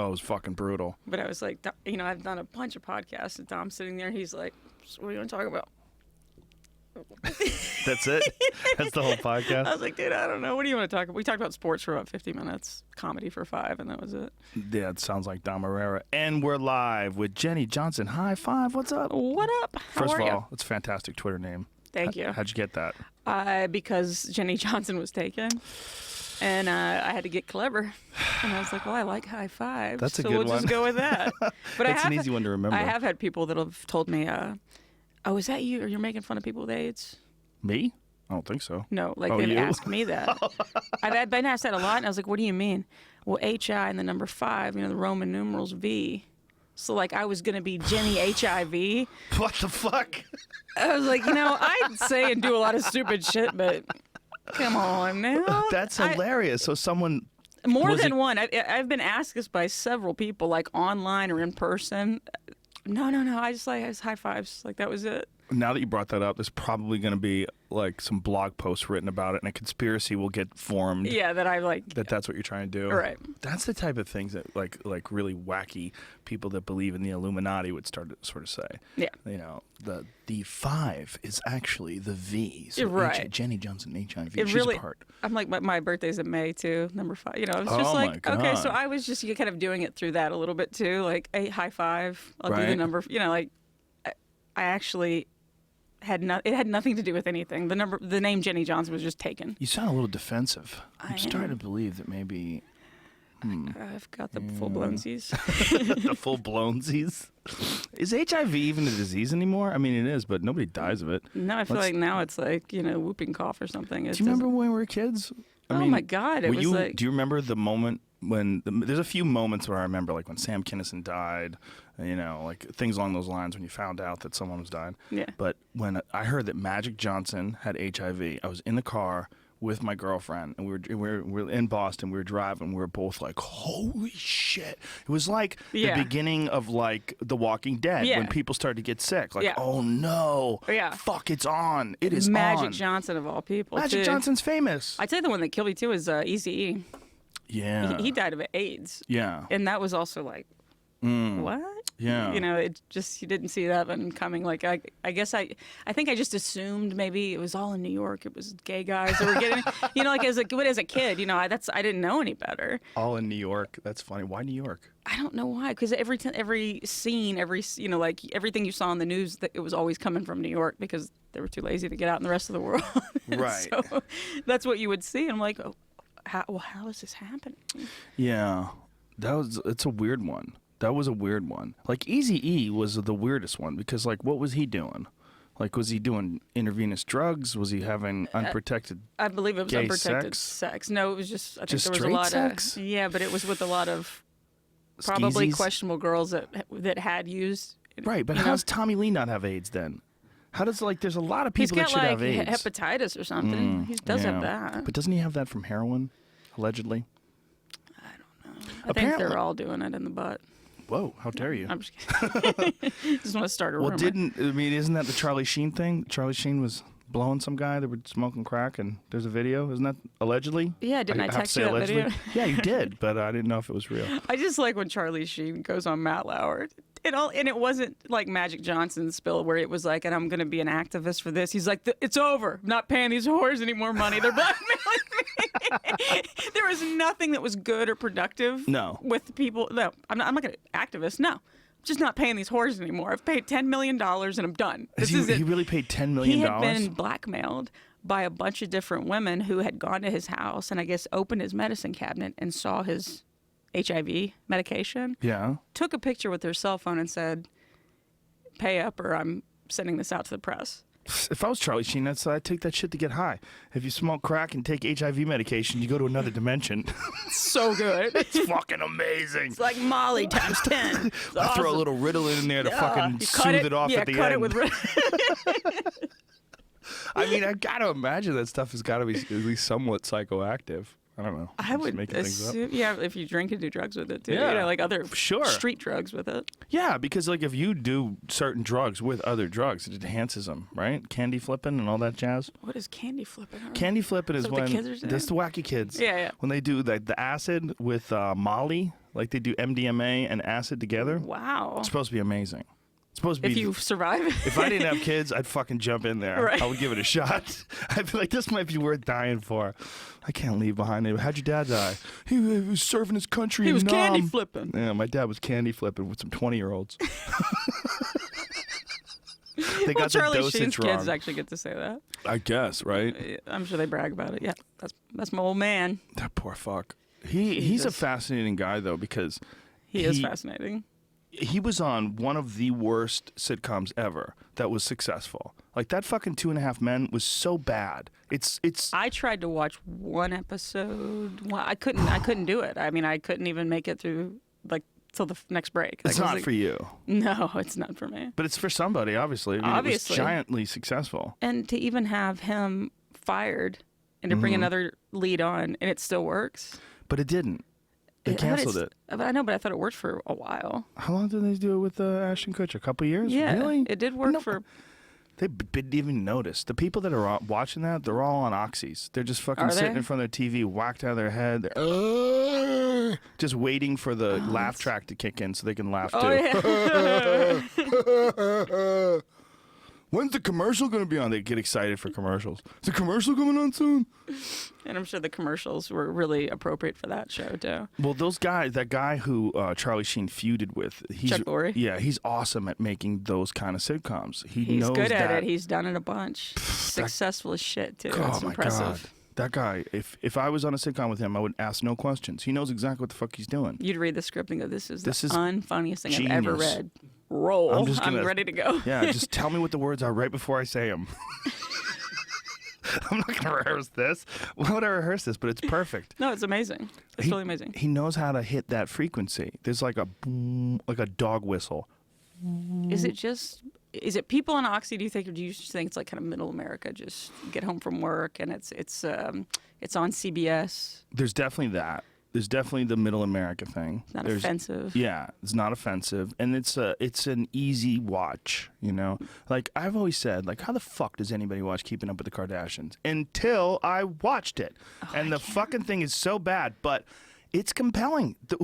Oh, it was fucking brutal. But I was like, I've done a bunch of podcasts, and Dom's sitting there. He's like, so what are you going to talk about? That's it? That's the whole podcast? I was like, dude, I don't know. What do you want to talk about? We talked about sports for about 50 minutes, comedy for 5, and that was it. Yeah, it sounds like Dom Herrera. And we're live with Jenny Johnson. High five. What's up? What up? How First are of you? all, it's a fantastic Twitter name. Thank you. How'd you get that? Because Jenny Johnson was taken, and I had to get clever. And I was like, well, I like high fives. That's a good so we'll one. just go with that. But It's an easy one to remember. I have had people that have told me, oh, is that you? Or you're making fun of people with AIDS? Me? I don't think so. No, like Oh, they've you? asked me that. I've been asked that a lot, and I was like, what do you mean? Well, HI and the number 5, the Roman numerals V. So, like, I was going to be Jenny HIV. What the fuck? I was like, I'd say and do a lot of stupid shit, but come on now. That's hilarious. So someone... More than one. I've been asked this by several people, like online or in person. No. I just high fives. Like, that was it. Now that you brought that up, there's probably going to be like some blog posts written about it, and a conspiracy will get formed. Yeah, that I like. That's what you're trying to do. Right. That's the type of things that like really wacky people that believe in the Illuminati would start to sort of say. Yeah. The 5 is actually the V. So right. Jenny Johnson, HIV. It She's really, a part. I'm like, my birthday's in May too, number 5. It was just Oh, my like, okay, so God. I was just kind of doing it through that a little bit too, like a high five. I'll do the Right. number. Like I actually it had nothing to do with anything. The name Jenny Johnson was just taken. You sound a little defensive. I'm I starting am. to believe that maybe I've got the full blownsies. the full blownsies. Is HIV even a disease anymore? I mean, it is, but nobody dies of it. No, I feel like now it's like whooping cough or something. Do you remember when we were kids? Oh my God! It was like. Do you remember the moment when there's a few moments where I remember, like when Sam Kinison died, like things along those lines when you found out that someone was dying. Yeah. But when I heard that Magic Johnson had HIV, I was in the car with my girlfriend, and we were in Boston. We were driving. We were both like, "Holy shit!" It was like the beginning of like The Walking Dead when people started to get sick. Like, oh no, fuck, it's on. It is Magic on. Johnson of all people. Magic too. Johnson's famous. I'd say the one that killed me too is Eazy-E. Yeah. He died of AIDS. Yeah. And that was also like, what? Yeah. It just, you didn't see that one coming. Like, I guess I think I just assumed maybe it was all in New York. It was gay guys that were getting, like as a kid, I didn't know any better. All in New York. That's funny. Why New York? I don't know why. Because every scene, like everything you saw in the news, that it was always coming from New York because they were too lazy to get out in the rest of the world. Right. So that's what you would see. And I'm like, oh, how is this happening? Yeah. It's a weird one. That was a weird one. Like, Eazy-E was the weirdest one because, like, what was he doing? Like, was he doing intravenous drugs? Was he having unprotected I believe it was gay unprotected sex. No, it was just, I think Just there was a straight lot sex? of, yeah, but it was with a lot of probably Skeezies? questionable girls that had used. Right, but how does Tommy Lee not have AIDS then? How does, like, there's a lot of He's people that got should like have AIDS. hepatitis or something. He does have that. But doesn't he have that from heroin, allegedly? I don't know. I think they're all doing it in the butt. Whoa, how dare you? I'm just kidding. Just want to start a rumor. Isn't that the Charlie Sheen thing? Charlie Sheen was blowing some guy that were smoking crack, and there's a video. Isn't that allegedly? Yeah, didn't I have to text say you that allegedly? video? Yeah, you did, but I didn't know if it was real. I just like when Charlie Sheen goes on Matt Lauer. And it wasn't like Magic Johnson's spill where it was like, and I'm going to be an activist for this. He's like, it's over. I'm not paying these whores any more money. They're blackmailing me. There was nothing that was good or productive. No. With people. No, I'm not going to activist. No. I'm just not paying these whores anymore. I've paid $10 million and I'm done. He really paid $10 million? He had been blackmailed by a bunch of different women who had gone to his house and I guess opened his medicine cabinet and saw his HIV medication. Yeah. Took a picture with their cell phone and said, pay up or I'm sending this out to the press. If I was Charlie Sheen, I'd take that shit to get high. If you smoke crack and take HIV medication, you go to another dimension. So good. It's fucking amazing. It's like Molly times 10. I throw a little Ritalin in there to fucking soothe it off at the cut end. it with I mean, I gotta imagine that stuff has got to be at least somewhat psychoactive. I don't know. I would making things up. yeah, if you drink and do drugs with it too. Yeah, Like other sure. street drugs with it. Yeah, because like if you do certain drugs with other drugs, it enhances them, right? Candy flipping and all that jazz. What is candy flipping? Candy flipping is what the when kids are saying? that's the wacky kids. Yeah. When they do the acid with Molly, Like they do MDMA and acid together. Wow. It's supposed to be amazing. It's supposed to be. If you survive. If I didn't have kids, I'd fucking jump in there. Right. I would give it a shot. I'd be like, this might be worth dying for. I can't leave behind him. How'd your dad die? He was serving his country. He was Nam. candy flipping. Yeah, my dad was candy flipping with some 20-year-olds. They got Charlie the dosage Sheen's wrong. kids actually get to say that. I guess, right? I'm sure they brag about it. Yeah, that's my old man. That poor fuck. He's a fascinating guy though, because he is fascinating. He was on one of the worst sitcoms ever that was successful. Like that fucking 2.5 Men was so bad. It's. I tried to watch one episode. Well, I couldn't do it. I mean, I couldn't even make it through like till the next break. It's not for you. No, it's not for me. But it's for somebody, obviously. I mean, Obviously. it was giantly successful. And to even have him fired and to bring another lead on, and it still works. But it didn't. They canceled it. But I know, but I thought it worked for a while. How long did they do it with Ashton Kutcher? A couple of years? Yeah, Really? it did work for. They didn't even notice. The people that are watching that, they're all on oxys. They're just fucking sitting in front of their TV, whacked out of their head. They're just waiting for the laugh track to kick in so they can laugh too. Yeah. When's the commercial going to be on? They get excited for commercials. Is the commercial coming on soon? And I'm sure the commercials were really appropriate for that show too. Well, those guys, that guy who Charlie Sheen feuded with, Chuck Lorre? Yeah, he's awesome at making those kind of sitcoms. He's knows good at that. it. He's done it a bunch. Successful as shit too. It's my impressive. God. That guy, if I was on a sitcom with him, I would ask no questions. He knows exactly what the fuck he's doing. You'd read the script and go, this is the is unfunniest thing genius. I've ever read. Roll. I'm ready to go. Yeah, just tell me what the words are right before I say them. I'm not going to rehearse this. Why would I rehearse this? But it's perfect. No, it's amazing. It's really amazing. He knows how to hit that frequency. There's like a boom, like a dog whistle. Is it people on Oxy, do you think, or do you think it's like kind of middle America, just get home from work and it's on CBS? There's definitely that. There's definitely the middle America thing. Not offensive. Yeah, it's not offensive, and it's an easy watch. You know, like I've always said, like how the fuck does anybody watch Keeping Up with the Kardashians? Until I watched it, and the fucking thing is so bad, but it's compelling. But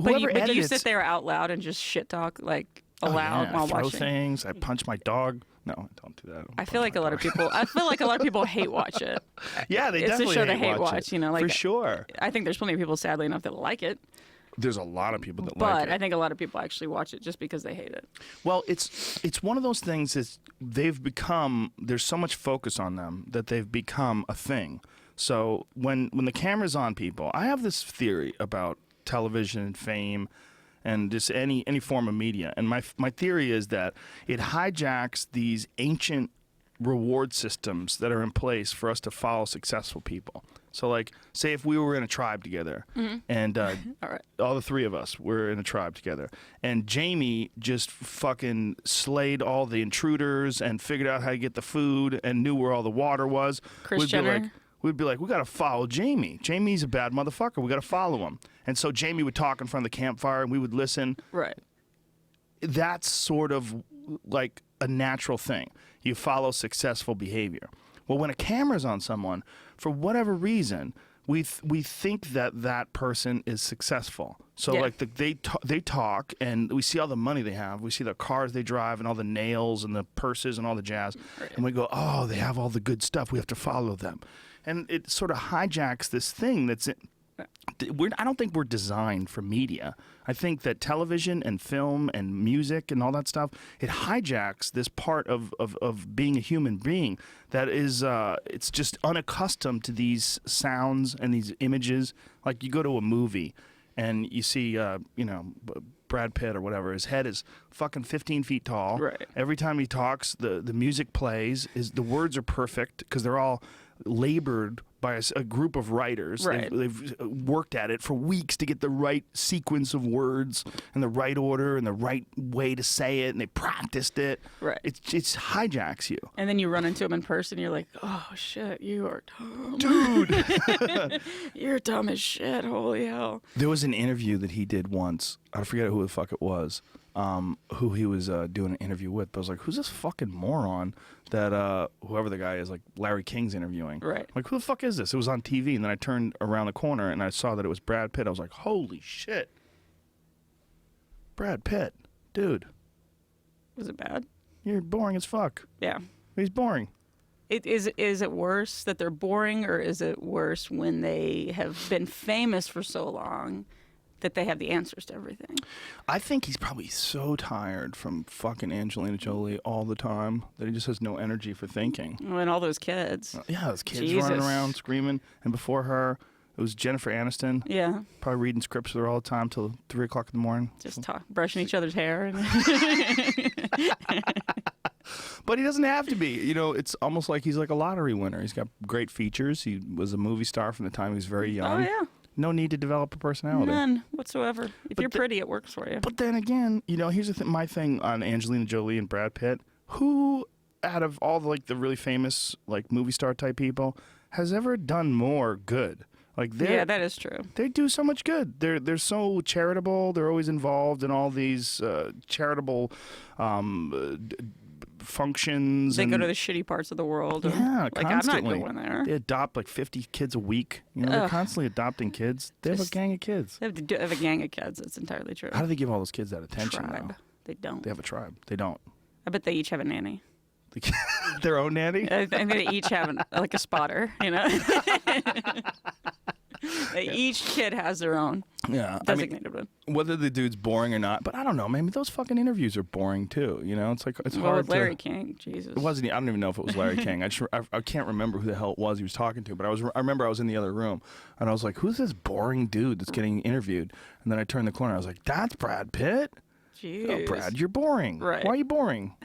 do you sit there out loud and just shit talk like aloud while I throw watching? things. I punch my dog. No, I don't do that. I feel like a lot of people hate watch it. Yeah, they it's definitely a show to hate watch. it, You know, like for sure. I think there's plenty of people, sadly enough, that like it. There's a lot of people that like But it. I think a lot of people actually watch it just because they hate it. Well, it's one of those things that they've become. There's so much focus on them that they've become a thing. So when the camera's on people, I have this theory about television and fame and just any form of media. And my theory is that it hijacks these ancient reward systems that are in place for us to follow successful people. So like, say if we were in a tribe together and all the three of us were in a tribe together and Jamie just fucking slayed all the intruders and figured out how to get the food and knew where all the water was. Kris Jenner? We'd be like, we got to follow Jamie. Jamie's a bad motherfucker. We got to follow him. And so Jamie would talk in front of the campfire and we would listen. Right. That's sort of like a natural thing. You follow successful behavior. Well, when a camera's on someone, for whatever reason, we think that person is successful. So like they talk and we see all the money they have. We see the cars they drive and all the nails and the purses and all the jazz. Right. And we go, oh, they have all the good stuff. We have to follow them. And it sort of hijacks this thing that's I don't think we're designed for media. I think that television and film and music and all that stuff, it hijacks this part of being a human being that is, it's just unaccustomed to these sounds and these images. Like you go to a movie and you see, Brad Pitt or whatever, his head is fucking 15 feet tall. Right. Every time he talks, the music plays, the words are perfect because they're all labored by a group of writers. Right. They've worked at it for weeks to get the right sequence of words and the right order and the right way to say it, and they practiced it. Right. It hijacks you. And then you run into him in person, you're like, oh shit, you are dumb. Dude. You're dumb as shit, holy hell. There was an interview that he did once. I forget who the fuck it was. Who he was doing an interview with, but I was like, who's this fucking moron that whoever the guy is, like Larry King's interviewing? Right. I'm like, who the fuck is this? It was on TV, and then I turned around the corner and I saw that it was Brad Pitt. I was like, holy shit. Brad Pitt, dude. Was it bad? You're boring as fuck. Yeah. He's boring. Is it worse that they're boring, or is it worse when they have been famous for so long that they have the answers to everything? I think he's probably so tired from fucking Angelina Jolie all the time that he just has no energy for thinking. And all those kids. Yeah, those kids Jesus. running around screaming. And before her, it was Jennifer Aniston. Yeah. Probably reading scripts with her all the time till 3 o'clock in the morning. Just brushing each other's hair. And But he doesn't have to be. You know, it's almost like he's like a lottery winner. He's got great features. He was a movie star from the time he was very young. Oh, yeah. No need to develop a personality. None whatsoever. If you're pretty, it works for you. But then again, you know, here's my thing on Angelina Jolie and Brad Pitt. Who, out of all the really famous like movie star type people, has ever done more good? Like Yeah, that is true. They do so much good. They're so charitable. They're always involved in all these charitable functions. They go to the shitty parts of the world. And, yeah, like, constantly. I'm not going there. They adopt like 50 kids a week. You know, they're constantly adopting kids. They have a gang of kids. They have a gang of kids. That's entirely true. How do they give all those kids that attention? Tribe. Though? They don't. They have a tribe. They don't. I bet they each have a nanny. Their own nanny? I think they each have like a spotter, you know? Each kid has their own designated one. Whether the dude's boring or not, but I don't know, man. Those fucking interviews are boring too. You know, it's hard with Larry King, Jesus. It wasn't. I don't even know if it was Larry King. I can't remember who the hell it was he was talking to. But I remember I was in the other room and I was like, "Who's this boring dude that's getting interviewed?" And then I turned the corner. I was like, "That's Brad Pitt." Jeez. Oh, Brad, you're boring. Right. Why are you boring?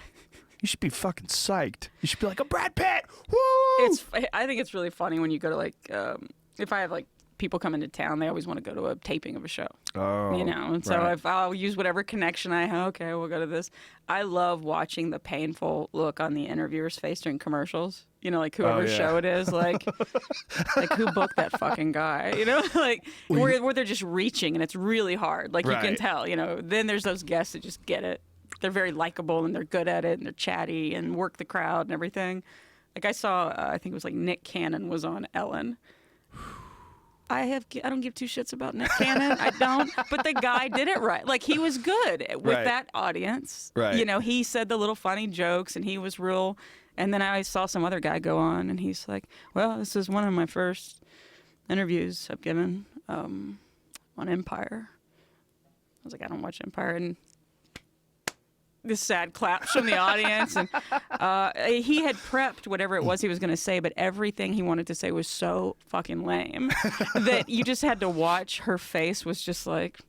You should be fucking psyched. You should be like, "Oh, Brad Pitt." Woo! I think it's really funny when you go to like, if I have like people come into town, they always want to go to a taping of a show. Oh, you know, and so right. if I'll use whatever connection I have, okay, we'll go to this. I love watching the painful look on the interviewer's face during commercials. You know, like whoever show it is, like who booked that fucking guy? You know, like where they're just reaching and it's really hard. Like you can tell. You know, then there's those guests that just get it. They're very likable and they're good at it and they're chatty and work the crowd and everything. Like I saw, I think it was like Nick Cannon was on Ellen. I don't give two shits about Nick Cannon. I don't. But the guy did it right. Like he was good with that audience. Right. You know, he said the little funny jokes and he was real. And then I saw some other guy go on and he's like, well, this is one of my first interviews I've given on Empire. I was like, I don't watch Empire. And this sad claps from the audience. And he had prepped whatever it was he was going to say, but everything he wanted to say was so fucking lame that you just had to watch. Her face was just like,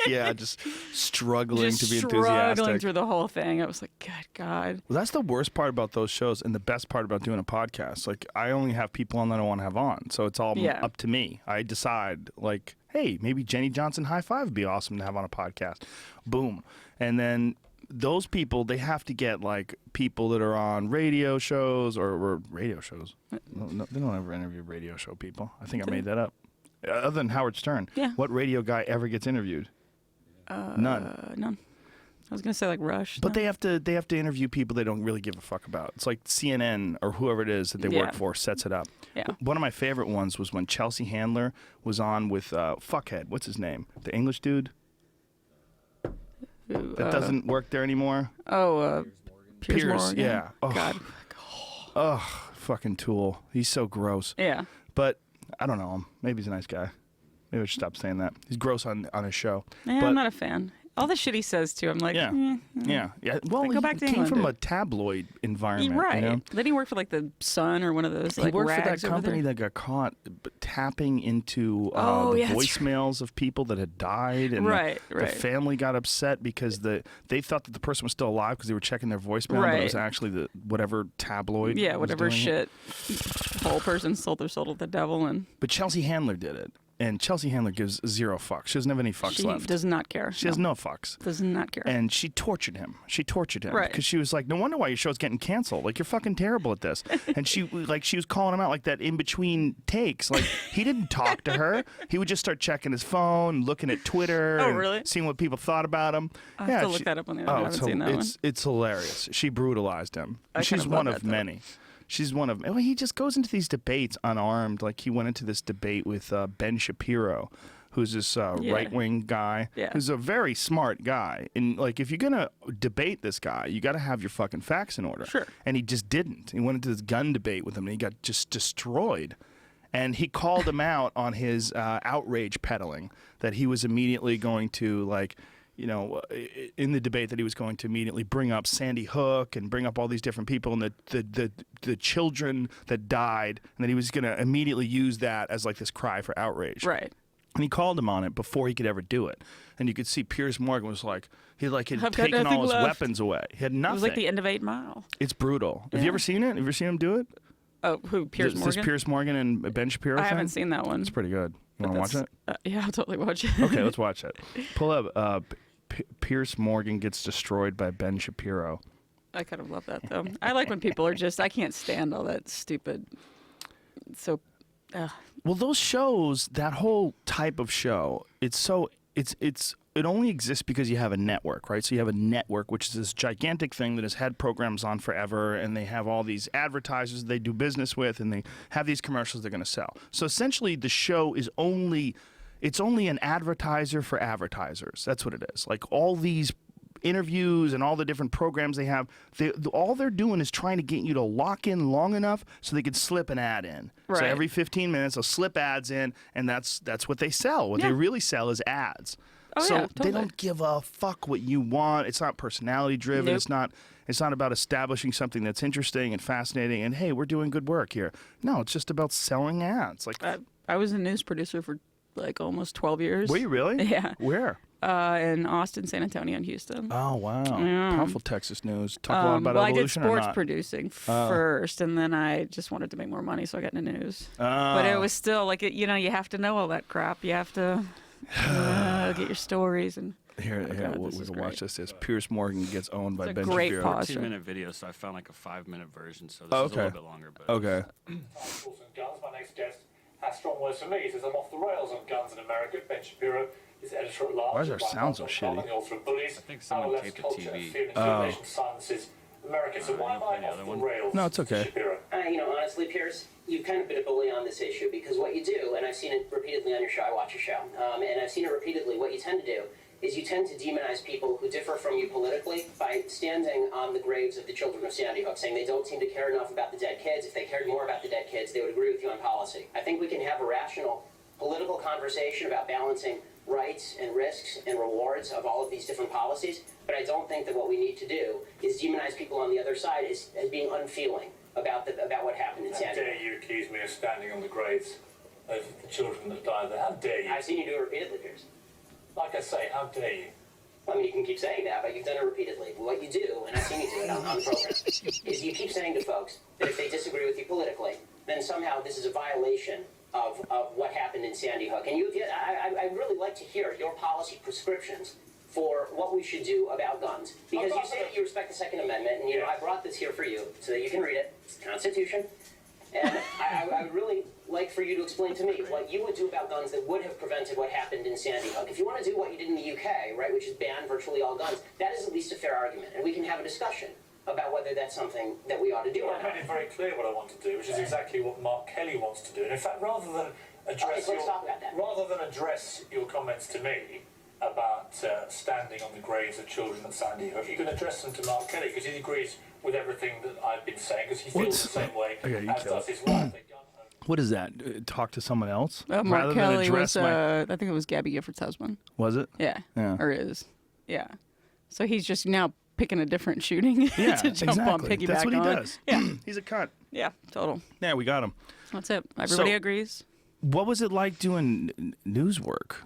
yeah, just struggling just to be struggling enthusiastic. through the whole thing. I was like, good God. Well, that's the worst part about those shows and the best part about doing a podcast. Like, I only have people on that I want to have on, so it's all up to me. I decide, like, hey, maybe Jenny Johnson High Five would be awesome to have on a podcast. Boom. And then those people, they have to get, like, people that are on radio shows or radio shows. No, they don't ever interview radio show people. I think I made that up. Other than Howard Stern. Yeah. What radio guy ever gets interviewed? None. None. I was gonna say like Rush. But no. they have to interview people they don't really give a fuck about. It's like CNN or whoever it is that they work for sets it up. Yeah. One of my favorite ones was when Chelsea Handler was on with fuckhead. What's his name? The English dude that doesn't work there anymore. Oh, Piers Morgan. Yeah. Oh, God. Oh, fucking tool. He's so gross. Yeah. But I don't know him. Maybe he's a nice guy. Maybe I should stop saying that. He's gross on his show. Yeah, but, I'm not a fan. All the shit he says too, I'm like, yeah. Well, Like, go back to he came England, from dude. a tabloid environment. Right. You know? Then he worked for like the Sun or one of those like he worked for rags that over company there. that got caught tapping into the that's voicemails of people that had died, and the family got upset because they thought that the person was still alive because they were checking their voicemail, but it was actually the whatever tabloid. Yeah, was whatever doing shit. The whole person sold their soul to the devil, and But Chelsea Handler did it. And Chelsea Handler gives zero fucks. She doesn't have any fucks left. She does not care. She has no fucks. Does not care. And she tortured him. Right. Because she was like, no wonder why your show's getting canceled. Like, you're fucking terrible at this. And she was calling him out like that in between takes. Like, he didn't talk to her. He would just start checking his phone, looking at Twitter. Oh, and really? seeing what people thought about him. I have to look that up on the internet. I haven't seen that one. It's hilarious. She brutalized him. I She's kind of one love of that, though. many. She's one of. Well, he just goes into these debates unarmed. Like he went into this debate with Ben Shapiro, who's this right-wing guy, who's a very smart guy. And, like, if you're going to debate this guy, you got to have your fucking facts in order. Sure. And he just didn't. He went into this gun debate with him, and he got just destroyed. And he called him out on his outrage peddling, that he was immediately going to, like, you know, in the debate that he was going to immediately bring up Sandy Hook and bring up all these different people and the children that died, and that he was going to immediately use that as like this cry for outrage. Right. And he called him on it before he could ever do it. And you could see Piers Morgan was like, he had taken all his weapons away. He had nothing. It was like the end of 8 Mile. It's brutal. Have you ever seen it? Have you ever seen him do it? Oh, who? Piers Morgan? This Piers Morgan and Ben Shapiro I thing? haven't seen that one. It's pretty good. You want to watch it? Yeah, I'll totally watch it. Okay, let's watch it. Pull up Piers Morgan gets destroyed by Ben Shapiro. I kind of love that, though. I like when people are just, I can't stand all that stupid. So, well, those shows, that whole type of show, it only exists because you have a network, right? So you have a network, which is this gigantic thing that has had programs on forever, and they have all these advertisers they do business with, and they have these commercials they're going to sell. So essentially, the show is only an advertiser for advertisers. That's what it is. Like all these interviews and all the different programs they have, all they're doing is trying to get you to lock in long enough so they could slip an ad in. Right. So every 15 minutes they'll slip ads in, and that's what they sell. What they really sell is ads. Oh, so yeah, totally. they don't give a fuck what you want. It's not personality driven. Nope. It's not about establishing something that's interesting and fascinating and, hey, we're doing good work here. No, it's just about selling ads. Like I was a news producer for like almost 12 years. Were you really? Yeah. Where? In Austin, San Antonio, and Houston. Oh, wow. Yeah. Powerful Texas news. Talk a lot about evolution I did or sports not? producing first, and then I just wanted to make more money, so I got into news. Oh. But it was still like, you have to know all that crap. You have to get your stories. And Here, we can watch this. As Piers Morgan gets owned by a Ben great Shapiro. pause. 2-minute video, so I found like a 5-minute version, so this is a little bit longer. But Okay. My next guest has strong words for me. He says I'm off the rails on guns in America. Ben Shapiro is editor at large. Why is our sound so shitty? The author of Bullies. I think someone taped the TV. Fear and intimidation silences America. So why am I off the rails? No, it's okay. Shapiro? Honestly, Piers, you've kind of been a bully on this issue because what you do, and I've seen it repeatedly on your show, I watch your show, and I've seen it repeatedly, what you tend to do is you tend to demonize people who differ from you politically by standing on the graves of the children of Sandy Hook, saying they don't seem to care enough about the dead kids. If they cared more about the dead kids, they would agree with you on policy. I think we can have a rational political conversation about balancing rights and risks and rewards of all of these different policies, but I don't think that what we need to do is demonize people on the other side as being unfeeling about what happened in How Sandy Hook. dare you accuse me of standing on the graves of the children that died there? How dare you? I've seen you do it repeatedly, Piers. Like I say, how dare you? I mean, you can keep saying that, but you've done it repeatedly. What you do, and I've seen you do it on the program, is you keep saying to folks that if they disagree with you politically, then somehow this is a violation of what happened in Sandy Hook. And I'd really like to hear your policy prescriptions for what we should do about guns. Because you say that you respect the Second Amendment, and I brought this here for you so that you can read it. It's the Constitution. And I would really like for you to explain to me what you would do about guns that would have prevented what happened in Sandy Hook. If you want to do what you did in the UK, right, which is ban virtually all guns, that is at least a fair argument, and we can have a discussion about whether that's something that we ought to do or I not. made it very clear what I want to do, which is exactly what Mark Kelly wants to do. And in fact, rather than address your comments to me about standing on the graves of children at Sandy Hook, you can address them to Mark Kelly because he agrees with everything that I've been saying because he feels the same way as does his wife. What is that? Talk to someone else? Mark rather Kelly than address was, I think it was Gabby Gifford's husband. Was it? Yeah. Yeah. Or is. Yeah. So he's just now picking a different shooting Yeah, to jump on, exactly. piggyback That's what he on. does. Yeah. He's a cunt. Yeah, total. Yeah, we got him. That's it. Everybody So- agrees. What was it like doing news work?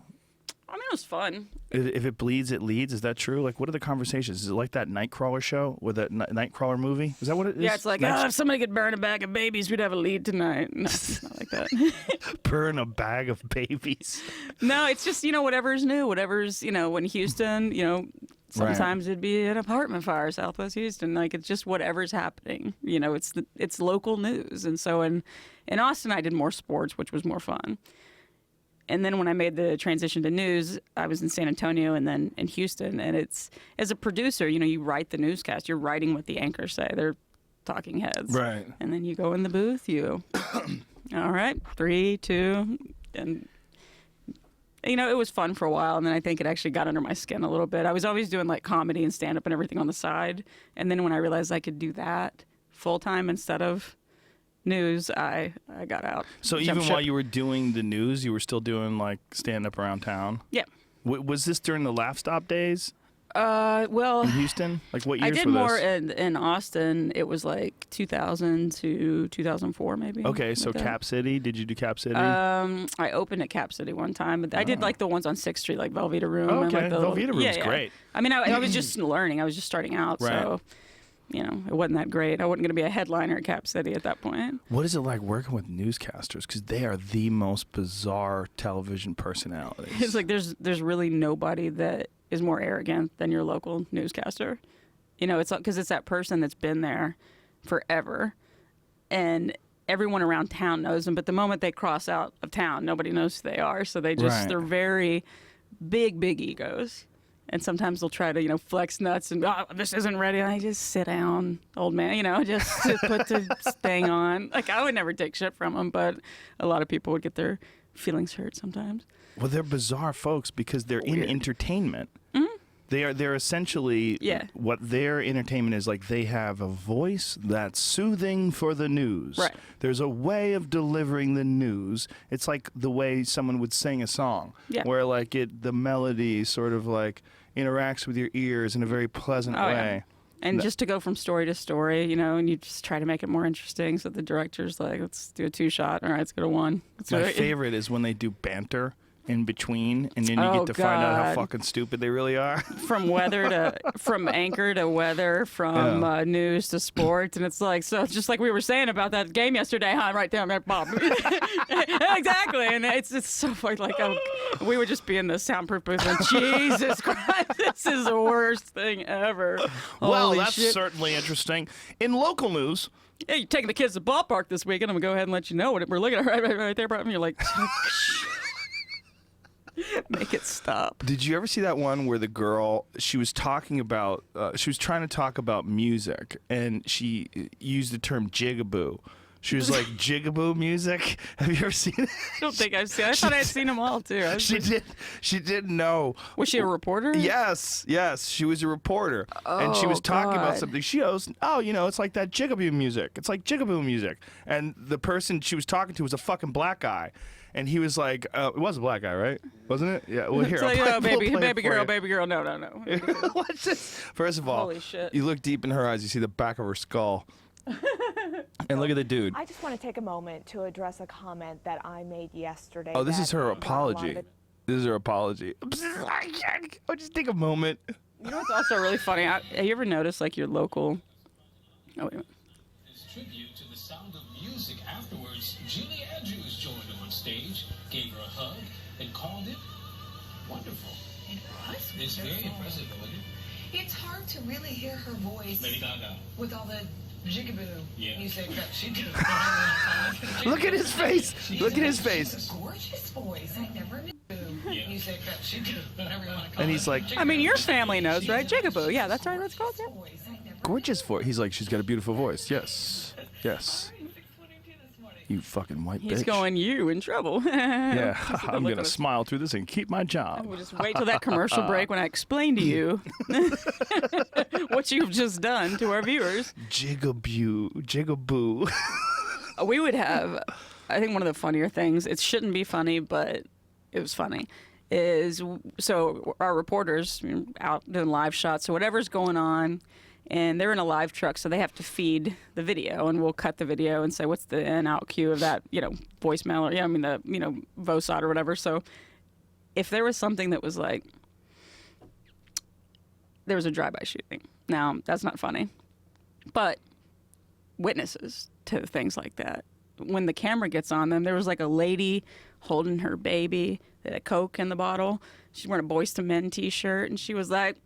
I mean, it was fun. If it bleeds, it leads. Is that true? Like, what are the conversations? Is it like that Nightcrawler show with that Nightcrawler movie? Is that what it is? Yeah, it's like, if somebody could burn a bag of babies, we'd have a lead tonight. No, it's not like that. Burn a bag of babies. No, it's just, whatever's new, whatever's, in Houston, sometimes it'd be an apartment fire, Southwest Houston. Like, it's just whatever's happening. It's local news. And so in Austin, I did more sports, which was more fun. And then when I made the transition to news, I was in San Antonio and then in Houston. And it's, as a producer, you write the newscast. You're writing what the anchors say. They're talking heads. Right. And then you go in the booth, all right, 3, 2, and You know, it was fun for a while, and then I think it actually got under my skin a little bit. I was always doing like comedy and stand-up and everything on the side, and then when I realized I could do that full-time instead of news, I got out. So even while you were doing the news, you were still doing like stand-up around town? Yeah. Was this during the Laugh Stop days? Well, in Houston? Like what years I did were more this? in Austin. It was like 2000 to 2004, maybe. Okay, so like Cap City. Did you do Cap City? I opened at Cap City one time. But I did like the ones on 6th Street, like Velveeta Room. Okay, and, like, the Velveeta Room's great. I mean, I was just learning. I was just starting out, Right. so you know, it wasn't that great. I wasn't going to be a headliner at Cap City at that point. What is it like working with newscasters? Because they are the most bizarre television personalities. It's like there's really nobody that is more arrogant than your local newscaster. You know, it's because it's that person that's been there forever, and everyone around town knows them. But the moment they cross out of town, nobody knows who they are. So they just they're very big egos. And sometimes they'll try to, you know, flex nuts and, oh, this isn't ready. And I just sit down, old man, you know, just to put the thing on. Like, I would never take shit from them, but a lot of people would get their feelings hurt sometimes. Well, they're bizarre folks because they're in entertainment. Mm-hmm. They're essentially what their entertainment is like. They have a voice that's soothing for the news. Right. There's a way of delivering the news. It's like the way someone would sing a song, where like the melody sort of like interacts with your ears in a very pleasant way. Yeah. And just to go from story to story, you know, and you just try to make it more interesting. So the director's like, let's do a 2-shot. All right, let's go to 1. My favorite is when they do banter in between, and then you get to find out how fucking stupid they really are. From anchor to weather, from news to sports, and it's like, so just like we were saying about that game yesterday, huh? Right there, Bob. Exactly, and it's so funny. Like we would just be in the soundproof booth, and Jesus Christ, this is the worst thing ever. Well, Holy that's shit. certainly interesting. In local news. Yeah, you're taking the kids to the ballpark this weekend. I'm gonna go ahead and let you know what we're looking at right there, Bob. And you're like. Make it stop. Did you ever see that one where the girl, she was talking about, she was trying to talk about music, and she used the term jigaboo. She was like, jigaboo music? Have you ever seen it? I don't think I've seen it. I thought I'd seen them all, too. She didn't know. Was she a reporter? Yes, she was a reporter. And she was talking about something. She goes, oh, you know, it's like that jigaboo music. It's like jigaboo music. And the person she was talking to was a fucking black guy. And he was like, it was a black guy, right? Wasn't it? Yeah. Well, here. So, baby girl. No. What's this? First of all, holy shit. You look deep in her eyes, you see the back of her skull. And look at the dude. I just want to take a moment to address a comment that I made yesterday. Oh, this is her apology. This is her apology. I'll just take a moment. You know what's also really funny? Have you ever noticed, like, your local... Oh, wait a minute. As tribute to the sound of music afterwards, Julie Andrews joined on stage, gave her a hug, and called it wonderful. It was. It's very impressive, wasn't it? It's hard to really hear her voice Lady Gaga. with all the jigaboo music that she does. Look at his face. Look at his face. She has a gorgeous voice. I never knew music that she does. Whatever you want to call And it. he's like, I mean, your family knows, right? Jigaboo. Yeah, that's right. That's called it. gorgeous voice. He's like, she's got a beautiful voice. Yes. You fucking white bitch. He's going, you in trouble. Yeah, I'm going to smile through this and keep my job. We'll just wait till that commercial break when I explain to you what you've just done to our viewers. Jigaboo. We would have, I think one of the funnier things, it shouldn't be funny, but it was funny, is so our reporters out doing live shots, so whatever's going on, and they're in a live truck, so they have to feed the video, and we'll cut the video and say, what's the in out cue of that, voicemail, or, the, VOSOT or whatever. So if there was something that was like, there was a drive-by shooting. Now, that's not funny, but witnesses to things like that, when the camera gets on them, there was like a lady holding her baby, that had Coke in the bottle. She's wearing a Boyz II Men t-shirt, and she was like,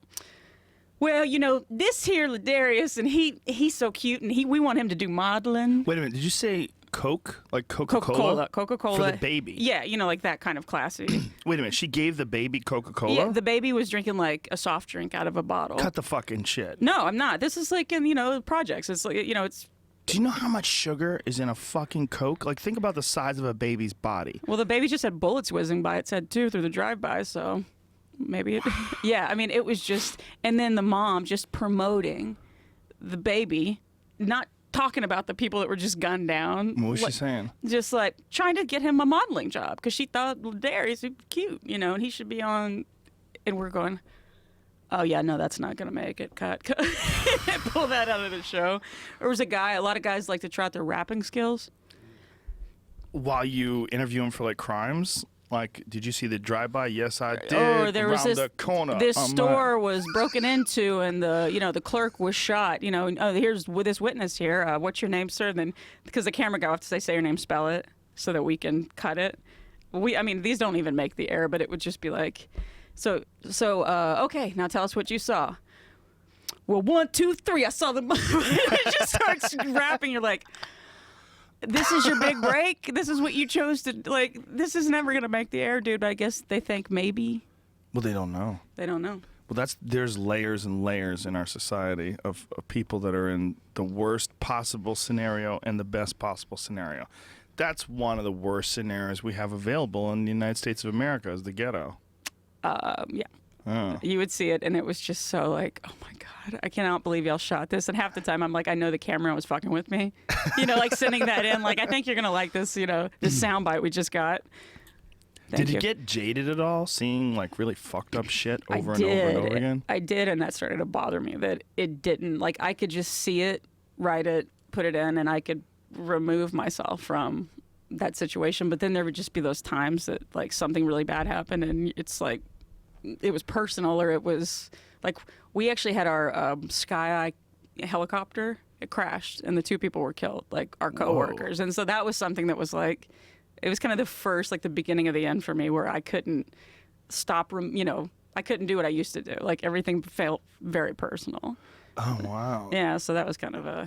well, this here Ladarius, and he's so cute, and we want him to do modeling. Wait a minute, did you say Coke? Like Coca-Cola? Coca-Cola. For the baby? Yeah, like that kind of classy. Wait a minute, she gave the baby Coca-Cola? Yeah, the baby was drinking like a soft drink out of a bottle. Cut the fucking shit. No, I'm not. This is like in, projects. It's like, it's Do you know how much sugar is in a fucking Coke? Like, think about the size of a baby's body. Well, the baby just had bullets whizzing by its head, too, through the drive-by, so maybe it... Yeah, I mean, it was just... And then the mom just promoting the baby, not talking about the people that were just gunned down. What was she saying? Just, like, trying to get him a modeling job, because she thought, well, Darius is cute, you know, and he should be on... And we're going... Oh, yeah, no, that's not going to make it. Cut. Pull that out of the show. There was a lot of guys like to try out their rapping skills. While you interview him for, like, crimes? Like, did you see the drive-by? Yes, I did. Or there was Around the corner. this store was broken into, and the clerk was shot. You know, here's with this witness here. What's your name, sir? And then, because the camera guy would have to say your name, spell it, so that we can cut it. I mean, these don't even make the air, but it would just be like... So, okay, now tell us what you saw. Well, 1, 2, 3, I saw the... It just starts rapping. You're like, this is your big break? This is what you chose to... Like, this is never going to make the air, dude. I guess they think maybe. Well, they don't know. They don't know. Well, there's layers and layers in our society of people that are in the worst possible scenario and the best possible scenario. That's one of the worst scenarios we have available in the United States of America is the ghetto. Yeah. Oh. You would see it, and it was just so like, oh my God, I cannot believe y'all shot this. And half the time I'm like, I know the camera was fucking with me. You know, like sending that in, like, I think you're going to like this, you know, this soundbite we just got. Did you get jaded at all, seeing like really fucked up shit over and over and over again? I did, and that started to bother me that it didn't. Like, I could just see it, write it, put it in, and I could remove myself from that situation. But then there would just be those times that like something really bad happened, and it's like, it was personal, or it was like we actually had our Sky helicopter. It crashed, and the 2 people were killed, like our coworkers. Whoa. And so that was something that was like, it was kind of the first, like the beginning of the end for me, where I couldn't stop. You know, I couldn't do what I used to do. Like everything felt very personal. Oh wow. Yeah, so that was kind of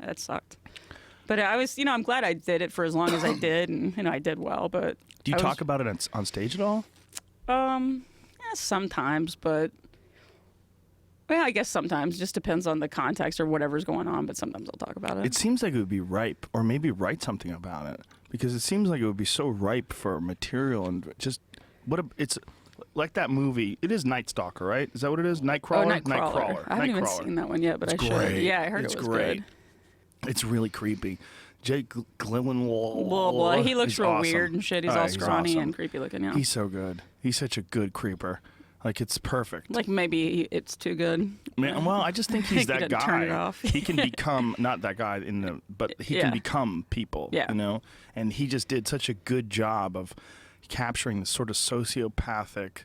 that sucked. But I was, you know, I'm glad I did it for as long as I did, and you know, I did well. But do you talk about it on stage at all? Sometimes, but well, I guess sometimes. Just depends on the context or whatever's going on, but sometimes I'll talk about it. It seems like it would be ripe, or maybe write something about it, because it seems like it would be so ripe for material and just it's like that movie. It is Night Stalker, right? Is that what it is? Nightcrawler? Oh, Nightcrawler. I haven't even seen that one yet, but I should. Great. Yeah, I heard it was great. Good. It's really creepy. Jake Gyllenhaal. Blah, blah. He looks real awesome. Weird and shit. He's all scrawny awesome. and creepy looking. Yeah. He's so good. He's such a good creeper. Like, it's perfect. Like, maybe it's too good. Man, well, I just think he's that guy. Turn it off. He can become, not that guy, but he can become people, you know? And he just did such a good job of capturing the sort of sociopathic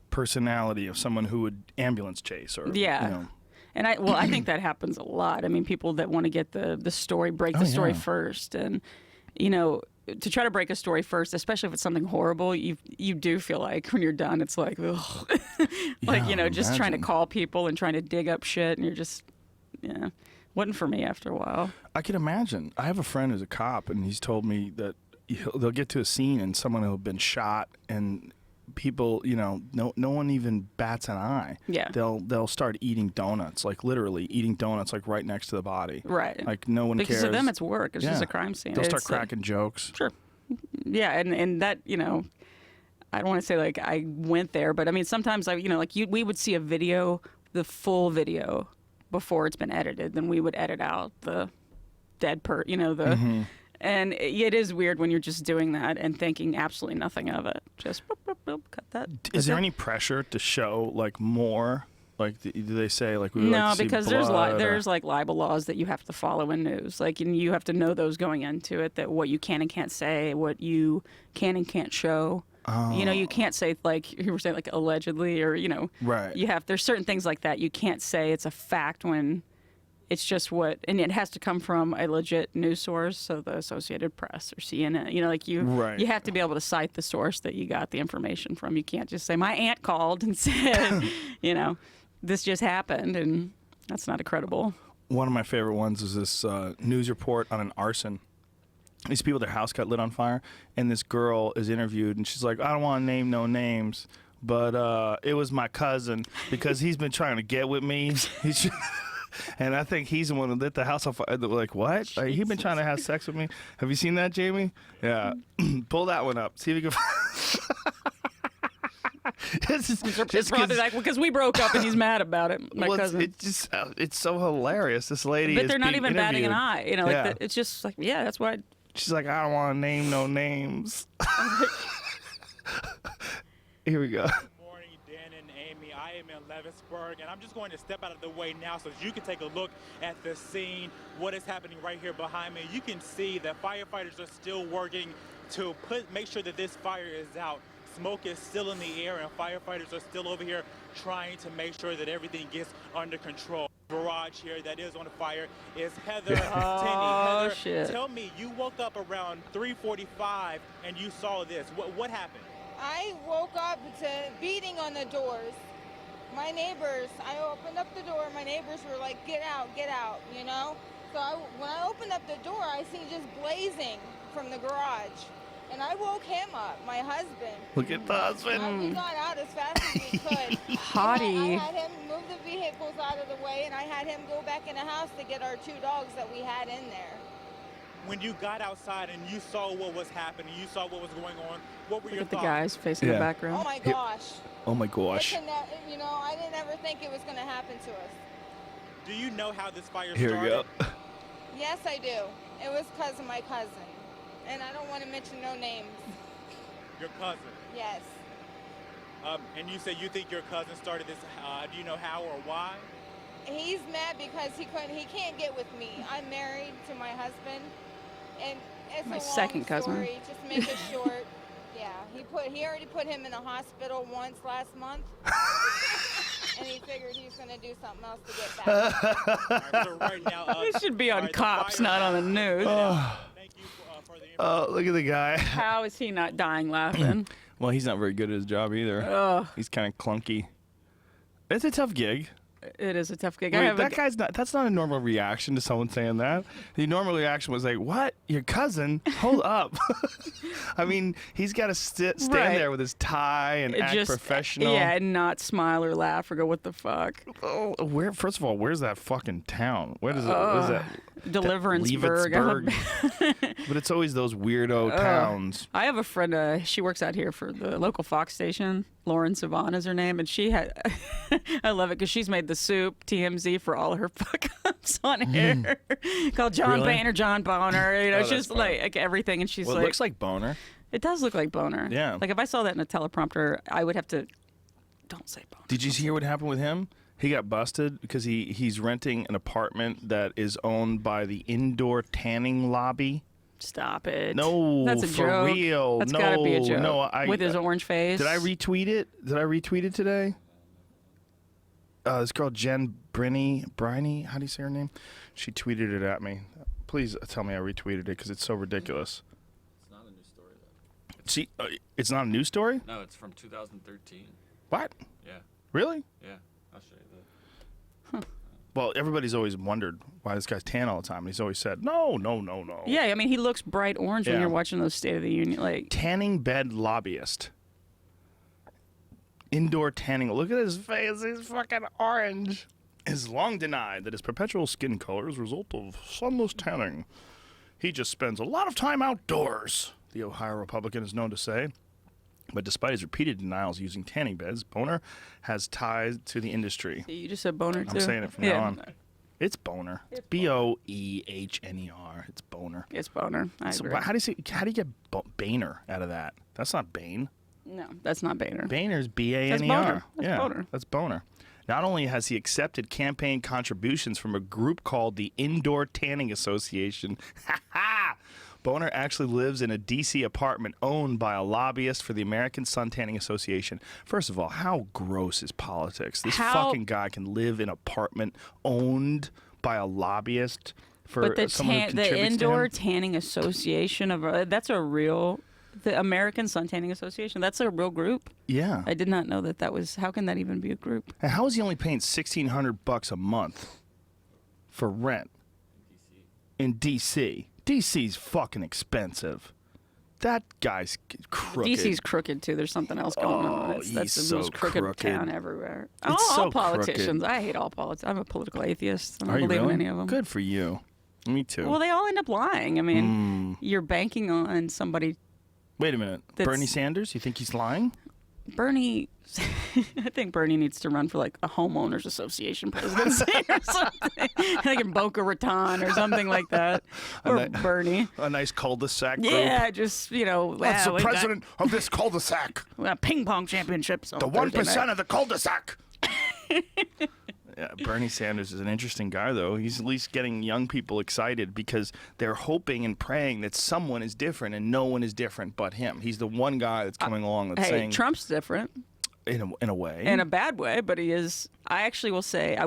personality of someone who would ambulance chase or, you know. And I think that happens a lot. I mean, people that want to get the story, break the story first. And, you know, to try to break a story first, especially if it's something horrible, you do feel like when you're done, it's like, ugh. Like, you know, just trying to call people and trying to dig up shit. And you're just, wasn't for me after a while. I can imagine. I have a friend who's a cop, and he's told me that they'll get to a scene and someone will have been shot, and people, you know, no one even bats an eye. Yeah. They'll start eating donuts, like literally eating donuts, like right next to the body. Right. Like no one cares. Because to them it's work. It's just a crime scene. They'll start cracking jokes. Sure. Yeah, and that, you know, I don't want to say like I went there, but I mean sometimes we would see a video, the full video, before it's been edited. Then we would edit out the dead And it is weird when you're just doing that and thinking absolutely nothing of it. Just boop, boop, boop, cut that. Is there any pressure to show like more? Like, do they say like we would no, like to because see there's like libel laws that you have to follow in news. Like, and you have to know those going into it. That what you can and can't say, what you can and can't show. Oh. You know, you can't say like you were saying like allegedly or Right. There's certain things like that you can't say it's a fact when. It's just and it has to come from a legit news source, so the Associated Press or CNN. You know, like you have to be able to cite the source that you got the information from. You can't just say, my aunt called and said, you know, this just happened, and that's not credible. One of my favorite ones is this news report on an arson. These people, their house got lit on fire, and this girl is interviewed, and she's like, I don't want to name no names, but it was my cousin because he's been trying to get with me. And I think he's the one who lit the house on fire. Like, what? Like, he been trying to have sex with me? Have you seen that, Jamie? Yeah. Pull that one up. See if you can. It's probably like because we broke up and he's mad about it. My cousin. It's so hilarious. This lady. But is they're not being even batting an interviewed. eye. You know, like it's just like that's why. She's like, I don't want to name no names. Here we go. Good morning, Dan and Amy. I am in Lewisburg, and I'm just going to step out of the way now so you can take a look at the scene, what is happening right here behind me. You can see that firefighters are still working to make sure that this fire is out. Smoke is still in the air, and firefighters are still over here trying to make sure that everything gets under control. Garage here that is on fire is Heather Tenney. Heather, shit. Tell me, you woke up around 3:45 and you saw this. What happened? I woke up to beating on the doors. My neighbors, I opened up the door, my neighbors were like, get out, you know? So when I opened up the door, I see just blazing from the garage. And I woke him up, my husband. Look at the husband. We got out as fast as we could. Hottie. I had him move the vehicles out of the way, and I had him go back in the house to get our 2 dogs that we had in there. When you got outside and you saw what was happening, you saw what was going on, what were Look your at the thoughts? guys facing the background. Oh my gosh. Oh my gosh. You know, I didn't ever think it was going to happen to us. Do you know how this fire Here started? we go. Yes, I do. It was because of my cousin. And I don't want to mention no names. Your cousin? Yes. And you say you think your cousin started this. Do you know how or why? He's mad because he can't get with me. I'm married to my husband, and it's My a long second cousin. story. Just to make it short. Yeah, he already put him in a hospital once last month, and he figured he was going to do something else to get back. All right, so right now, He should be on the Cops, fire- not on the news. Thank you for the information. Oh, look at the guy. How is he not dying laughing? Well, he's not very good at his job either. Ugh. He's kind of clunky. It's a tough gig. It is a tough gig. Wait, that's not a normal reaction to someone saying that. The normal reaction was like, what? Your cousin? Hold up. I mean, he's got to stand there with his tie and act professional. Yeah, and not smile or laugh or go, what the fuck? Oh, first of all, where's that fucking town? What is that? Deliveranceburg. Leavittsburg. But it's always those weirdo towns. I have a friend, she works out here for the local Fox station. Lauren Savan is her name, and she had, I love it because she's made the soup, TMZ, for all her fuck-ups on air. Called John Boehner, John Boner, you know, it's just like everything, and she's Well, like. it looks like Boner. It does look like Boner. Yeah. Like if I saw that in a teleprompter, I would have to, don't say Boner. Did you hear what happened with him? He got busted because he's renting an apartment that is owned by the indoor tanning lobby. Stop it. No, that's a for joke. real. That's no, gotta be a joke. No, with his orange face. Did I retweet it? Today? This girl Jen Briney, how do you say her name? She tweeted it at me. Please tell me I retweeted it because it's so ridiculous. It's not a new story, though. It's not a news story? No, it's from 2013. What? Yeah. Really? Yeah. I'll show you that. Well, everybody's always wondered why this guy's tan all the time. He's always said, no. Yeah, I mean, he looks bright orange when you're watching those State of the Union. Like tanning bed lobbyist. Indoor tanning. Look at his face. He's fucking orange. Is long denied that his perpetual skin color is a result of sunless tanning. He just spends a lot of time outdoors, the Ohio Republican is known to say. But despite his repeated denials using tanning beds, Boner has ties to the industry. You just said Boner, too. I'm saying it from now on. It's Boner. It's B-O-E-H-N-E-R. It's Boner. It's Boner. I agree. How do you get Boehner out of that? That's not Bane. No, that's not Boehner. Boehner's B-A-N-E-R. That's Boner. That's Boner. Boner. That's Boner. Not only has he accepted campaign contributions from a group called the Indoor Tanning Association, Boner actually lives in a D.C. apartment owned by a lobbyist for the American Sun Tanning Association. First of all, how gross is politics? This fucking guy can live in an apartment owned by a lobbyist for someone who contributes the Indoor to him? Tanning Association that's a real. The American Sun Tanning Association, that's a real group? Yeah. I did not know that was, how can that even be a group? And how is he only paying $1,600 a month for rent in D.C.? D.C.'s fucking expensive. That guy's crooked. DC's crooked too. There's something else going on. That's he's the so most crooked town everywhere. All politicians. I hate all politics. I'm a political atheist. I don't believe in any of them. Good for you. Me too. Well, they all end up lying. I mean, you're banking on somebody. Wait a minute. Bernie Sanders? You think he's lying? Bernie, I think Bernie needs to run for like a homeowners association presidency or something, like in Boca Raton or something like that. Or Bernie, a nice cul-de-sac group. Yeah, just That's the president of this cul-de-sac. We got ping pong championships. The 1% of the cul-de-sac. Yeah, Bernie Sanders is an interesting guy, though. He's at least getting young people excited because they're hoping and praying that someone is different, and no one is different but him. He's the one guy that's coming along that's saying... Trump's different. In a way. In a bad way, but he is... I actually will say,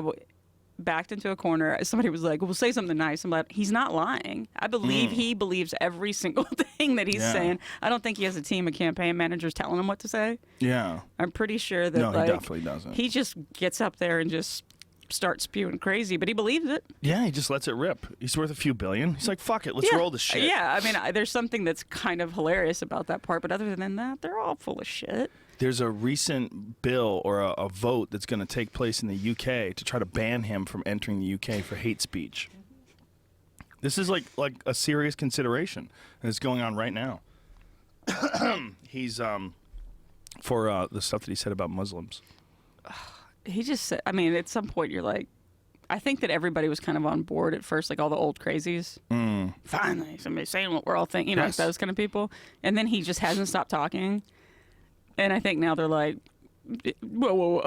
backed into a corner. Somebody was like, well, say something nice. I'm like, he's not lying. I believe he believes every single thing that he's saying. I don't think he has a team of campaign managers telling him what to say. Yeah. I'm pretty sure that he definitely doesn't. He just gets up there and just... start spewing crazy, but he believes it. Yeah, he just lets it rip. He's worth a few billion. He's like, fuck it, let's roll the shit. Yeah, I mean, there's something that's kind of hilarious about that part, but other than that, they're all full of shit. There's a recent bill or a vote that's going to take place in the UK to try to ban him from entering the UK for hate speech. This is like a serious consideration, and it's going on right now. He's for the stuff that he said about Muslims. He just said, I mean, at some point you're like, I think that everybody was kind of on board at first, like all the old crazies. Finally, somebody's saying what we're all thinking, like those kind of people. And then he just hasn't stopped talking. And I think now they're like, whoa.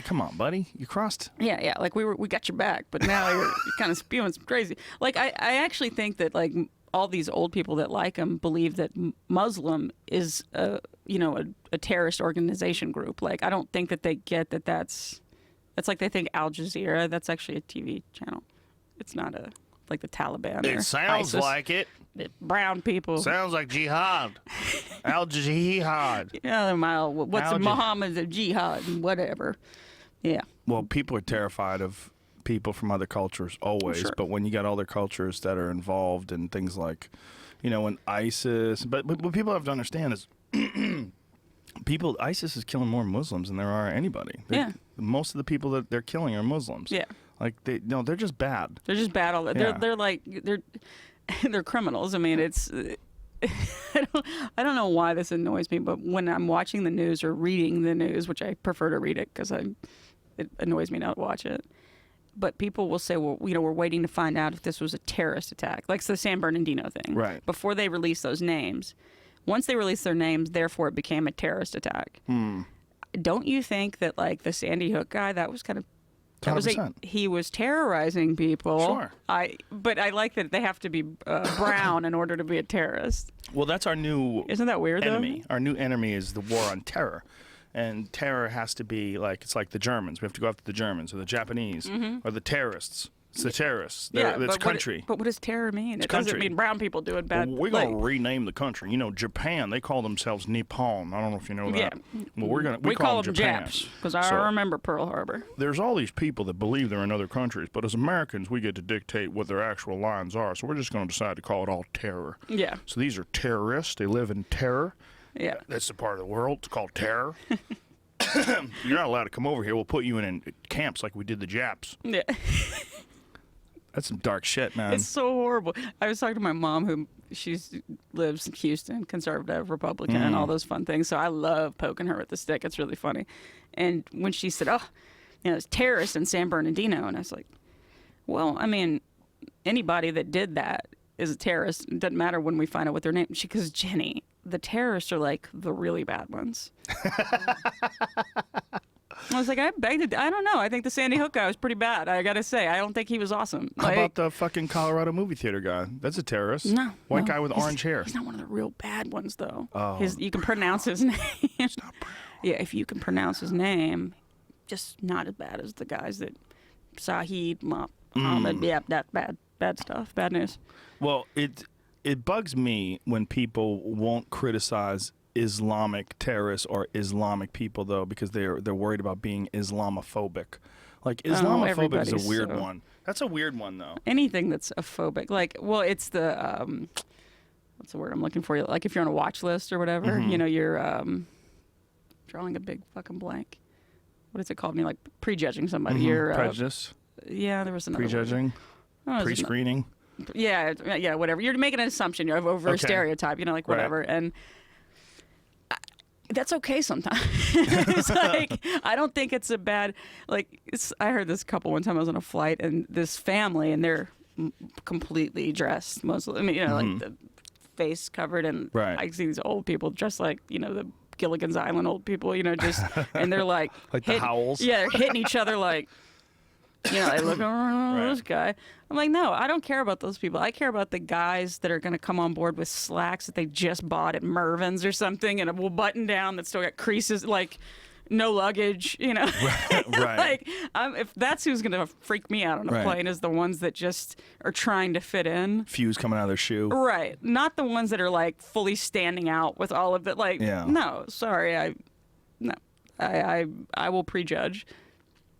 Come on, buddy. You crossed. Yeah. Like we got your back, but now you're kind of spewing some crazy. Like I actually think that like all these old people that like him believe that Muslim is a terrorist organization group. Like I don't think that they get that that's like they think Al Jazeera, that's actually a TV channel. It's not like the Taliban. It sounds ISIS. like it. Brown people. Sounds like jihad. Al Jihad. Yeah, what's Muhammad's jihad, whatever. Yeah. Well, people are terrified of people from other cultures always, but when you got other cultures that are involved in things like, when ISIS, but what people have to understand is ISIS is killing more Muslims than there are anybody. Most of the people that they're killing are Muslims. Yeah. Like they're just bad. They're just bad. They're criminals. I mean, it's I don't know why this annoys me, but when I'm watching the news or reading the news, which I prefer to read it because it annoys me not to watch it. But people will say, well, we're waiting to find out if this was a terrorist attack, like the San Bernardino thing. Right. Before they release those names. Once they release their names, therefore it became a terrorist attack. Don't you think that like the Sandy Hook guy, that was kind of... 100%. He was terrorizing people. Sure. But I like that they have to be brown in order to be a terrorist. Well, that's our new... Isn't that weird, enemy. though? Our new enemy is the war on terror. And terror has to be it's like the Germans. We have to go after the Germans or the Japanese or the terrorists. It's the terrorists. It's country. But what does terror mean? It country. doesn't mean brown people doing bad. Well, we're going to rename the country. Japan, they call themselves Nippon. I don't know if you know that. Yeah. Well, we call them Japan. Japs because I remember Pearl Harbor. There's all these people that believe they're in other countries, but as Americans, we get to dictate what their actual lines are. So we're just going to decide to call it all terror. Yeah. So these are terrorists. They live in terror. Yeah. That's the part of the world. It's called terror. You're not allowed to come over here. We'll put you in camps like we did the Japs. Yeah. That's some dark shit, man. It's so horrible. I was talking to my mom, who lives in Houston, conservative, Republican, and all those fun things. So I love poking her with the stick. It's really funny. And when she said, it's terrorists in San Bernardino, and I was like, well, I mean, anybody that did that is a terrorist. It doesn't matter when we find out what their name. She goes, Jenny, the terrorists are like the really bad ones. I was like, I don't know. I think the Sandy Hook guy was pretty bad. I got to say, I don't think he was awesome. How about the fucking Colorado movie theater guy? That's a terrorist. No. White guy with orange hair. He's not one of the real bad ones, though. Oh. You can pronounce his name. It's not brown. Yeah, if you can pronounce his name, just not as bad as the guys that Sahid, Muhammad. Yeah, that bad stuff. Bad news. Well, it bugs me when people won't criticize Islamic terrorists or Islamic people, though, because they're worried about being Islamophobic. Like, Islamophobic is a weird one. That's a weird one, though. Anything that's phobic. Like, well, it's the what's the word I'm looking for? Like if you're on a watch list or whatever, you know, you're drawing a big fucking blank. What is it called? Like prejudging somebody. You're prejudice. Yeah, there was another prejudging, pre-screening. Yeah, whatever. You're making an assumption over a stereotype, you know, like whatever. Right. And that's okay sometimes. It's like, I don't think it's a bad, like, I heard this couple one time I was on a flight and this family, and they're completely dressed, mostly, I mean, you know, like the face covered, and I see these old people dressed like, you know, the Gilligan's Island old people, you know, just, and they're like the Howls. Yeah, they're hitting each other like, you know, they look around this guy. I'm like, no, I don't care about those people. I care about the guys that are going to come on board with slacks that they just bought at Mervyn's or something, and a button down that's still got creases, like no luggage, you know. Right. Like, if that's who's going to freak me out on a plane, is the ones that just are trying to fit in. Fuse coming out of their shoe. Right. Not the ones that are like fully standing out with all of it. Like, no, sorry, I will prejudge.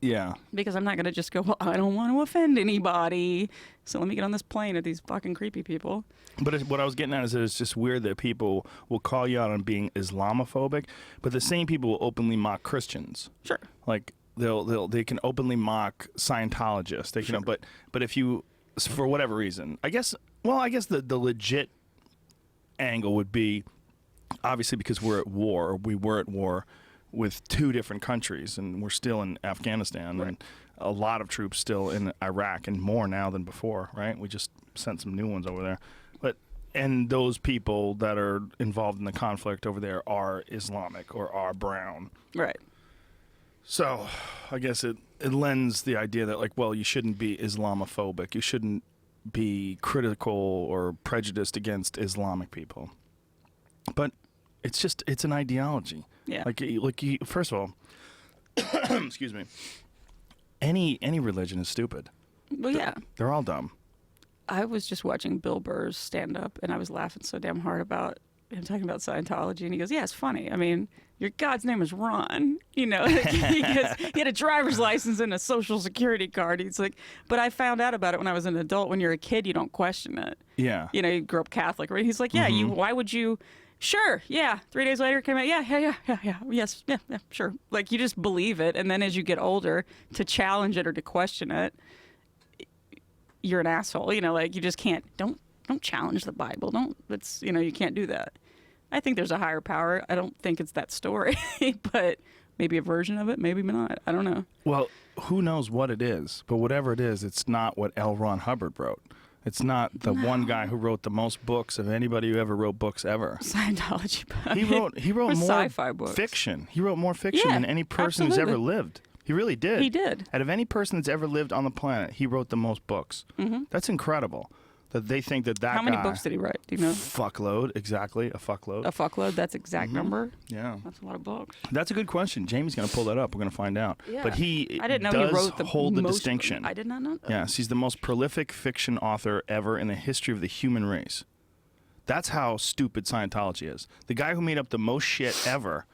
Yeah. Because I'm not going to just go, well, I don't want to offend anybody, so let me get on this plane with these fucking creepy people. But what I was getting at is that it's just weird that people will call you out on being Islamophobic, but the same people will openly mock Christians. Sure. Like they can openly mock Scientologists. They can, but if you, for whatever reason, I guess the legit angle would be, obviously because we were at war with two different countries, and we're still in Afghanistan, and a lot of troops still in Iraq, and more now than before, right? We just sent some new ones over there. And those people that are involved in the conflict over there are Islamic or are brown. Right. So I guess it lends the idea that, like, well, you shouldn't be Islamophobic. You shouldn't be critical or prejudiced against Islamic people. But it's an ideology. Yeah. Like first of all, excuse me. Any religion is stupid. Well, yeah. They're all dumb. I was just watching Bill Burr's stand-up, and I was laughing so damn hard about him talking about Scientology, and he goes, yeah, it's funny. I mean, your God's name is Ron, you know. he had a driver's license and a social security card. He's like, but I found out about it when I was an adult. When you're a kid, you don't question it. Yeah. You know, you grew up Catholic, right? He's like, yeah, why would you... Sure, yeah. 3 days later, it came out, yeah, yes, yeah, sure. Like, you just believe it, and then as you get older, to challenge it or to question it, you're an asshole. You know, like, you just can't, don't challenge the Bible. You can't do that. I think there's a higher power. I don't think it's that story, but maybe a version of it, maybe not. I don't know. Well, who knows what it is, but whatever it is, it's not what L. Ron Hubbard wrote. It's not the one guy who wrote the most books of anybody who ever wrote books ever. Scientology book. He wrote more sci-fi books. Fiction. He wrote more fiction than any person who's ever lived. He really did. He did. Out of any person that's ever lived on the planet, he wrote the most books. Mm-hmm. That's incredible. That they think that How many books did he write? Do you know? Fuckload, exactly. A fuckload. A fuckload. That's exact number. Yeah. That's a lot of books. That's a good question. Jamie's going to pull that up. We're going to find out. Yeah. But he I didn't know does he wrote hold the distinction. I did not know that. Yes, he's the most prolific fiction author ever in the history of the human race. That's how stupid Scientology is. The guy who made up the most shit ever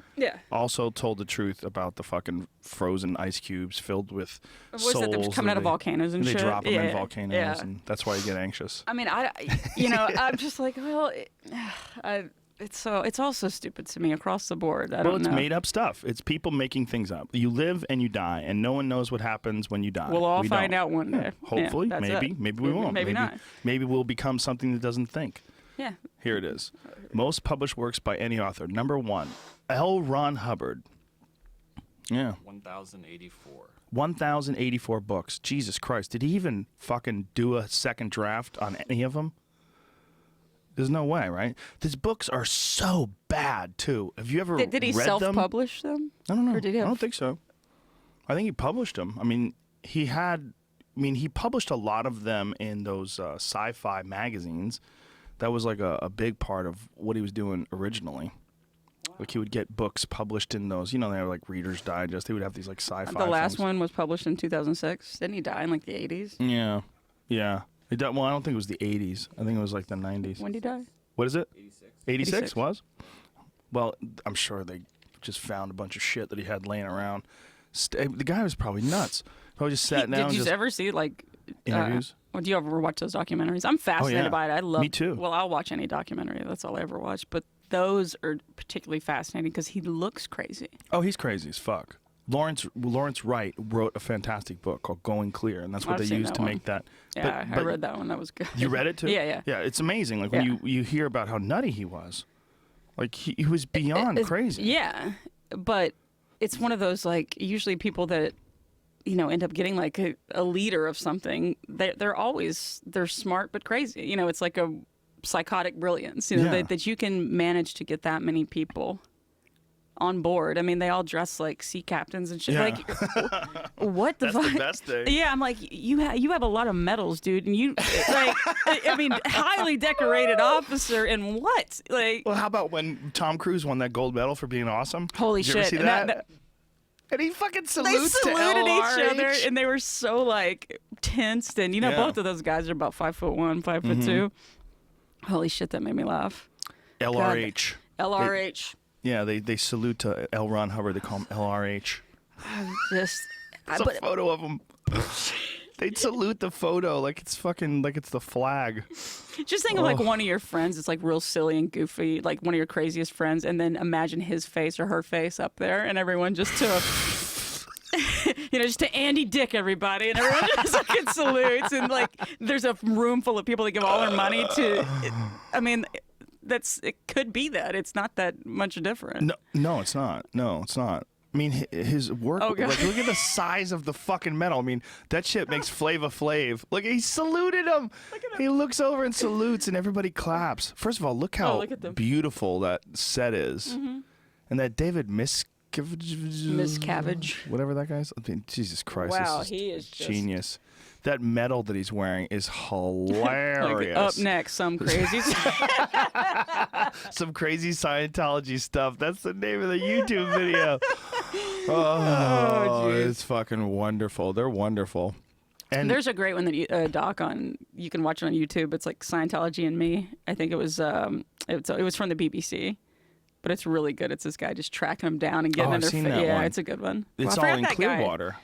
also told the truth about the fucking frozen ice cubes filled with souls. That they're coming out of volcanoes and shit. They drop them in Yeah. volcanoes, and that's why you get anxious. I mean, I'm just like, well, it's all so stupid to me across the board. I don't know. It's made up stuff. It's people making things up. You live and you die, and no one knows what happens when you die. We'll all find out one day. Hopefully, maybe we won't. Maybe not. Maybe we'll become something that doesn't think. Yeah. Here it is. Most published works by any author. Number 1, L. Ron Hubbard. Yeah. 1,084. 1,084 books. Jesus Christ. Did he even fucking do a second draft on any of them? There's no way, right? These books are so bad, too. Have you ever read them? Did he self-publish them? I don't know. Or did he I don't think so. I think he published them. I mean, he published a lot of them in those sci-fi magazines. That was like a big part of what he was doing originally. Wow. Like he would get books published in those, they were like Reader's Digest. They would have these like sci-fi. The last one was published in 2006. Didn't he die in like the 80s? Yeah. He died, well, I don't think it was the 80s. I think it was like the 90s. When did he die? What is it? 86 was? Well, I'm sure they just found a bunch of shit that he had laying around. The guy was probably nuts. Probably just sat down. Did you ever see like interviews. Do you ever watch those documentaries? I'm fascinated by it. I love. Me too. Well, I'll watch any documentary. That's all I ever watch. But those are particularly fascinating because he looks crazy. Oh, he's crazy as fuck. Lawrence Wright wrote a fantastic book called Going Clear, and that's what they used to make that. Yeah, I read that one. That was good. You read it too? Yeah. Yeah, it's amazing. Like when you hear about how nutty he was, like he was beyond crazy. Yeah, but it's one of those like usually people that end up getting like a leader of something. They're smart but crazy. It's like a psychotic brilliance. That you can manage to get that many people on board. I mean, they all dress like sea captains and shit. Yeah. Like, what the fuck? That's the best thing. Yeah, I'm like, you have a lot of medals, dude, and you like, I mean, highly decorated officer, and what? Like, well, how about when Tom Cruise won that gold medal for being awesome? Holy Did shit! You ever see that? And he fucking salutes They saluted to each other, LRH. and they were so like tensed, and both of those guys are about 5'1", 5'2". Holy shit, that made me laugh. LRH. LRH. They salute to L. Ron Hubbard. They call him LRH. There's a photo of him. They'd salute the photo like it's the flag. Just think of like one of your friends. It's like real silly and goofy, like one of your craziest friends, and then imagine his face or her face up there, and everyone just just to Andy Dick, everybody, and everyone just fucking salutes, and like there's a room full of people that give all their money to. I mean. It could be that. It's not that much different. No, it's not. I mean, his work. Like, look at the size of the fucking medal. I mean, that shit makes Flava Flav. Look, he saluted him. He looks over and salutes, and everybody claps. First of all, look how beautiful that set is, and that David Miscavige, whatever that guy's. I mean, Jesus Christ! Wow, he is genius. That medal that he's wearing is hilarious. Up next, some crazy Scientology stuff. That's the name of the YouTube video. Oh, it's fucking wonderful. They're wonderful. And there's a great one that doc on. You can watch it on YouTube. It's like Scientology and Me. I think it was from the BBC. But it's really good. It's this guy just tracking them down and getting in their face. Yeah, one. It's a good one. It's all in Clearwater.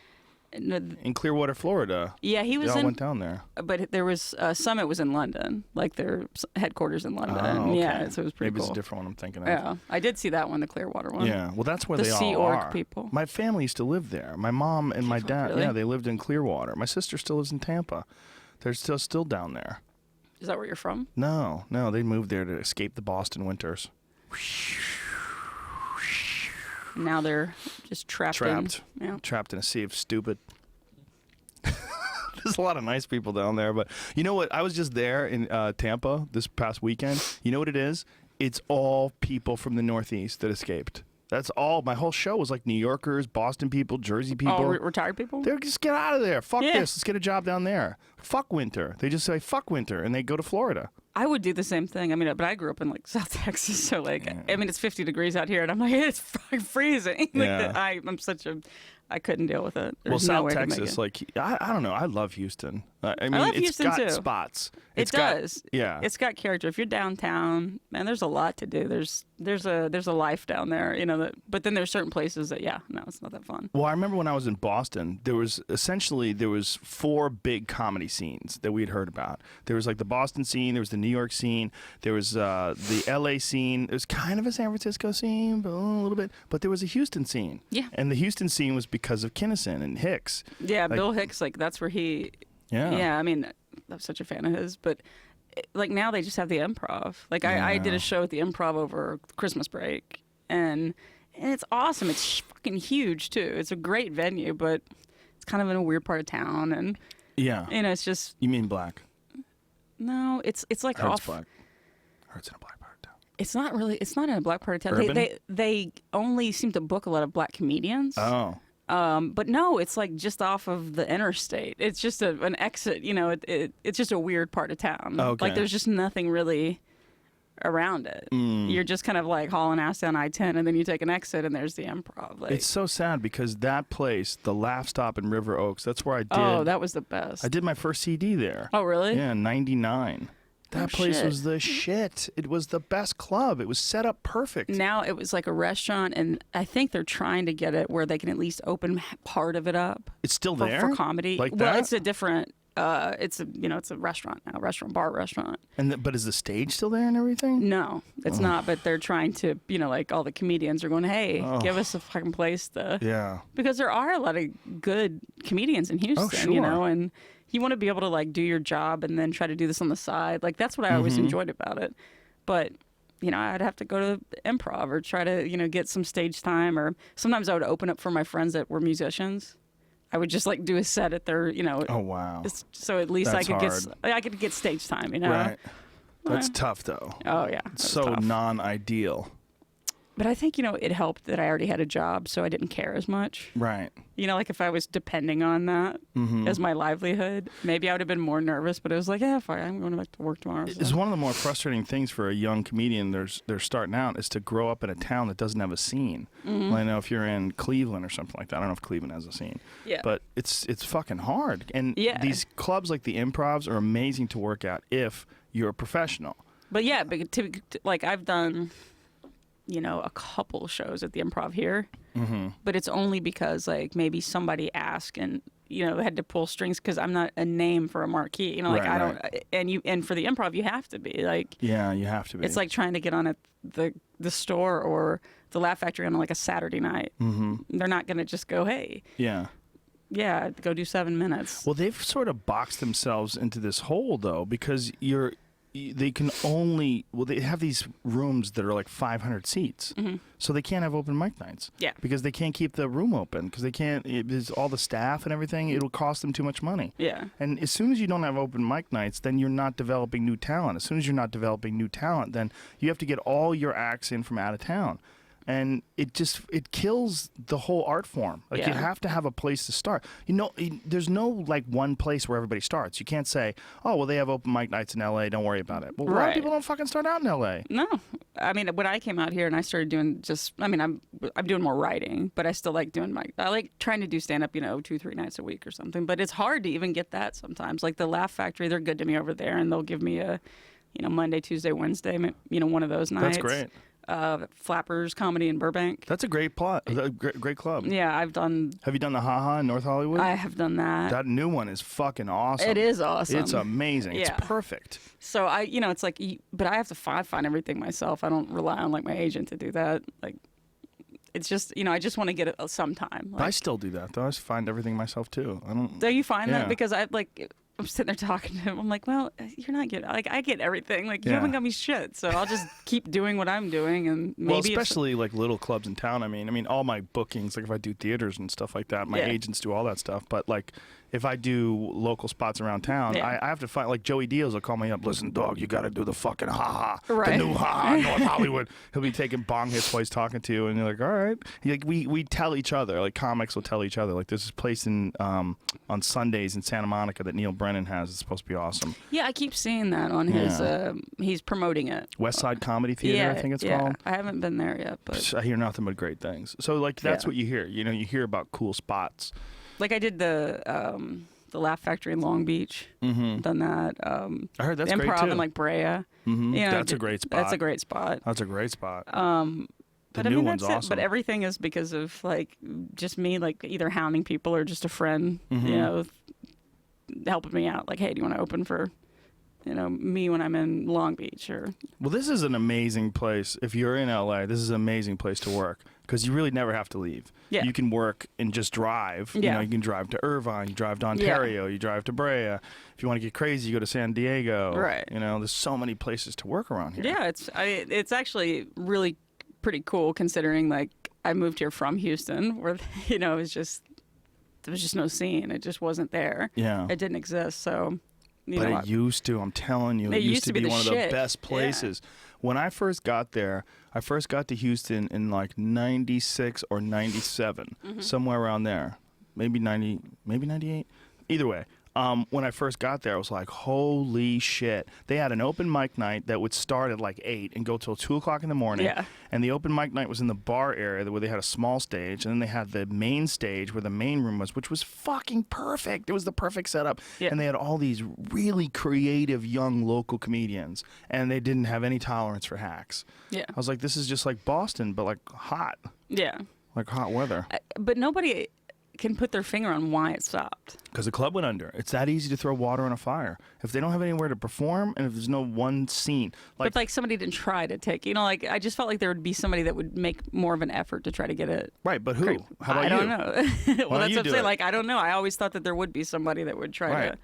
In Clearwater, Florida. Yeah, he was they all went down there. But there was Summit was in London, like their headquarters in London. Oh, okay. Yeah, so it was pretty Maybe cool. it's a different one I'm thinking of. Yeah, I did see that one, the Clearwater one. Yeah, well, that's where the they Sea all Org are. people. My family used to live there. My mom and my dad, really? yeah, they lived in Clearwater. My sister still lives in Tampa. They're still down there. Is that where you're from? No, they moved there to escape the Boston winters. Now they're just trapped in a sea of stupid. There's a lot of nice people down there, but you know what? I was just there in Tampa this past weekend. You know what it is? It's all people from the Northeast that escaped. That's all. My whole show was like New Yorkers, Boston people, Jersey people. Oh, retired people? They're just get out of there. Fuck this. Let's get a job down there. Fuck winter. They just say fuck winter, and they go to Florida. I would do the same thing. I mean, but I grew up in like South Texas, so like, I mean, it's 50 degrees out here, and I'm like, it's fucking freezing. I couldn't deal with it. There's well, no South way Texas, to make it. like, I don't know. I love Houston. I mean, love it's Houston got too. spots. It does. Yeah. It's got character. If you're downtown, man, there's a lot to do. There's a life down there, but then there's certain places that, it's not that fun. Well, I remember when I was in Boston, there was 4 big comedy scenes that we'd heard about. There was like the Boston scene, there was the New York scene, there was the LA scene. It was kind of a San Francisco scene, but a little bit. But there was a Houston scene. Yeah. And the Houston scene was because of Kinnison and Hicks. Yeah, Bill Hicks, like that's where he. Yeah. Yeah, I mean, I'm such a fan of his, but like now they just have the Improv. Like I did a show at the Improv over Christmas break, and it's awesome. It's fucking huge too. It's a great venue, but it's kind of in a weird part of town, and it's just. You mean black? No, it's like I heard off. It's black. I heard it's in a black part of town. It's not really. It's not in a black part of town. They only seem to book a lot of black comedians. Oh. But no, it's like just off of the interstate. It's just an exit. It's just a weird part of town. Okay. Like there's just nothing really around it. You're just kind of like hauling ass down I-10, and then you take an exit, and there's the Improv. Like, it's so sad because that place, the Laugh Stop in River Oaks, that's where I did. Oh, that was the best. I did my first CD there. Oh, really? Yeah, in '99. That place was the shit. It was the best club. It was set up perfect. Now it was like a restaurant, and I think they're trying to get it where they can at least open part of it up. It's still for there? for comedy. Like well, that? it's a different. It's a restaurant now, restaurant. And but is the stage still there and everything? No, it's not. But they're trying to, like all the comedians are going, hey, give us a fucking place to. Yeah. Because there are a lot of good comedians in Houston, sure. and you want to be able to like do your job and then try to do this on the side. Like that's what I always enjoyed about it. But I'd have to go to improv or try to, get some stage time, or sometimes I would open up for my friends that were musicians. I would just like do a set at their, Oh wow. So at least That's I could get stage time, Right. That's tough though. Oh yeah. It's so tough. non-ideal. But I think, it helped that I already had a job, so I didn't care as much. Right. Like if I was depending on that as my livelihood, maybe I would have been more nervous, but it was like, yeah, fine, I'm going back to work tomorrow. So. It's one of the more frustrating things for a young comedian they're starting out is to grow up in a town that doesn't have a scene. Well, I know if you're in Cleveland or something like that. I don't know if Cleveland has a scene. Yeah. But it's fucking hard. And these clubs like the Improvs are amazing to work at if you're a professional. But yeah, like I've done... a couple shows at the Improv here, but it's only because like maybe somebody asked and had to pull strings because I'm not a name for a marquee. I don't. And for the Improv you have to be like. Yeah, you have to be. It's like trying to get on at the store or the Laugh Factory on like a Saturday night. They're not gonna just go, hey. Yeah, go do 7 minutes. Well, they've sort of boxed themselves into this hole though because they have these rooms that are like 500 seats, so they can't have open mic nights. Yeah, because they can't keep the room open because they can't. There's all the staff and everything. It'll cost them too much money. Yeah, and as soon as you don't have open mic nights, then you're not developing new talent. As soon as you're not developing new talent, then you have to get all your acts in from out of town. And it kills the whole art form. Like you have to have a place to start. There's no like one place where everybody starts. You can't say, oh well, they have open mic nights in L.A. Don't worry about it. Well, a lot of people don't fucking start out in L.A. No, I mean when I came out here and I started doing I'm doing more writing, but I still like doing I like trying to do stand up 2-3 nights a week or something. But it's hard to even get that sometimes. Like the Laugh Factory, they're good to me over there, and they'll give me a Monday, Tuesday, Wednesday, one of those nights. That's great. Flappers Comedy in Burbank. That's a great plot. A great club. Yeah, I've done. Have you done the Ha Ha in North Hollywood? I have done that. That new one is fucking awesome. It is awesome. It's amazing. Yeah. It's perfect. So it's like, but I have to find everything myself. I don't rely on like my agent to do that. Like, it's just I just want to get it some time. Like, I still do that though. I just find everything myself too. I don't. Do you find that? Because I'm sitting there talking to him. I'm like, well, you're not getting, like, I get everything. Like, you haven't got me shit. So I'll just keep doing what I'm doing. And maybe well, especially like little clubs in town. I mean, all my bookings, like if I do theaters and stuff like that, my agents do all that stuff. But like, if I do local spots around town, I have to find, like Joey Diaz will call me up. Listen, dog, you got to do the fucking Ha Ha, the new Ha Ha in North Hollywood. He'll be taking bong hits while he's talking to you, and you're like, all right. Like we tell each other, like comics will tell each other, like there's this place in on Sundays in Santa Monica that Neil Brennan has. It's supposed to be awesome. Yeah, I keep seeing that on his. He's promoting it. West Side Comedy Theater, I think it's called. I haven't been there yet, but I hear nothing but great things. So like that's what you hear. You hear about cool spots. Like I did the Laugh Factory in Long Beach. Done that. I heard that's great too. Improv in like Brea. That's a great spot. That's a great spot. That's a great spot. The new one's awesome. But everything is because of like just me, like either hounding people or just a friend, helping me out. Like, hey, do you want to open for, me when I'm in Long Beach or? Well, this is an amazing place. If you're in LA, this is an amazing place to work because you really never have to leave. Yeah. You can work and just drive. Yeah. You can drive to Irvine, you drive to Ontario, you drive to Brea. If you want to get crazy, you go to San Diego. Right. There's so many places to work around here. Yeah, it's actually really pretty cool considering like I moved here from Houston where it was just there was just no scene. It just wasn't there. Yeah. It didn't exist. So it used to. I'm telling you, it used to be one of the best places. Yeah. When I first got there, I first got to Houston in like 96 or 97, somewhere around there. Maybe 90, maybe 98. Either way. When I first got there, I was like, holy shit. They had an open mic night that would start at like 8 and go till 2 o'clock in the morning. Yeah. And the open mic night was in the bar area where they had a small stage. And then they had the main stage where the main room was, which was fucking perfect. It was the perfect setup. Yeah. And they had all these really creative young local comedians. And they didn't have any tolerance for hacks. Yeah. I was like, this is just like Boston, but like hot. Yeah. Like hot weather. But nobody can put their finger on why it stopped. Because the club went under. It's that easy to throw water on a fire. If they don't have anywhere to perform, and if there's no one scene, but like somebody didn't try to take, like I just felt like there would be somebody that would make more of an effort to try to get it. Right, but who? How about I don't know. Well, that's what I'm saying. It? Like I don't know. I always thought that there would be somebody that would try to.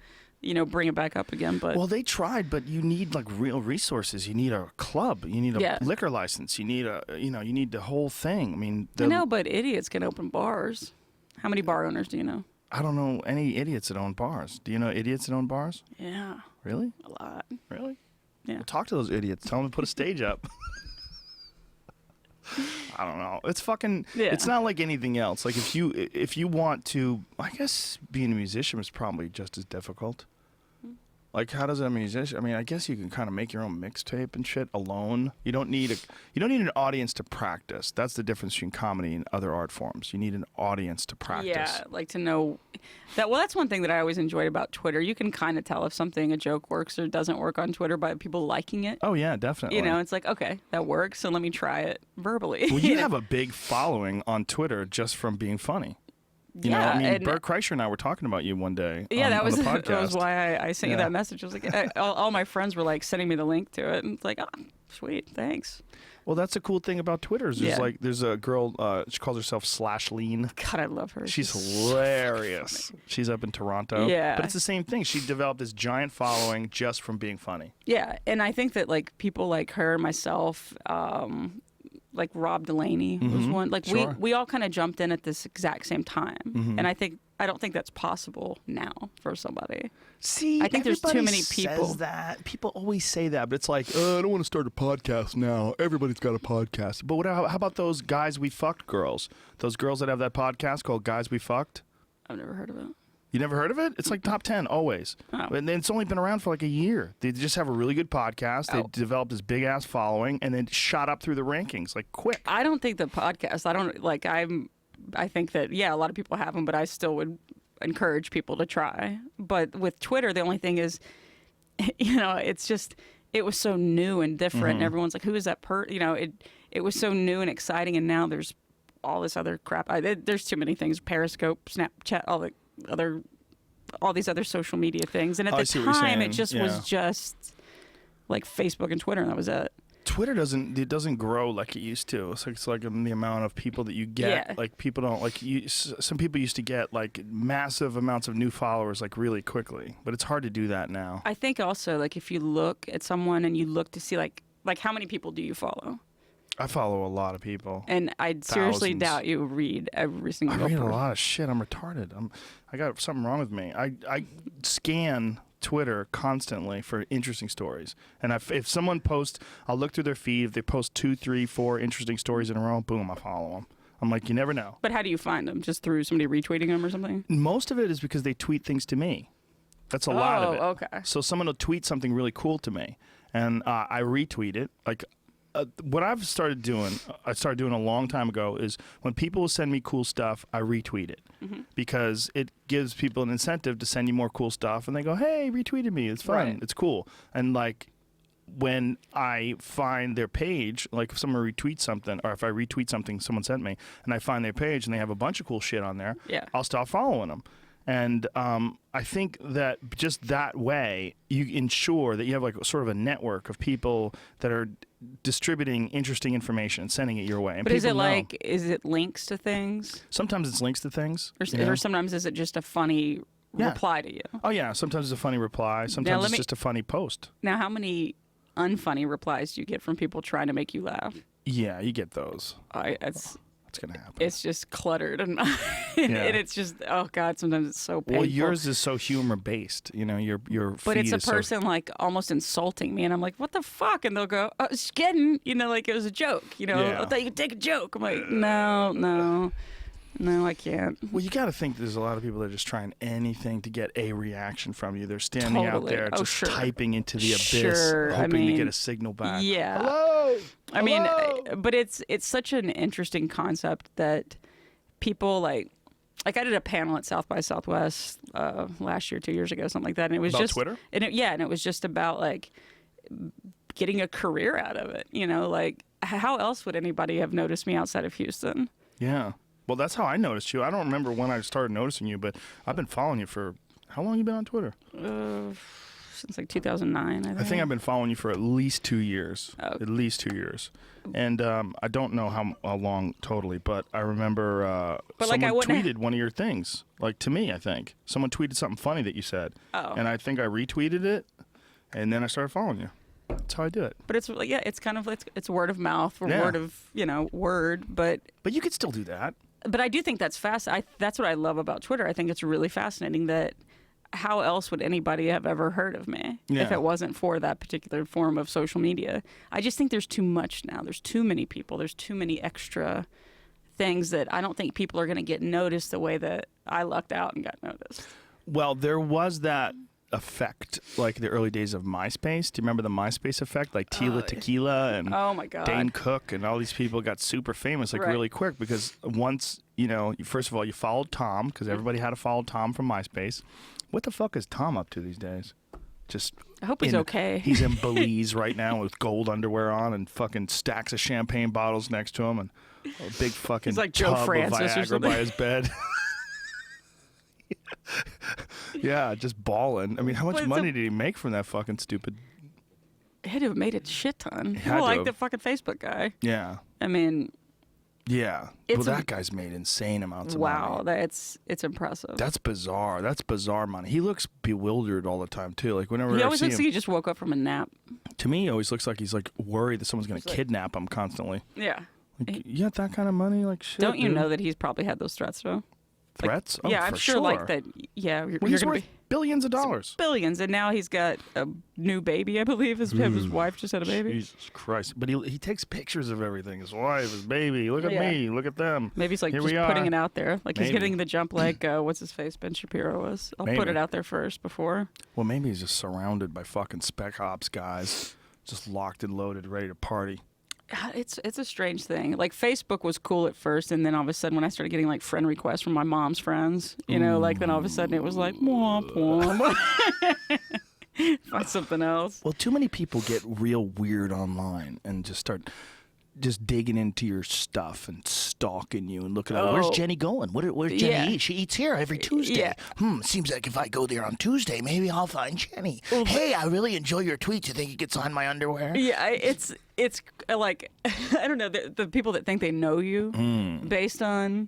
Bring it back up again, but well, they tried, but you need like real resources. You need a club. You need a liquor license. You need you need the whole thing. I mean, I know, but idiots can open bars. How many bar owners do you know? I don't know any idiots that own bars. Do you know idiots that own bars? Yeah. Really? A lot. Really? Yeah. Well, talk to those idiots. Tell them to put a stage up. I don't know. It's fucking. Yeah. It's not like anything else. Like if you want to, I guess being a musician is probably just as difficult. Like, how does a musician? I mean, I guess you can kind of make your own mixtape and shit alone. You don't need an audience to practice. That's the difference between comedy and other art forms. You need an audience to practice. Yeah, like to know that. Well, that's one thing that I always enjoyed about Twitter. You can kind of tell if a joke works or doesn't work on Twitter by people liking it. Oh yeah, definitely. It's like, okay, that works, so let me try it verbally. Well, you have a big following on Twitter just from being funny. You know, I mean, Bert Kreischer and I were talking about you one day. Yeah, that was why I sent you that message. I was like, all my friends were like sending me the link to it, and it's like, oh, sweet, thanks. Well, that's the cool thing about Twitter. Is there's a girl. She calls herself /Lean. God, I love her. She's hilarious. So she's up in Toronto. Yeah, but it's the same thing. She developed this giant following just from being funny. Yeah, and I think that like people like her, myself. Like Rob Delaney was one. Like we all kind of jumped in at this exact same time, and I don't think that's possible now for somebody. See, I think there's too many people. Says that. People always say that, but it's like, I don't want to start a podcast now. Everybody's got a podcast. But how about those Guys We Fucked girls? Those girls that have that podcast called Guys We Fucked? I've never heard of it. You never heard of it? It's like top 10 always. Oh. And it's only been around for like a year. They just have a really good podcast. They developed this big ass following and then shot up through the rankings like quick. I don't think the podcast, I think that, a lot of people have them, but I still would encourage people to try. But with Twitter, the only thing is, it's just, it was so new and different. And everyone's like, who is that it was so new and exciting. And now there's all this other crap. There's too many things. Periscope, Snapchat, all these other social media things, and at the time it just was just like Facebook and Twitter, and that was it. Twitter doesn't grow like it used to. It's like the amount of people that you get. Yeah. Like people don't like you. Some people used to get like massive amounts of new followers like really quickly, but it's hard to do that now. I think also like if you look at someone and you look to see like how many people do you follow? I follow a lot of people. And I seriously doubt you read every single I read a lot of shit. I'm retarded. I got something wrong with me. I scan Twitter constantly for interesting stories. And if someone posts, I'll look through their feed. If they post 2, 3, 4 interesting stories in a row, boom, I follow them. I'm like, you never know. But how do you find them? Just through somebody retweeting them or something? Most of it is because they tweet things to me. That's a lot of it. Oh, okay. So someone will tweet something really cool to me, and I retweet it. Like, what I started doing a long time ago is when people send me cool stuff, I retweet it because it gives people an incentive to send you more cool stuff, and they go, "Hey, retweeted me. It's fun. Right. It's cool." And like when I find their page, like if someone retweets something, or if I retweet something someone sent me, and I find their page and they have a bunch of cool shit on there, I'll start following them. And I think that just that way, you ensure that you have like sort of a network of people that are distributing interesting information and sending it your way. And but is it links to things? Sometimes it's links to things. Or sometimes is it just a funny reply to you? Oh, yeah. Sometimes it's a funny reply. Sometimes it's just a funny post. Now, how many unfunny replies do you get from people trying to make you laugh? Yeah, you get those. It's gonna happen. It's just cluttered and it's just sometimes it's so painful. Well, yours is so humor based, your but it's a person like almost insulting me, and I'm like, what the fuck? And they'll go, oh, it's getting, like it was a joke, I thought you could take a joke. I'm like, no, I can't. Well, you got to think there's a lot of people that are just trying anything to get a reaction from you. They're standing out there just typing into the abyss, hoping to get a signal back. Yeah. Hello. I mean, but it's such an interesting concept that people like I did a panel at South by Southwest last year, 2 years ago, something like that, and it was about just Twitter. And it was just about like getting a career out of it. Like how else would anybody have noticed me outside of Houston? Yeah. Well, that's how I noticed you. I don't remember when I started noticing you, but I've been following you for how long? You been on Twitter? Since like 2009, I think I've been following you for at least 2 years. Oh. At least 2 years. And I don't know how long totally, but I remember someone tweeted one of your things, like to me, I think. Someone tweeted something funny that you said. Oh. And I think I retweeted it, and then I started following you. That's how I do it. But it's it's kind of it's word of mouth or word of word, but you could still do that. But I do think that's that's what I love about Twitter. I think it's really fascinating that how else would anybody have ever heard of me if it wasn't for that particular form of social media? I just think there's too much now. There's too many people. There's too many extra things that I don't think people are going to get noticed the way that I lucked out and got noticed. Well, there was that effect, like the early days of MySpace. Do you remember the MySpace effect? Like Tila Tequila and oh my God. Dane Cook and all these people got super famous really quick because once, first of all, you followed Tom because everybody had to follow Tom from MySpace. What the fuck is Tom up to these days? I hope he's okay. He's in Belize right now with gold underwear on and fucking stacks of champagne bottles next to him and a big fucking he's like Joe tub Francis of or Viagra something. by his bed. Yeah, just balling. I mean, how much money did he make from that fucking stupid? He had to have made a shit ton. Had Like to the fucking Facebook guy. Yeah. I mean. Yeah. Well, that guy's made insane amounts of money. Wow, it's impressive. That's bizarre. That's bizarre money. He looks bewildered all the time too. Like whenever he I always see looks him, like he just woke up from a nap. To me, he always looks like he's like worried that someone's going to kidnap him constantly. Yeah. Like, you got that kind of money? Like shit. Don't you dude. know that he's probably had those threats though? Threats? Like, I'm sure, like that. Yeah, well, you're he's gonna worth be billions of dollars. Billions, and now he's got a new baby. I believe his wife just had a baby. Jesus Christ! But he takes pictures of everything. His wife, his baby. Look at me. Look at them. Maybe he's like Here just we are. putting it out there. Like he's Maybe. getting the jump. Like what's his face? Ben Shapiro was. I'll put it out there first before. Well, maybe he's just surrounded by fucking spec ops guys, just locked and loaded, ready to party. It's a strange thing. Like Facebook was cool at first, and then all of a sudden, when I started getting like friend requests from my mom's friends, like then all of a sudden it was like, womp womp. Find something else. Well, too many people get real weird online and just start digging into your stuff and stalking you and looking at where's Jenny going? Where's Jenny eat? She eats here every Tuesday. Seems like if I go there on Tuesday, maybe I'll find Jenny. Hey, I really enjoy your tweets. You think you could sign my underwear? Yeah, it's like I don't know the people that think they know you based on.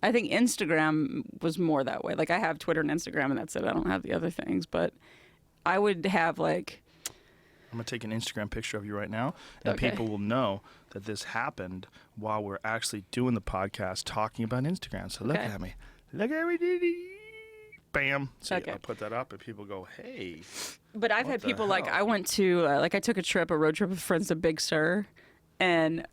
I think Instagram was more that way. Like I have Twitter and Instagram, and that's it. I don't have the other things, but I would have like. I'm going to take an Instagram picture of you right now, and people will know that this happened while we're actually doing the podcast talking about Instagram. So look at me. Look at me. Bam. So I'll put that up, and people go, hey. But I've had people like, I went to, I took a road trip with friends to Big Sur, and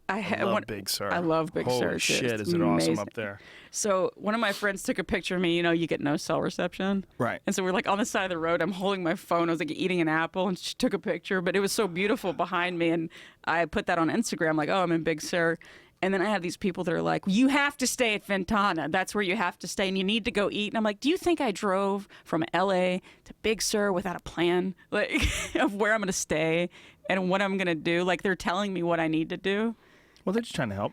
I love Big Sur. I love Big Sur. Holy shit, is it awesome up there. So one of my friends took a picture of me. You get no cell reception. Right. And so we're like on the side of the road. I'm holding my phone. I was like eating an apple, and she took a picture. But it was so beautiful behind me, and I put that on Instagram. Like, oh, I'm in Big Sur. And then I have these people that are like, you have to stay at Ventana. That's where you have to stay, and you need to go eat. And I'm like, do you think I drove from L.A. to Big Sur without a plan, like, of where I'm going to stay and what I'm going to do? Like, they're telling me what I need to do. Well, they're just trying to help.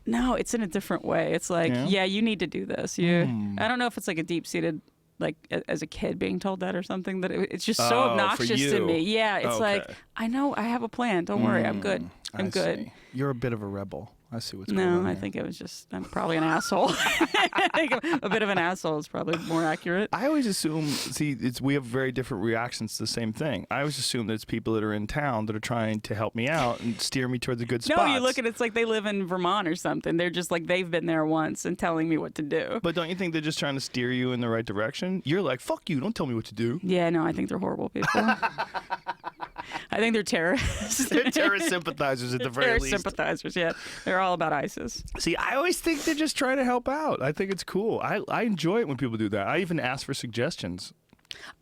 No, it's in a different way. It's like, yeah you need to do this. I don't know if it's like a deep-seated, like as a kid being told that or something, that it's just so obnoxious to me. Yeah, it's like, I know, I have a plan. Don't worry, I'm good. I'm good. See. You're a bit of a rebel. I see what's going on. No, I think it was just, I'm probably an asshole. I think a bit of an asshole is probably more accurate. I always assume, we have very different reactions to the same thing. I always assume that it's people that are in town that are trying to help me out and steer me towards a good spot. No, you look at it's like they live in Vermont or something. They're just like, they've been there once and telling me what to do. But don't you think they're just trying to steer you in the right direction? You're like, fuck you, don't tell me what to do. Yeah, no, I think they're horrible people. I think they're terrorists. They're terrorist sympathizers at the very least. Terrorist sympathizers, yeah. They're all about ISIS. See, I always think they're just trying to help out. I think it's cool. I enjoy it when people do that. I even ask for suggestions.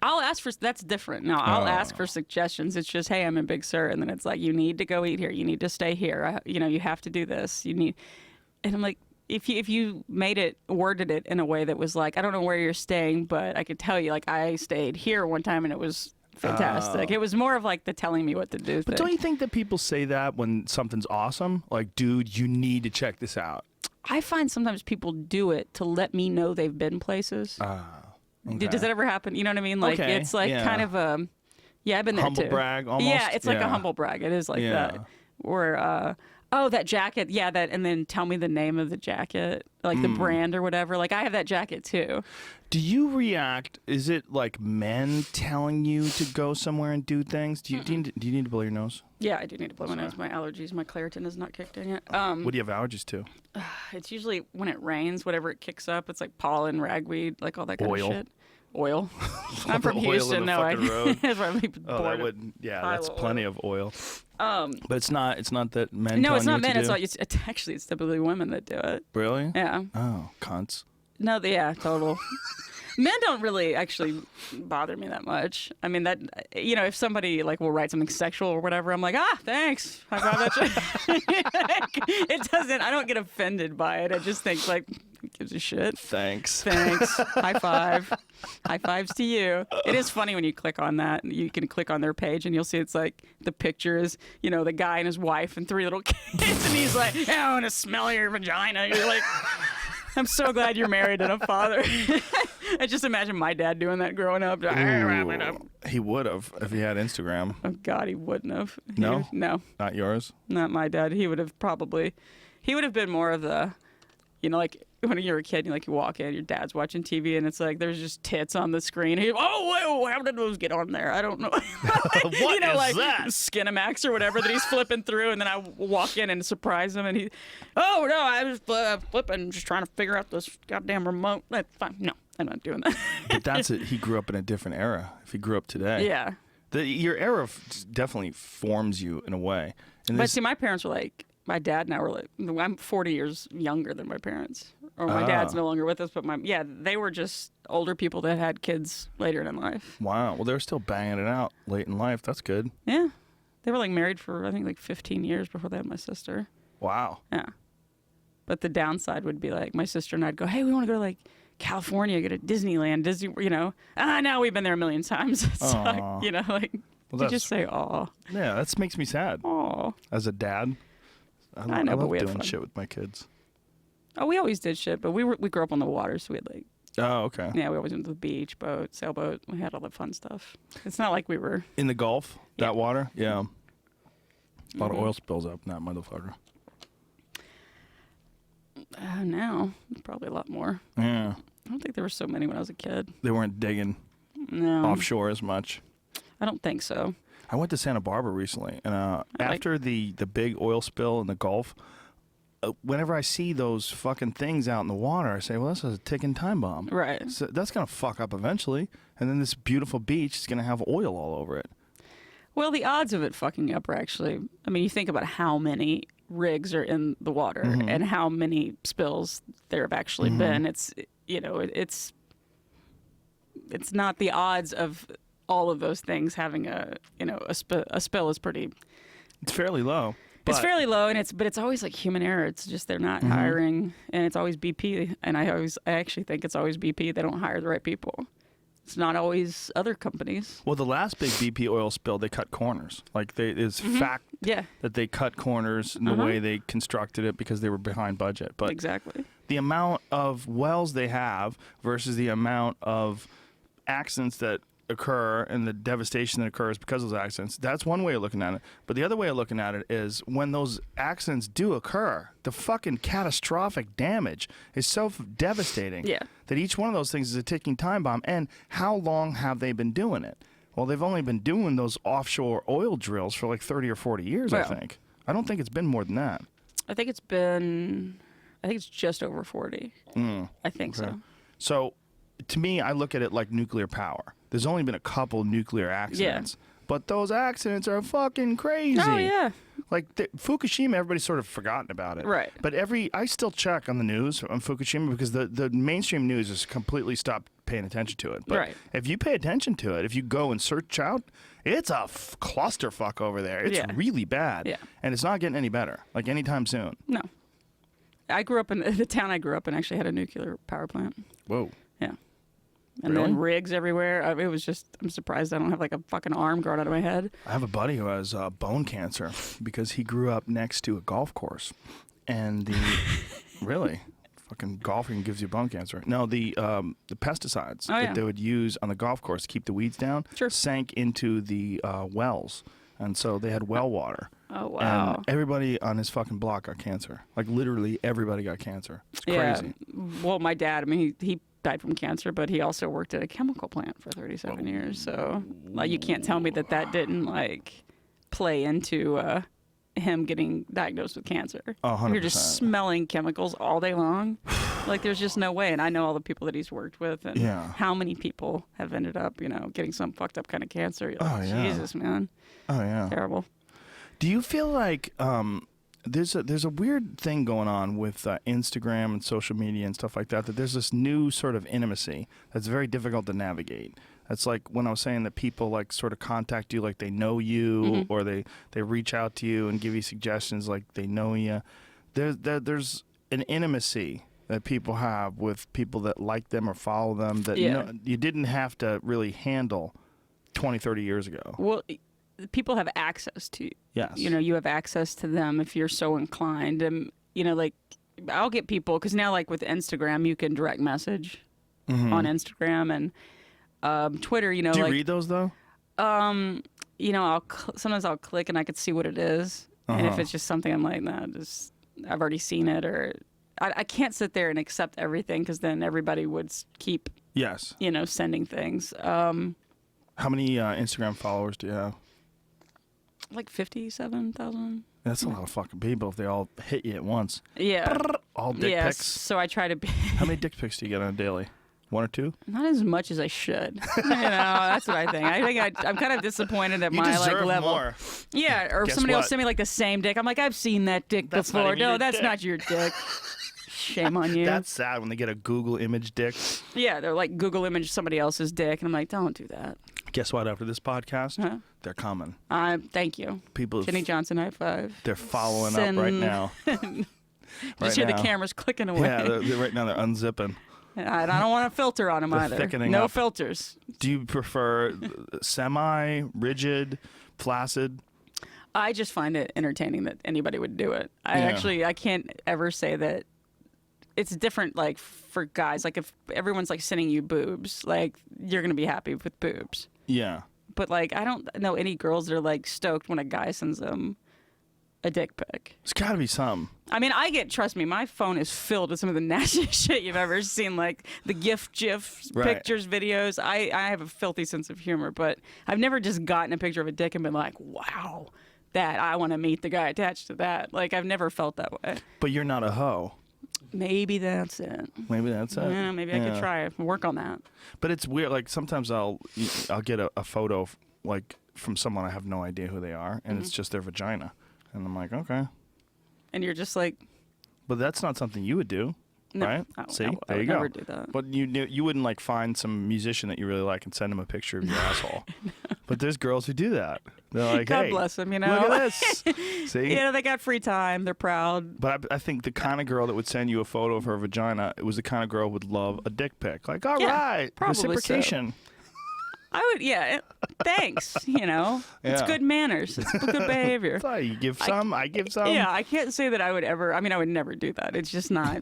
I'll ask for, that's different. No, I'll ask for suggestions. It's just, hey, I'm in Big Sur. And then it's like, you need to go eat here. You need to stay here. You have to do this. You need, and I'm like, if you worded it in a way that was like, I don't know where you're staying, but I could tell you, like, I stayed here one time and it was fantastic. It was more of like the telling me what to do But thing. don't you think that people say that when something's awesome? Like, dude, you need to check this out. I find sometimes people do it to let me know they've been places. Okay. Does that ever happen? You know what I mean? Like, it's like kind of a, I've been there humble too. brag almost? Yeah, it's like a humble brag. It is like that. Or, that jacket. Yeah, that, and then tell me the name of the jacket, like the brand or whatever. Like, I have that jacket too. Do you react? Is it like men telling you to go somewhere and do things? Do you need to blow your nose? Yeah, I do need to blow my nose. My allergies, my Claritin has not kicked in yet. What do you have allergies to? It's usually when it rains, whatever it kicks up. It's like pollen, ragweed, like all that kind of shit. Oil. I'm from Houston, no. That's why that would, that's plenty of oil. But it's not that men. No, it's not men. It's actually it's typically women that do it. Really? Yeah. Oh, cunts. No, total. Men don't really actually bother me that much. I mean, that, if somebody like will write something sexual or whatever, I'm like, thanks. High five that shit. It doesn't, I don't get offended by it. I just think like, who gives a shit? Thanks. High five. High fives to you. It is funny when you click on that. You can click on their page and you'll see it's like the picture is, the guy and his wife and 3 little kids. And he's like, I want to smell your vagina. You're like, I'm so glad you're married and a father. I just imagine my dad doing that growing up. He would have if he had Instagram. Oh, God, he wouldn't have. No? No. Not yours? Not my dad. He would have been more of the, like when you're a kid, you walk in, your dad's watching TV, and it's like there's just tits on the screen. How did those get on there? I don't know. What is like that? Skinamax or whatever that he's flipping through, and then I walk in and surprise him, and I was flipping, just trying to figure out this goddamn remote. That's fine. No, I'm not doing that. But that's it. He grew up in a different era. If he grew up today, yeah, your era definitely forms you in a way. But see, my parents were like. My dad and I were like, I'm 40 years younger than my parents. Or my dad's no longer with us, but they were just older people that had kids later in life. Wow. Well, they were still banging it out late in life. That's good. Yeah. They were like married for, I think, like 15 years before they had my sister. Wow. Yeah. But the downside would be like my sister and I'd go, hey, we want to go to like California, go to Disneyland, now we've been there a million times. So, well, just say, aw. Yeah, that makes me sad. Aw. As a dad. I know, love but we had doing fun. shit with my kids. Oh, we always did shit, but we grew up on the water, so we had like. Oh, okay. Yeah, we always went to the beach, boat, sailboat. We had all that fun stuff. It's not like we were in the Gulf. That water, yeah. A lot of oil spills up in that motherfucker. Now probably a lot more. Yeah. I don't think there were so many when I was a kid. They weren't digging offshore as much. I don't think so. I went to Santa Barbara recently, and after the big oil spill in the Gulf, whenever I see those fucking things out in the water, I say, well, this is a ticking time bomb. Right. So that's going to fuck up eventually, and then this beautiful beach is going to have oil all over it. Well, the odds of it fucking up are actually, I mean, you think about how many rigs are in the water and how many spills there have actually been. It's, it's not the odds of all of those things having a spill is pretty. It's fairly low. It's fairly low, and it's always like human error. It's just they're not hiring, and it's always BP. And I actually think it's always BP. They don't hire the right people. It's not always other companies. Well, the last big BP oil spill, they cut corners. Like it's fact that they cut corners in the way they constructed it because they were behind budget. But exactly the amount of wells they have versus the amount of accidents that occur and the devastation that occurs because of those accidents, that's one way of looking at it. But the other way of looking at it is when those accidents do occur, the fucking catastrophic damage is so devastating that each one of those things is a ticking time bomb. And how long have they been doing it? Well, they've only been doing those offshore oil drills for like 30 or 40 years, I think. I don't think it's been more than that. I think it's just over 40. I think so. So to me, I look at it like nuclear power. There's only been a couple nuclear accidents, but those accidents are fucking crazy. Oh, yeah. Like Fukushima, everybody's sort of forgotten about it. Right. But I still check on the news on Fukushima because the mainstream news has completely stopped paying attention to it. But if you pay attention to it, if you go and search out, it's a clusterfuck over there. It's really bad. Yeah. And it's not getting any better, like anytime soon. No. I grew up in the town I grew up in actually had a nuclear power plant. Whoa. Yeah. And then rigs everywhere. It was just, I'm surprised I don't have like a fucking arm growing out of my head. I have a buddy who has bone cancer because he grew up next to a golf course. And really? Fucking golfing gives you bone cancer. No, the pesticides that they would use on the golf course to keep the weeds down sank into the wells, and so they had well water. Oh wow! And everybody on his fucking block got cancer. Like literally everybody got cancer. It's crazy. Well, my dad. I mean, he died from cancer, but he also worked at a chemical plant for 37 years. So like, you can't tell me that didn't like play into him getting diagnosed with cancer. 100%. You're just smelling chemicals all day long. Like there's just no way. And I know all the people that he's worked with, and how many people have ended up, getting some fucked up kind of cancer. You're like, Jesus, man. Oh yeah. Terrible. Do you feel like there's a weird thing going on with Instagram and social media and stuff like that? That there's this new sort of intimacy that's very difficult to navigate. That's like when I was saying that people like sort of contact you like they know you, or they reach out to you and give you suggestions like they know you. There's an intimacy that people have with people that like them or follow them that you didn't have to really handle 20, 30 years ago. Well, people have access to you. Yes. You have access to them if you're so inclined. And, like I'll get people, because now like with Instagram, you can direct message on Instagram and Twitter, Do you read those though? Sometimes I'll click and I could see what it is. And if it's just something I'm like, nah, I've already seen it, or I can't sit there and accept everything, because then everybody would keep, sending things. How many Instagram followers do you have? Like 57,000. That's a lot of fucking people if they all hit you at once. Yeah. All dick pics. So I try to be. How many dick pics do you get on a daily? 1 or 2? Not as much as I should. That's what I think. I'm kind of disappointed at my level. More. Yeah, or Guess somebody will what? send me like the same dick. I'm like, I've seen that dick before. No, that's not your dick. Shame on you. That's sad when they get a Google image dick. Yeah, they're like Google image somebody else's dick, and I'm like, don't do that. Guess what? After this podcast, they're coming. Thank you. People. Jenny Johnson, high five. They're following up right now. Just hear the cameras clicking away. Yeah, right now they're unzipping. I don't want a filter on them either. Thickening no up. filters. Do you prefer semi, rigid, flaccid? I just find it entertaining that anybody would do it. I can't ever say that. It's different, like, for guys. Like, if everyone's, like, sending you boobs, like, you're going to be happy with boobs. Yeah. But, like, I don't know any girls that are, like, stoked when a guy sends them a dick pic. There's got to be some. I mean, trust me, my phone is filled with some of the nastiest shit you've ever seen, like the GIFs, pictures, videos. I have a filthy sense of humor, but I've never just gotten a picture of a dick and been like, wow, that I want to meet the guy attached to that. Like, I've never felt that way. But you're not a hoe. Maybe that's it. Maybe that's it. Yeah, maybe I could try and work on that. But it's weird. Like, sometimes I'll get a photo, like, from someone I have no idea who they are, and it's just their vagina. And I'm like, okay. And you're just like... But that's not something you would do, right? See? I would never do that. But you wouldn't, like, find some musician that you really like and send him a picture of your asshole. But there's girls who do that. They're like, God hey, bless them, look at this. See? They got free time. They're proud. But I think the kind of girl that would send you a photo of her vagina, it was the kind of girl who would love a dick pic. Like, all right, reciprocation. So. I would, thanks, It's good manners. It's good behavior. So you give some, I give some. Yeah, I can't say that I would ever, I would never do that. It's just not,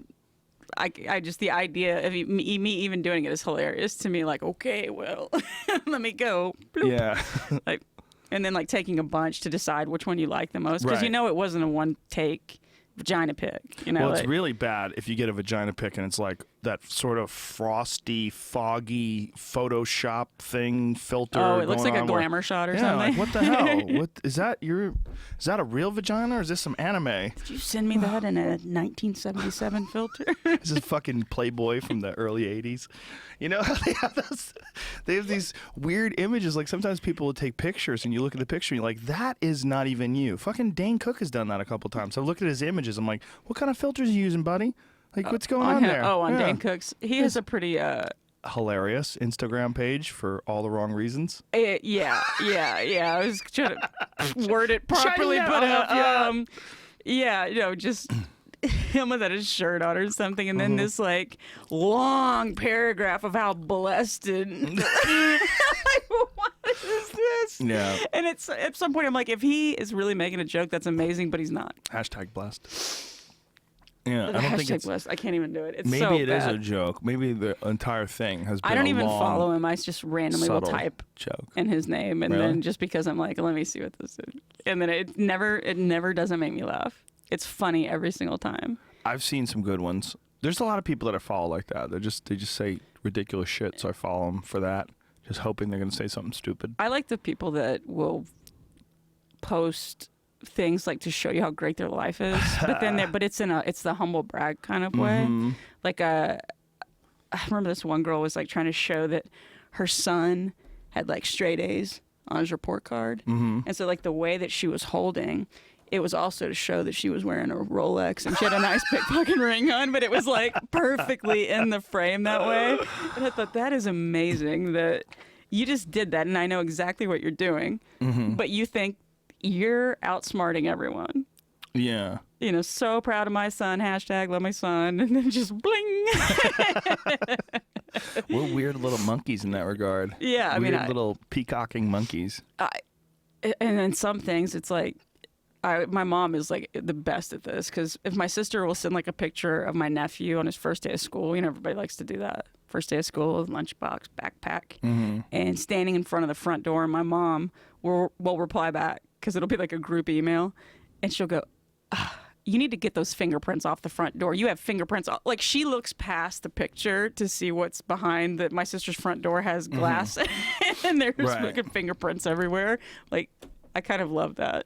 I just, the idea of me even doing it is hilarious to me. Like, okay, well, let me go. Bloop. Yeah. And then, like, taking a bunch to decide which one you like the most. Because it wasn't a one-take vagina pic. Well, it's really bad if you get a vagina pic and it's like that sort of frosty, foggy Photoshop thing filter. Oh, it looks like a glamour shot or something. Like, what the hell? What is that? Is that a real vagina or is this some anime? Did you send me that in a 1977 filter? This is fucking Playboy from the early 80s. They have these weird images. Like, sometimes people will take pictures and you look at the picture and you're like, that is not even you. Fucking Dane Cook has done that a couple times. I've looked at his images. I'm like, what kind of filters are you using, buddy? Like, what's going on there? Oh, on Dane Cook's. He has a pretty... hilarious Instagram page for all the wrong reasons. Yeah. I was trying to word it properly, but just him with his shirt on or something, and then this like long paragraph of how blessed and what is this? Yeah. And it's at some point I'm like, if he is really making a joke, that's amazing, but he's not. Hashtag blessed. Yeah, The I don't think hashtag it's. blessed. I can't even do it. It's Maybe so it is bad. a joke. Maybe the entire thing has been I don't a even long, follow him. I just randomly will subtle type joke. in his name, and Really? then just because I'm like, let me see what this is, and then it never doesn't make me laugh. It's funny every single time. I've seen some good ones. There's a lot of people that I follow like that. They just say ridiculous shit, so I follow them for that, just hoping they're gonna say something stupid. I like the people that will post things like to show you how great their life is, but it's the humble brag kind of way. Mm-hmm. Like I remember this one girl was like trying to show that her son had like straight A's on his report card, and so like the way that she was holding, it was also to show that she was wearing a Rolex and she had a nice big fucking ring on, but it was like perfectly in the frame that way. And I thought, that is amazing that you just did that, and I know exactly what you're doing, but you think you're outsmarting everyone. Yeah. You know, so proud of my son, hashtag love my son, and then just bling. We're weird little monkeys in that regard. Yeah, I mean, weird little peacocking monkeys. And then some things, it's like, my mom is like the best at this, because if my sister will send like a picture of my nephew on his first day of school, you know, everybody likes to do that. First day of school, lunchbox, backpack, and standing in front of the front door, my mom will reply back, because it'll be like a group email, and she'll go, you need to get those fingerprints off the front door. You have fingerprints. Like, she looks past the picture to see what's behind my sister's front door has glass, and there's fucking fingerprints everywhere. Like, I kind of love that.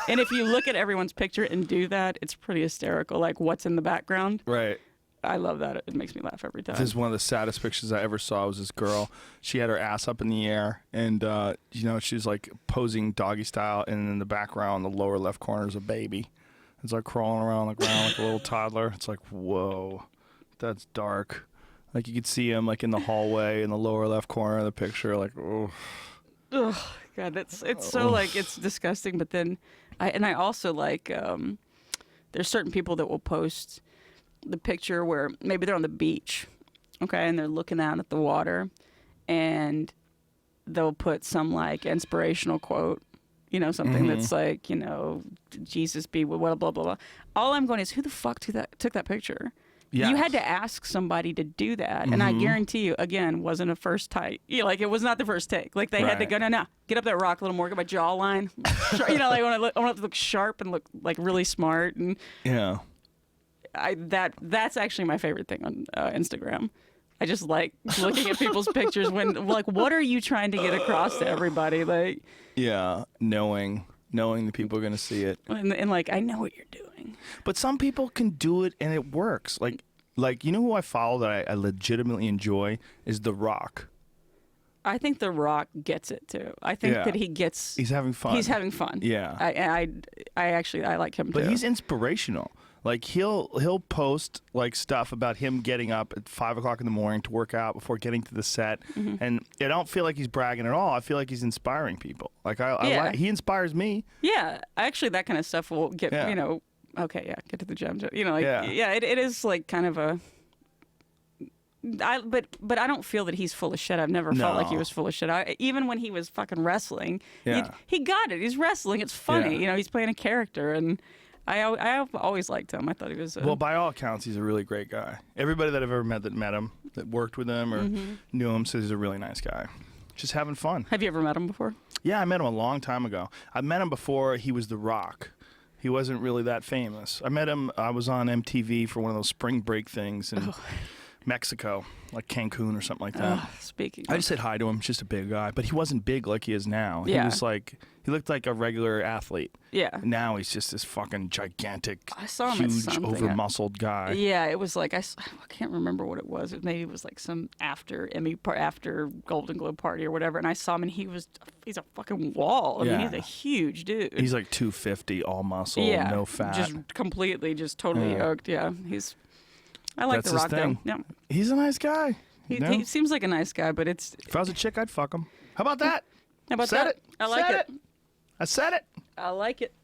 And if you look at everyone's picture and do that, it's pretty hysterical. Like, what's in the background? Right. I love that. It makes me laugh every time. This is one of the saddest pictures I ever saw. Was this girl? She had her ass up in the air, and you know, she's like posing doggy style, and in the background, in the lower left corner, is a baby. It's like crawling around the ground like a little toddler. It's like, whoa, that's dark. Like, you could see him like in the hallway in the lower left corner of the picture. Like, oh. Ugh, God, it's so like, it's disgusting. But then, I also like, there's certain people that will post the picture where maybe they're on the beach, okay, and they're looking out at the water, and they'll put some like inspirational quote, you know, something that's like, you know, Jesus be with blah blah blah. All I'm going is, who the fuck took that picture? Yes. You had to ask somebody to do that, and I guarantee you, again, wasn't a first take. You know, like, it was not the first take. Like, they had to go, no, get up that rock a little more, get my jawline, you know, like, I want to look sharp and look like really smart, and Yeah. That's actually my favorite thing on Instagram. I just like looking at people's pictures when, like, what are you trying to get across to everybody? Like, Yeah, knowing the people are going to see it. and like, I know what you're doing. But some people can do it and it works. Like you know who I follow that I legitimately enjoy is The Rock. I think The Rock gets it too. I think that he's having fun. He's having fun. Yeah. I like him too. But he's inspirational. Like, he'll post like stuff about him getting up at 5 o'clock in the morning to work out before getting to the set, and I don't feel like he's bragging at all. I feel like he's inspiring people. Like, he inspires me. Yeah, actually, that kind of stuff will get you know. Okay, yeah, get to the gym. You know, like, it is like kind of a. But I don't feel that he's full of shit. I've never felt like he was full of shit. Even when he was fucking wrestling, he got it. He's wrestling. It's funny. You know, he's playing a character, and I've always liked him. I thought he was. Well, by all accounts, he's a really great guy. Everybody that I've ever met him, that worked with him or knew him, says he's a really nice guy. Just having fun. Have you ever met him before? Yeah, I met him a long time ago. I met him before he was The Rock. He wasn't really that famous. I met him. I was on MTV for one of those spring break things in Mexico, like Cancun or something like that. Speaking. I just said hi to him. Just a big guy, but he wasn't big like he is now. Yeah. He was like, he looked like a regular athlete. Yeah. Now he's just this fucking gigantic, I saw him at huge, something. over-muscled guy. Yeah, it was like I can't remember what it was. Maybe it was like some after Golden Globe party or whatever. And I saw him, and he's a fucking wall. I mean, he's a huge dude. He's like 250, all muscle, no fat. Just totally yoked. Yeah, I like That's The Rock his thing. though. Yeah, He's a nice guy. he seems like a nice guy, but it's. If I was a chick, I'd fuck him. How about that? How about Said that? it. I like Said it. I said it. I like it.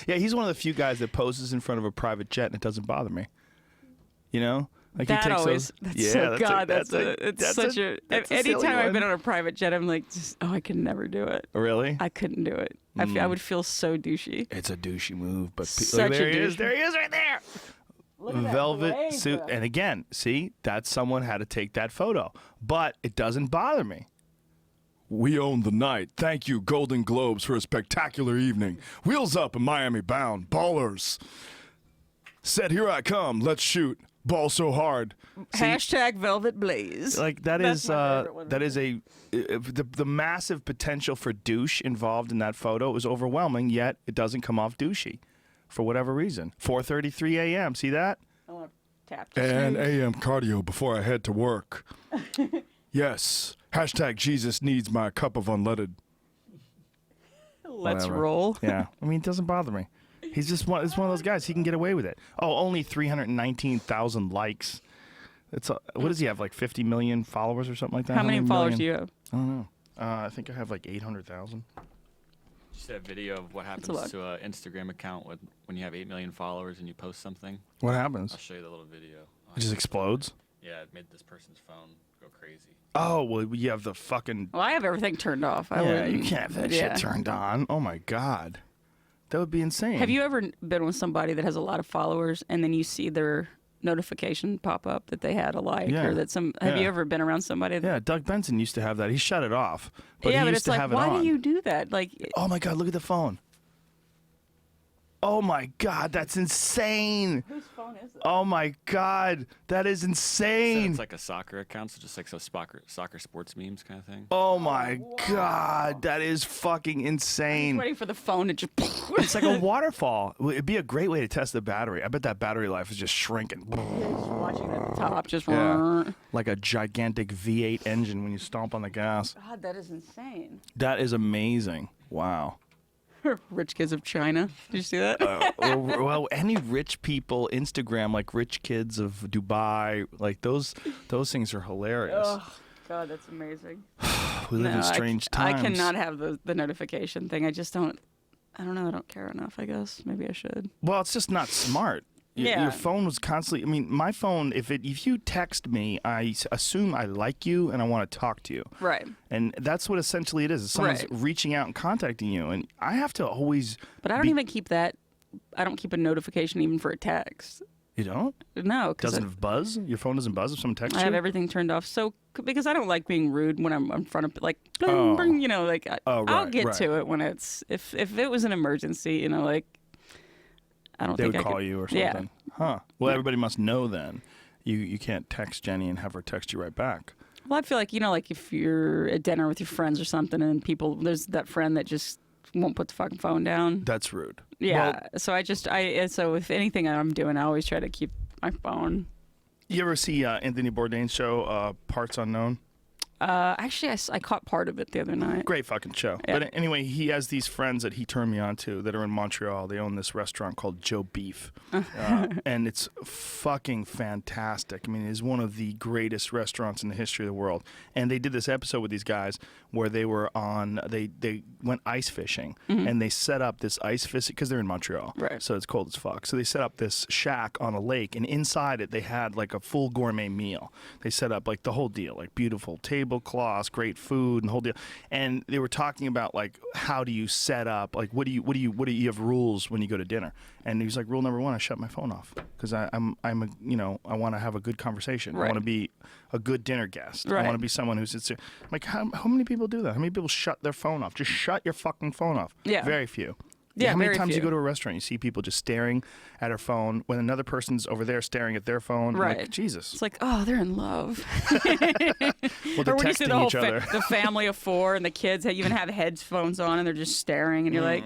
Yeah, he's one of the few guys that poses in front of a private jet and it doesn't bother me. You know? Like that he takes always, those. that's so God, that's such a. Anytime silly I've one. been on a private jet, I'm like, I could never do it. Really? I couldn't do it. I would feel so douchey. It's a douchey move, but Such there a he is. douche. There he is, right there. Look at that Velvet blaze, suit, though. and again, see, that someone had to take that photo, but it doesn't bother me. We own the night. Thank you, Golden Globes, for a spectacular evening. Wheels up and Miami bound. Ballers. Said, here I come. Let's shoot. Ball so hard. See, Hashtag Velvet Blaze. like that That's is my favorite one. that is a the massive potential for douche involved in that photo is overwhelming. Yet it doesn't come off douchey, for whatever reason. 4:33 a.m. See that? I want to tap. And a.m. cardio before I head to work. Yes. Hashtag Jesus needs my cup of unleaded. Let's Whatever. roll. Yeah. I mean, it doesn't bother me. He's just one. It's one of those guys. He can get away with it. Oh, only 319,000 likes. What does he have? Like 50 million followers or something like that? How many followers do you have? I don't know. I think I have like 800,000. Just a video of what happens to an Instagram account when you have 8 million followers and you post something. What happens? I'll show you the little video. It just explodes. Yeah, it made this person's phone go crazy. Oh well, you have the fucking. Well, I have everything turned off. Yeah, you can't have that shit turned on. Oh my god, that would be insane. Have you ever been with somebody that has a lot of followers and then you see their notification pop up that they had a like or that some? Have you ever been around somebody? Yeah, Doug Benson used to have that. He shut it off, but he but used it's to like, have it why on. do you do that? Like, Oh my god, look at the phone. Oh my god, that's insane. whose phone is it? Oh my god, that is So insane. it's like a soccer account, so just like some soccer sports memes kind of thing. Oh my god, that is fucking insane. Waiting for the phone to just. It's like a waterfall. It'd be a great way to test the battery. I bet that battery life is just shrinking. Just watching at the top, just. Yeah. Like a gigantic V8 engine when you stomp on the gas. God, that is insane. That is amazing. Wow. Rich kids of China. Did you see that? Well, any rich people Instagram, like rich kids of Dubai, like those things are hilarious. Oh, God, that's amazing. We live in strange times. I cannot have the notification thing. I just don't. I don't know. I don't care enough. I guess maybe I should. Well, it's just not smart. Yeah. Your phone was constantly. I mean, my phone. If you text me, I assume I like you and I want to talk to you. Right. And that's what essentially it is. Someone's reaching out and contacting you, and I have to always. But I don't even keep that. I don't keep a notification even for a text. You don't? No, because Doesn't buzz? Your phone doesn't buzz if someone texts you? I have everything turned off. So because I don't like being rude when I'm in front of like, bling, bling, you know, like I'll get to it when it's if it was an emergency, you know, like I don't they think would I call could, you or something. Yeah. Huh. Well, everybody must know then. You can't text Jenny and have her text you right back. Well, I feel like, you know, like if you're at dinner with your friends or something and there's that friend that just won't put the fucking phone down. That's rude. Yeah. So so if anything I'm doing, I always try to keep my phone. You ever see Anthony Bourdain's show, Parts Unknown? Actually, I caught part of it the other night. Great fucking show. Yeah. But anyway, he has these friends that he turned me on to that are in Montreal. They own this restaurant called Joe Beef. And it's fucking fantastic. I mean, it is one of the greatest restaurants in the history of the world. And they did this episode with these guys where they were they went ice fishing. And they set up this ice fishing, because they're in Montreal. Right. So it's cold as fuck. So they set up this shack on a lake. And inside it, they had like a full gourmet meal. They set up like the whole deal, like beautiful tablecloths, great food, and the whole deal. And they were talking about like, how do you set up, like what do you have rules when you go to dinner? And he was like, rule number one, I shut my phone off because I'm I want to have a good conversation. Right. I want to be a good dinner guest. Right. I want to be someone who sits there. Like, how many people do that? How many people shut their phone off? Just shut your fucking phone off. Yeah. Very few. Yeah, How many very times few. you go to a restaurant, you see people just staring at her phone when another person's over there staring at their phone? Right. Like, Jesus. It's like, oh, they're in love. Well, they're Or when you see the texting whole each other. the family of four and the kids even have headphones on and they're just staring and you're like,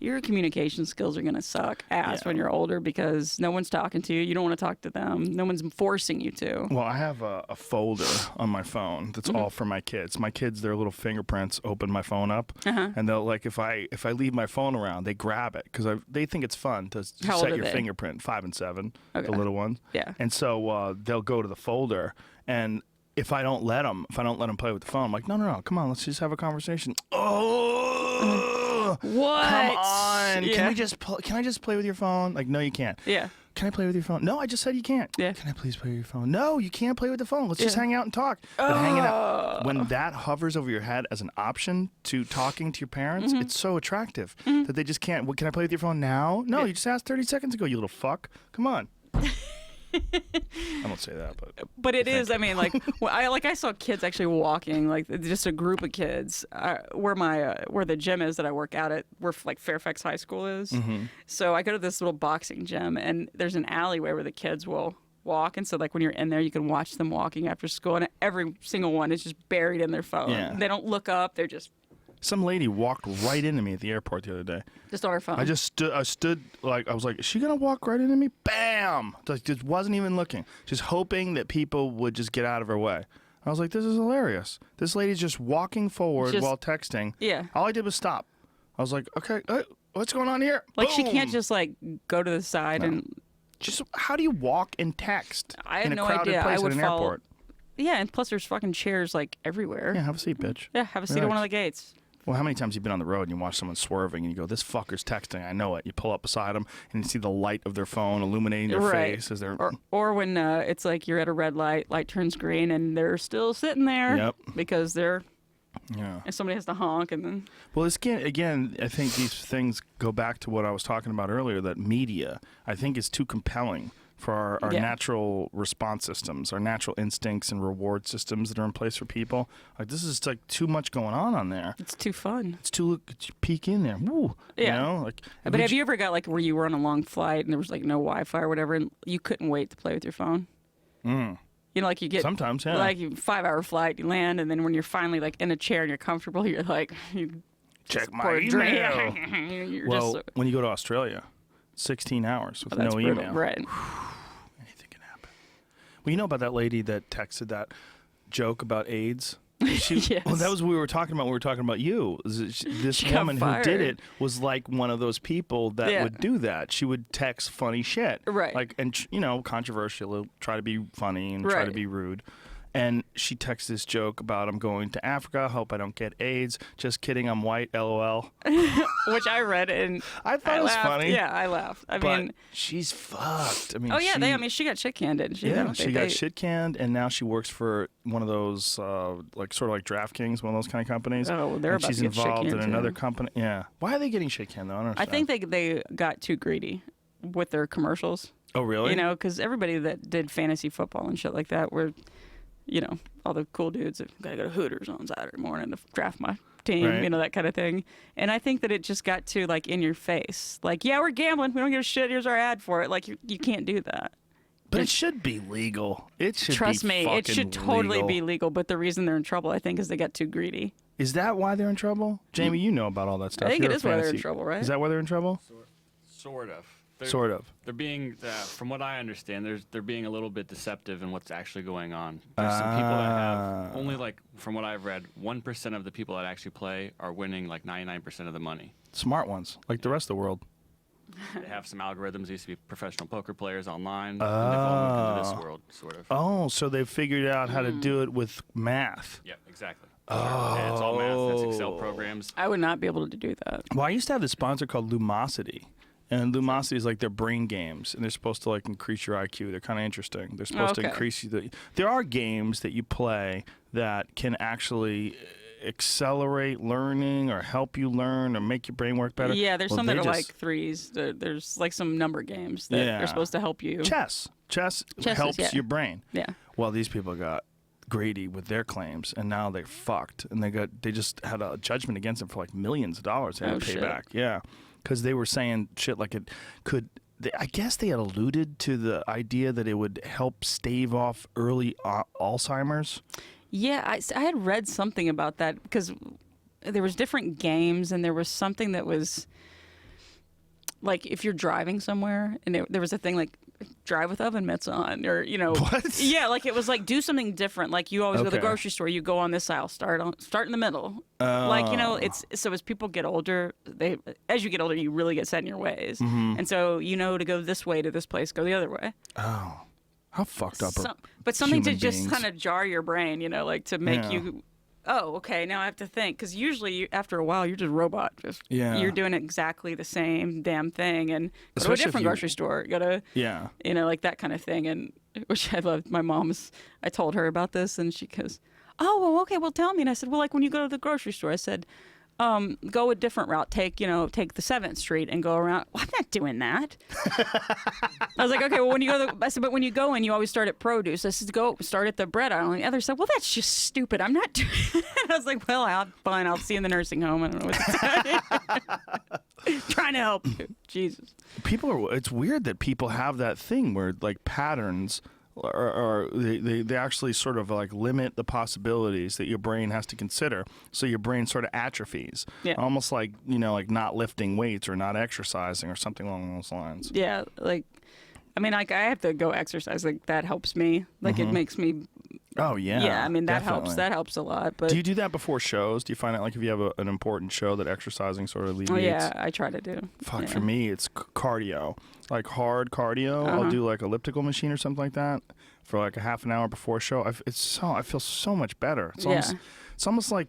your communication skills are going to suck ass when you're older because no one's talking to you. You don't want to talk to them. No one's forcing you to. Well, I have a folder on my phone that's all for my kids. My kids, their little fingerprints open my phone up, and they'll like if I leave my phone around, they grab it because they think it's fun to How old set are your they? fingerprint. 5 and 7, Okay. the little ones. Yeah. And so they'll go to the folder, and if I don't let them play with the phone, I'm like, no, come on, let's just have a conversation. Oh. What? Come on! Yeah. Can I just play with your phone? Like, no, you can't. Yeah. can I play with your phone? No, I just said you can't. Yeah. Can I please play with your phone? No, you can't play with the phone. Let's just hang out and talk. But hanging out, when that hovers over your head as an option to talking to your parents, it's so attractive that they just can't. Well, can I play with your phone now? No, you just asked 30 seconds ago, you little fuck. Come on. I don't say that, but it is. I mean, like, I saw kids actually walking, like just a group of kids, where the gym is that I work out at, where like Fairfax High School is. So I go to this little boxing gym, and there's an alleyway where the kids will walk, and so like when you're in there, you can watch them walking after school, and every single one is just buried in their phone. Yeah. They don't look up. They're just. Some lady walked right into me at the airport the other day. Just on her phone. I stood like, I was like, is she going to walk right into me? Bam! Just wasn't even looking. Just hoping that people would just get out of her way. I was like, this is hilarious. This lady's just walking forward while texting. Yeah. All I did was stop. I was like, okay, what's going on here? Like, Boom! she can't just like go to the side and. Just how do you walk and text I in have a no crowded idea. place I would at an follow. airport? Yeah, and plus there's fucking chairs like everywhere. Yeah, have a seat, bitch. Yeah, have a seat at one of the gates. Well, how many times have you been on the road and you watch someone swerving and you go, this fucker's texting, I know it. You pull up beside them and you see the light of their phone illuminating their face as they're... Or when it's like you're at a red light turns green, and they're still sitting there because they're... Yeah. And somebody has to honk, and then... Well, again, I think these things go back to what I was talking about earlier, that media, I think, is too compelling for our natural response systems, our natural instincts and reward systems that are in place for people. Like, this is like too much going on there. It's too fun. It's too peek in there. Woo. Yeah. You know, like. But have you ever got like where you were on a long flight and there was like no Wi-Fi or whatever, and you couldn't wait to play with your phone? You know, like you get sometimes, yeah. Like 5-hour flight, you land, and then when you're finally like in a chair and you're comfortable, you're like, you check my email. Well, just, when you go to Australia, 16 hours with no brutal. email. Right. Anything can happen. Well, you know about that lady that texted that joke about AIDS? Yes. Well, that was what we were talking about when we were talking about you. This woman who did it was like one of those people that would do that. She would text funny shit. Right. Like, and, you know, controversial, try to be funny and try to be rude. And she texts this joke about, I'm going to Africa, hope I don't get AIDS. Just kidding, I'm white, LOL. Which I read and I thought it was funny. Yeah, I laughed. I mean, she's fucked. I mean, she got shit canned, didn't she? Yeah, she got shit canned, and now she works for one of those, like sort of like DraftKings, one of those kind of companies. Oh, they're and about she's to get shit involved in canned, another too. company. Yeah. Why are they getting shit canned though? I don't I understand. think they got too greedy with their commercials. Oh, really? You know, because everybody that did fantasy football and shit like that were, you know, all the cool dudes that got to go to Hooters on Saturday morning to draft my team, Right. you know, that kind of thing. And I think that it just got too, like, in your face. Like, yeah, we're gambling. We don't give a shit. Here's our ad for it. Like, you can't do that. But it should be legal. It should Trust be me, it fucking should totally legal. be legal. But the reason they're in trouble, I think, is they got too greedy. Is that why they're in trouble? Jamie, you know about all that stuff. I think You're it a is why they're in fantasy- trouble, right? Is that why they're in trouble? Sort of. Sort of. They're being, from what I understand, they're being a little bit deceptive in what's actually going on. There's some people that have only, like, from what I've read, 1% of the people that actually play are winning like 99% of the money. Smart ones, like the rest of the world. They have some algorithms. They used to be professional poker players online, and they've all moved into this world, sort of. Oh, so they've figured out how to do it with math. Yeah, exactly. And it's all math. That's Excel programs. I would not be able to do that. Well, I used to have this sponsor called Lumosity. And Lumosity is like their brain games, and they're supposed to like increase your IQ. They're kind of interesting. They're supposed to increase you. There are games that you play that can actually accelerate learning or help you learn or make your brain work better. Yeah, there's some that are like threes. There's like some number games that are supposed to help you. Chess helps your brain. Yeah. Well, these people got greedy with their claims, and now they're fucked. And they just had a judgment against them for like millions of dollars they had to pay back. Yeah. Because they were saying shit like it could. I guess they had alluded to the idea that it would help stave off early Alzheimer's. Yeah, I had read something about that because there was different games, and there was something that was like if you're driving somewhere, and there was a thing like drive with oven mitts on, or you know, what? Yeah, like it was like do something different. Like you always go to the grocery store, you go on this aisle, start in the middle. Like you know, it's so as people get older, as you get older, you really get set in your ways, and so you know to go this way to this place, go the other way. Oh, how fucked up! But something to human just beings. kind of jar your brain, you know, like to make you oh, okay, now I have to think. Because usually, after a while, you're just a robot. You're doing exactly the same damn thing. And go to a different grocery store. Go to, like that kind of thing. And which I loved. My mom's, I told her about this, and she goes, oh, well, okay, well, tell me. And I said, well, like when you go to the grocery store, I said, go a different route. Take the 7th Street and go around. Well, I'm not doing that. I was like, okay, well, when you go, I said, but when you go in, you always start at produce. I said, go start at the bread aisle. And the other said, well, that's just stupid. I'm not doing that. I was like, well, fine. I'll see you in the nursing home. I don't know what to tell you. Trying to help you. Jesus. It's weird that people have that thing where like patterns or they actually sort of like limit the possibilities that your brain has to consider, so your brain sort of atrophies, almost like like not lifting weights or not exercising or something along those lines. Yeah, like I mean, like I have to go exercise, like that helps me, like it makes me. Oh yeah. Yeah, I mean definitely. that helps a lot. But do you do that before shows? Do you find it like if you have an important show that exercising sort of alleviates? Oh yeah, I try to do. Fuck, for me it's cardio, like hard cardio. I'll do like elliptical machine or something like that for like a half an hour before a show. I feel so much better. It's almost like,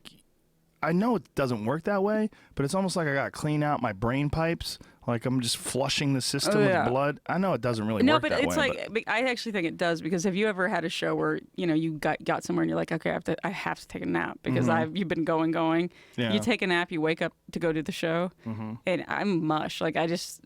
I know it doesn't work that way, but it's almost like I got to clean out my brain pipes. Like I'm just flushing the system with blood. I know it doesn't really work that way. No, but it's like, I actually think it does, because have you ever had a show where, you got somewhere and you're like, okay, I have to take a nap because you've been going. Yeah. You take a nap, you wake up to go to the show, and I'm mush. Like I just,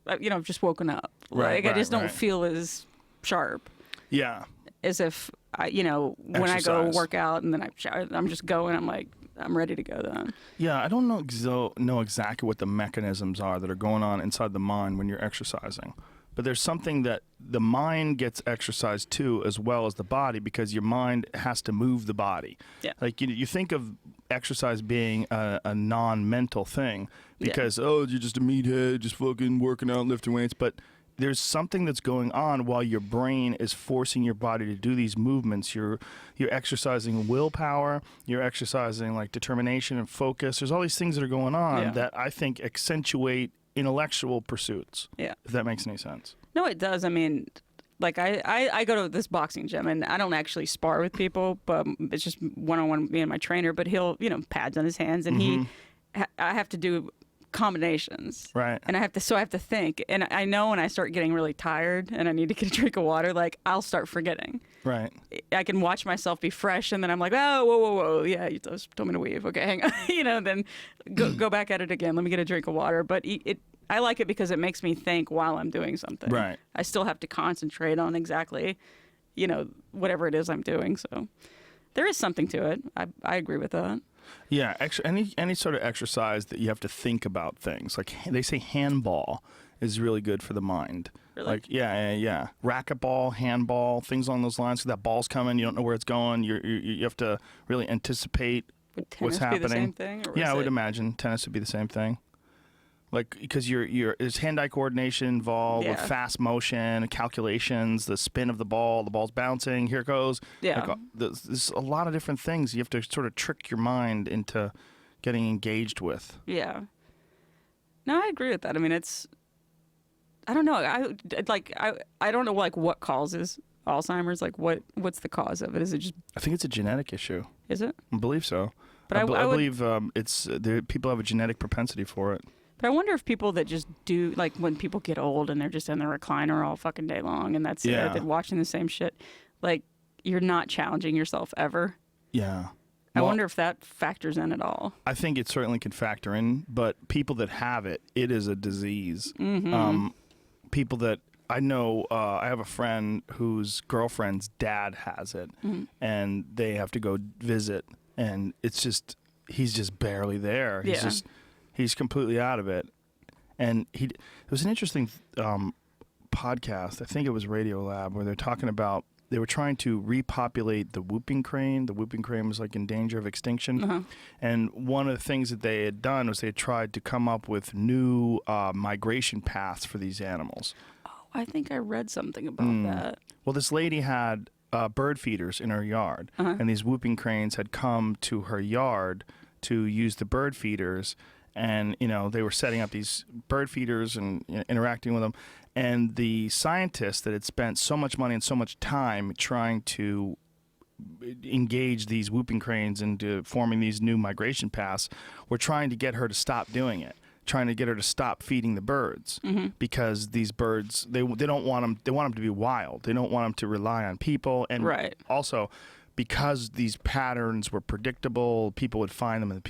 I've just woken up. Like I just don't feel as sharp. Yeah. As if, when I go work out and then I shower, I'm just going, I'm like, I'm ready to go then. Yeah, I don't know exactly what the mechanisms are that are going on inside the mind when you're exercising. But there's something that the mind gets exercised too, as well as the body, because your mind has to move the body. Yeah. Like you think of exercise being a non-mental thing because, you're just a meathead, just fucking working out, lifting weights. But there's something that's going on while your brain is forcing your body to do these movements. You're exercising willpower. You're exercising like determination and focus. There's all these things that are going on that I think accentuate intellectual pursuits. Yeah. If that makes any sense. No, it does. I mean, like I go to this boxing gym and I don't actually spar with people, but it's just one-on-one, me and my trainer. But he'll, pads on his hands, and I have to do combinations, right? And I have to think, and I know when I start getting really tired and I need to get a drink of water, like I'll start forgetting. Right. I can watch myself be fresh, and then I'm like, oh, whoa, yeah, you told me to weave. Okay, hang on. Then go back at it again. Let me get a drink of water. But I like it because it makes me think while I'm doing something. Right. I still have to concentrate on exactly, whatever it is I'm doing. So there is something to it. I agree with that. Yeah, any sort of exercise that you have to think about things. Like they say handball is really good for the mind. Really? Like yeah. Racquetball, handball, things along those lines. So that ball's coming, you don't know where it's going. You have to really anticipate what's happening. Would tennis be the same thing? Yeah, I would imagine tennis would be the same thing. Like, because there's hand-eye coordination involved with fast motion, calculations, the spin of the ball's bouncing, here it goes. Yeah. Like, there's a lot of different things you have to sort of trick your mind into getting engaged with. Yeah. No, I agree with that. I mean, I don't know. I don't know, like, what causes Alzheimer's. Like, what's the cause of it? Is it just... I think it's a genetic issue. Is it? I believe so. But I believe people have a genetic propensity for it. But I wonder if people that just do, like when people get old and they're just in the recliner all fucking day long and that's it, they're watching the same shit, like you're not challenging yourself ever. Yeah. I wonder if that factors in at all. I think it certainly can factor in, but people that have it is a disease. Mm-hmm. People that I know, I have a friend whose girlfriend's dad has it, and they have to go visit, and it's just, he's just barely there. He's completely out of it. And it was an interesting podcast, I think it was Radiolab, where they're talking about, they were trying to repopulate the whooping crane. The whooping crane was like in danger of extinction. And one of the things that they had done was they had tried to come up with new migration paths for these animals. Oh, I think I read something about that. Well, this lady had bird feeders in her yard, and these whooping cranes had come to her yard to use the bird feeders. And, they were setting up these bird feeders and interacting with them. And the scientists that had spent so much money and so much time trying to engage these whooping cranes into forming these new migration paths were trying to get her to stop doing it, trying to get her to stop feeding the birds, because these birds, they don't want them. They want them to be wild. They don't want them to rely on people, and also because these patterns were predictable, people would find them, and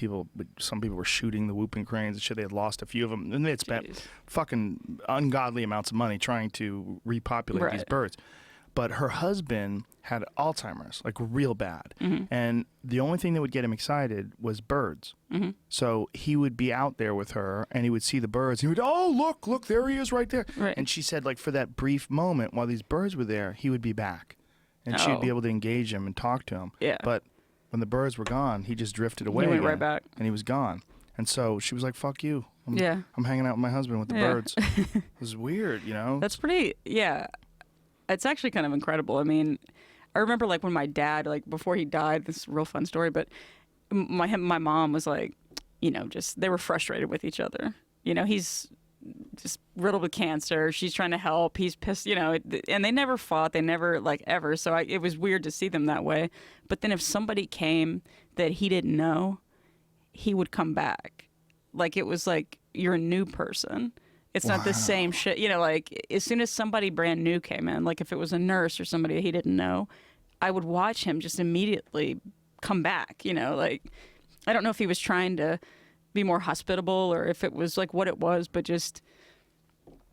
some people were shooting the whooping cranes and shit. They had lost a few of them, and they had spent fucking ungodly amounts of money trying to repopulate these birds. But her husband had Alzheimer's, like real bad, and the only thing that would get him excited was birds. So he would be out there with her, and he would see the birds. And he would, oh, look, there he is right there. And she said, like, for that brief moment while these birds were there, he would be back. And she'd be able to engage him and talk to him. Yeah. But when the birds were gone, he just drifted away. He went again, right back. And he was gone. And so she was like, fuck you. I'm hanging out with my husband with the birds. It was weird, you know? That's pretty, It's actually kind of incredible. I mean, I remember, like, when my dad, like, before he died, this is a real fun story, but my mom was like, you know, just, they were frustrated with each other. You know, he's just riddled with cancer. She's trying to help. He's pissed, you know, and they never fought. They never, like, ever. So it was weird to see them that way. But then if somebody came that he didn't know, he would come back. Like, it was like, you're a new person. It's not the same shit. You know, like, as soon as somebody brand new came in, like if it was a nurse or somebody he didn't know, I would watch him just immediately come back, you know, like, I don't know if he was trying to be more hospitable or if it was like what it was, but just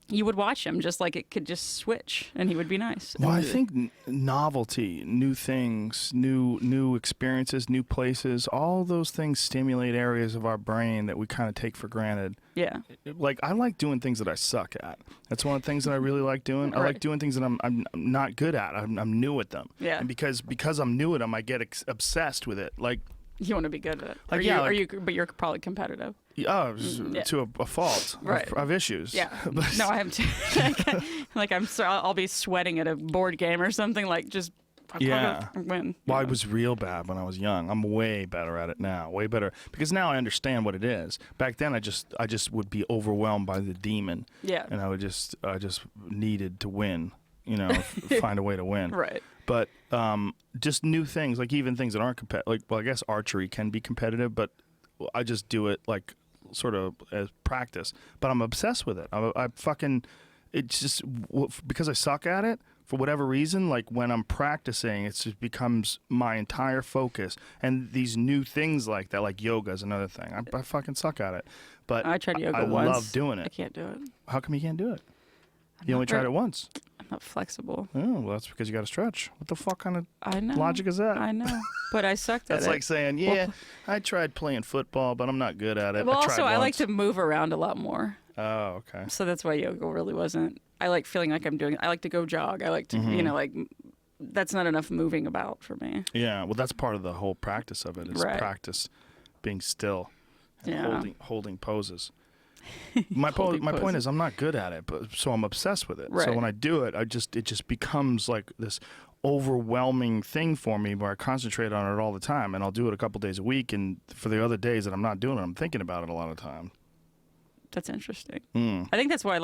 you would watch him just like it could just switch and he would be nice. Well, I think novelty, new things, new experiences, new places, all those things stimulate areas of our brain that we kind of take for granted. Yeah. Like, I like doing things that I suck at. That's one of the things that I really like doing. I like doing things that I'm not good at. I'm new at them. Yeah. And because I'm new at them, I get obsessed with it. Like, you want to be good at it. Like, but you're probably competitive. Oh, to a fault. Right. I have issues. Yeah. No, I have too. Like I'll be sweating at a board game or something. Like, just win. Well, I was real bad when I was young. I'm way better at it now. Way better because now I understand what it is. Back then, I just would be overwhelmed by the demon. Yeah. And I just needed to win. You know, find a way to win. Right. But just new things, like even things that aren't competitive. Like, well, I guess archery can be competitive, but I just do it like sort of as practice. But I'm obsessed with it. It's just because I suck at it for whatever reason. Like, when I'm practicing, it just becomes my entire focus. And these new things like that, like yoga is another thing. I fucking suck at it. But I tried yoga once. I love doing it. I can't do it. How come you can't do it? You only tried it once. I'm not flexible. Oh, well, that's because you got to stretch. What the fuck kind of logic is that? I know, but I sucked at it. That's like saying, I tried playing football, but I'm not good at it. Well, also, I like to move around a lot more. Oh, okay. So that's why yoga really wasn't. I like feeling like I'm doing. I like to go jog. I like to, you know, like that's not enough moving about for me. Yeah, well, that's part of the whole practice of it. Is practice being still, and holding poses. My point is I'm not good at it, but so I'm obsessed with it. Right. So when I do it, it just becomes like this overwhelming thing for me where I concentrate on it all the time, and I'll do it a couple days a week. And for the other days that I'm not doing it, I'm thinking about it a lot of the time. That's interesting. I think that's why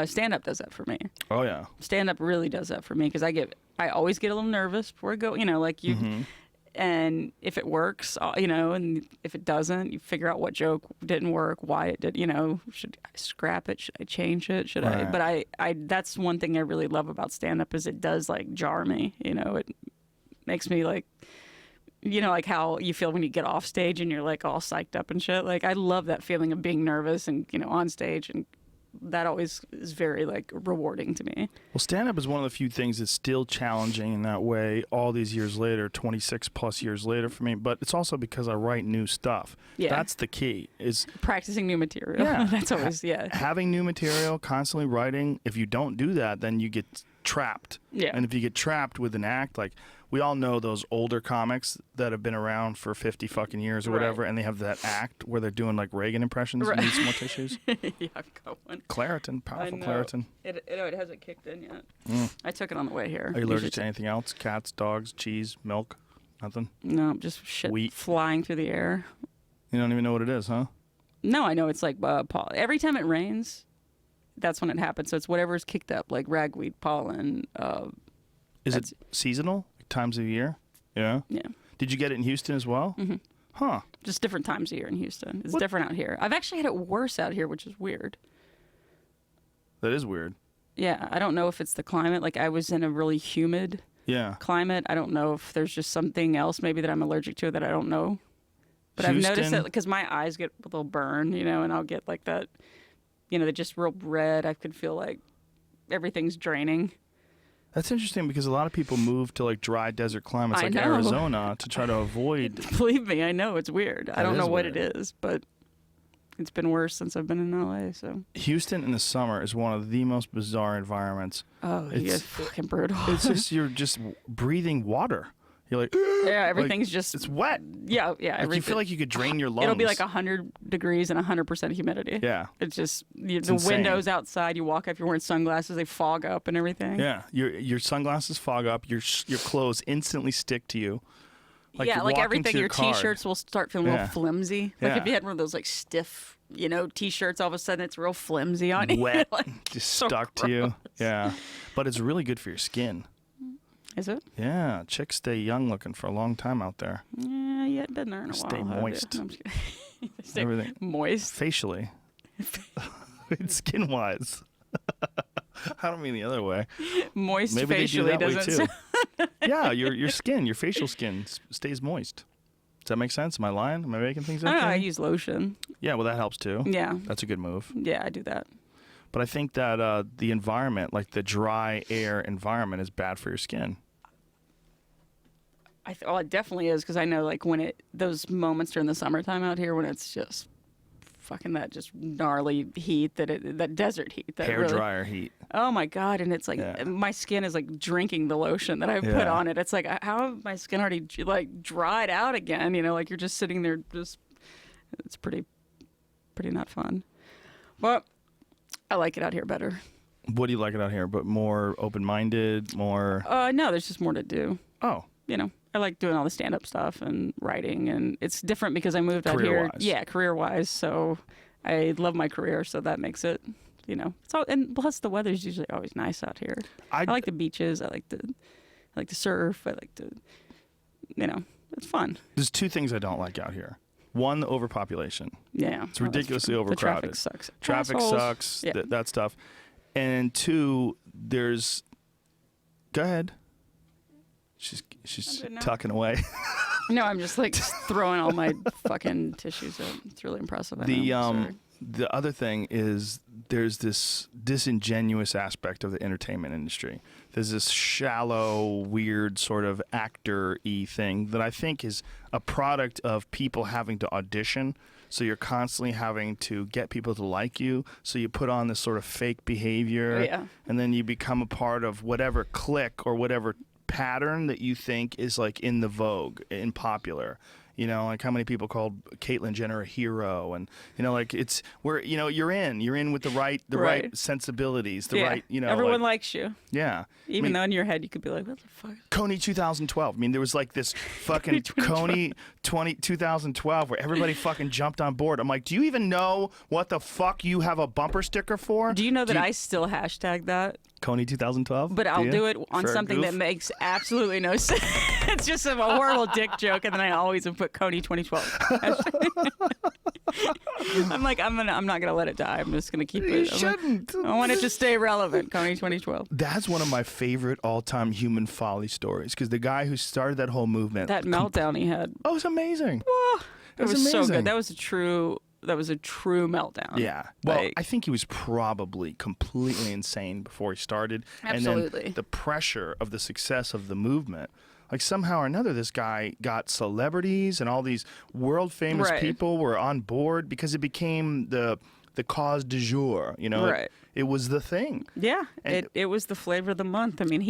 stand up does that for me. Oh yeah, stand up really does that for me because I always get a little nervous before I go. You know, like you. And if it works, you know, and if it doesn't, you figure out what joke didn't work, why it did, you know, should I scrap it? Should I change it? Should I? But I that's one thing I really love about stand-up is it does, like, jar me, you know, it makes me, like, you know, like how you feel when you get off stage and you're, like, all psyched up and shit. Like, I love that feeling of being nervous and, you know, on stage, and that always is very, like, rewarding to me. Well, stand-up is one of the few things that's still challenging in that way all these years later, 26 plus years later for me. But it's also because I write new stuff. Yeah. That's the key. Is practicing new material. Yeah. That's always, having new material, constantly writing. If you don't do that, then you get trapped. Yeah. And if you get trapped with an act, like, we all know those older comics that have been around for 50 fucking years or whatever, and they have that act where they're doing, like, Reagan impressions. Right. Need some more tissues? Yeah, I've got one. Claritin, powerful Claritin. It hasn't kicked in yet. I took it on the way here. Are you allergic to anything else? Cats, dogs, cheese, milk? Nothing? No, just shit Wheat. Flying through the air. You don't even know what it is, huh? No, I know. It's like every time it rains, that's when it happens. So it's whatever's kicked up, like ragweed, pollen. Is it seasonal? times a year. Yeah. Yeah. Did you get it in Houston as well? Mm-hmm. Huh. Just different times a year in Houston. It's different out here. I've actually had it worse out here, which is weird. That is weird. Yeah, I don't know if it's the climate. Like, I was in a really humid climate. I don't know if there's just something else maybe that I'm allergic to that I don't know. But I've noticed that because my eyes get a little burn, and I'll get like that, they're just real red. I could feel like everything's draining. That's interesting because a lot of people move to like dry desert climates like Arizona to try to avoid. Believe me, I know it's weird. I don't know what it is, but it's been worse since I've been in LA. So Houston in the summer is one of the most bizarre environments. Oh, it's fucking brutal. It's just you're just breathing water. You're like, yeah, everything's just it's wet. Yeah. Like you feel like you could drain your lungs. It'll be like 100 degrees and 100% humidity. Yeah, it's just the windows outside. You walk up, if you're wearing sunglasses, they fog up and everything. Yeah, your sunglasses fog up. Your clothes instantly stick to you. Like like everything. Your t-shirts will start feeling real flimsy. Like if you had one of those like stiff, t-shirts, all of a sudden it's real flimsy on you. Wet, like, just stuck to you. Yeah, but it's really good for your skin. Is it? Yeah, chicks stay young looking for a long time out there. Yeah, you hadn't been there in a while. Stay moist. No, I'm just kidding. Stay everything moist. Facially. Skin wise. I don't mean the other way. Moist Maybe facially they do that doesn't. way too. Yeah, your skin, your facial skin stays moist. Does that make sense? Am I lying? Am I making things up? I use lotion. Yeah, well that helps too. Yeah. That's a good move. Yeah, I do that. But I think that the environment, like the dry air environment, is bad for your skin. It definitely is, because I know like when those moments during the summertime out here when it's just fucking that just gnarly heat, that desert heat, that hair dryer heat. Oh my God! And it's like my skin is like drinking the lotion that I put on it. It's like how have my skin already like dried out again? Like you're just sitting there, it's pretty not fun. But I like it out here better. What do you like it out here? But more open-minded, more. No, there's just more to do. Oh. I like doing all the stand-up stuff and writing, and it's different because I moved out here. Career-wise. Yeah, career-wise. So I love my career, so that makes it, and plus the weather's usually always nice out here. I like the beaches. I like to surf. I like to, it's fun. There's two things I don't like out here. One, the overpopulation. Yeah, it's ridiculously overcrowded. The traffic sucks. Traffic sucks. Yeah. That stuff. And two, there's. Go ahead. She's tucking away. No, I'm just like throwing all my fucking tissues out. It's really impressive. The other thing is there's this disingenuous aspect of the entertainment industry. There's this shallow, weird sort of actor-y thing that I think is a product of people having to audition. So you're constantly having to get people to like you. So you put on this sort of fake behavior, and then you become a part of whatever clique or whatever pattern that you think is like in the vogue and popular. Like how many people called Caitlyn Jenner a hero, and like it's where you're in with the right sensibilities, right everyone likes you. Yeah, even though in your head you could be like, what the fuck? Coney 2012. I mean, there was like this fucking Coney 2012 where everybody fucking jumped on board. I'm like, do you even know what the fuck you have a bumper sticker for? Do you know that I still hashtag that? Coney 2012? But I'll do it on For something that makes absolutely no sense. It's just a horrible dick joke, and then I always have put Coney 2012. I'm like, I'm not gonna let it die. I'm just gonna keep it. You shouldn't. I want it to stay relevant. Coney 2012. That's one of my favorite all-time human folly stories, because the guy who started that whole movement. That meltdown he had. Oh, it was amazing. It was so good. That was a true meltdown. Yeah. Well, I think he was probably completely insane before he started. Absolutely. And then the pressure of the success of the movement. Like somehow or another, this guy got celebrities and all these world famous people were on board because it became the cause du jour. Right. It was the thing. Yeah. It was the flavor of the month. I mean,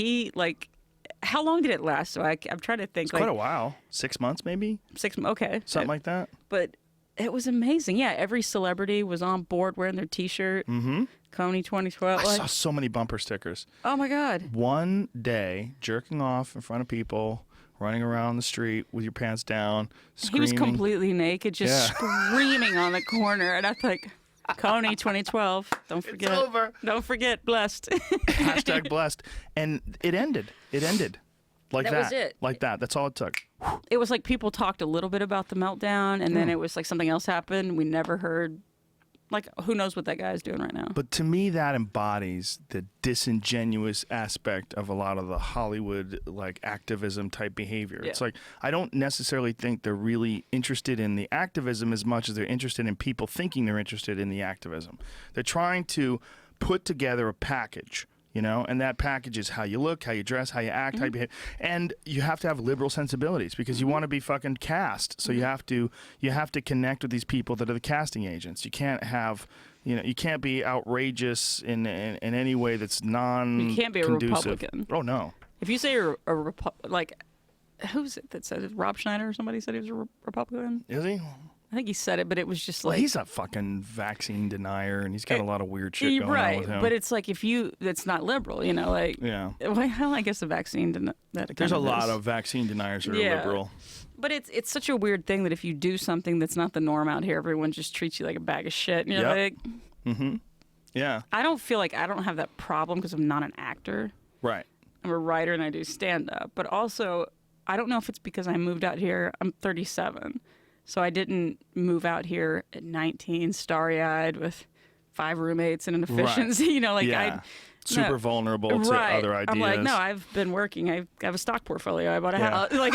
how long did it last? So I'm trying to think. It's quite a while. 6 months, maybe. 6 months. Okay. Something like that. But it was amazing. Yeah, every celebrity was on board wearing their T-shirt. Mm-hmm. Coney 2012. I saw so many bumper stickers. Oh my God. One day, jerking off in front of people, running around the street with your pants down, screaming. He was completely naked, just screaming on the corner, and I was like, Coney 2012. Don't forget. It's over. Don't forget, blessed. Hashtag blessed. And it ended. Like that was it. Like that. That's all it took. It was like people talked a little bit about the meltdown, and then it was like something else happened. We never heard. Like, who knows what that guy's doing right now? But to me, that embodies the disingenuous aspect of a lot of the Hollywood, like, activism type behavior. Yeah. It's like, I don't necessarily think they're really interested in the activism as much as they're interested in people thinking they're interested in the activism. They're trying to put together a package. You know, and that package is how you look, how you dress, how you act, how you behave, and you have to have liberal sensibilities because you want to be fucking cast. So you have to connect with these people that are the casting agents. You can't have, you can't be outrageous in any way that's You can't be a Republican. Oh no. If you say you're a like, who's it that said it? Rob Schneider or somebody said he was a Republican? Is he? I think he said it, but it was just like... Well, he's a fucking vaccine denier, and he's got a lot of weird shit going on with him. But it's like it's not liberal, like... Yeah. Well, I guess the vaccine... There's a lot of vaccine deniers that are liberal. But it's such a weird thing that if you do something that's not the norm out here, everyone just treats you like a bag of shit. And you're like... Mm-hmm. Yeah. I don't feel like I don't have that problem because I'm not an actor. Right. I'm a writer and I do stand-up. But also, I don't know if it's because I moved out here. I'm 37. So I didn't move out here at 19, starry-eyed with 5 roommates and an efficiency. Right. Super vulnerable to other ideas. I'm like, no, I've been working. I have a stock portfolio. I bought a house. Like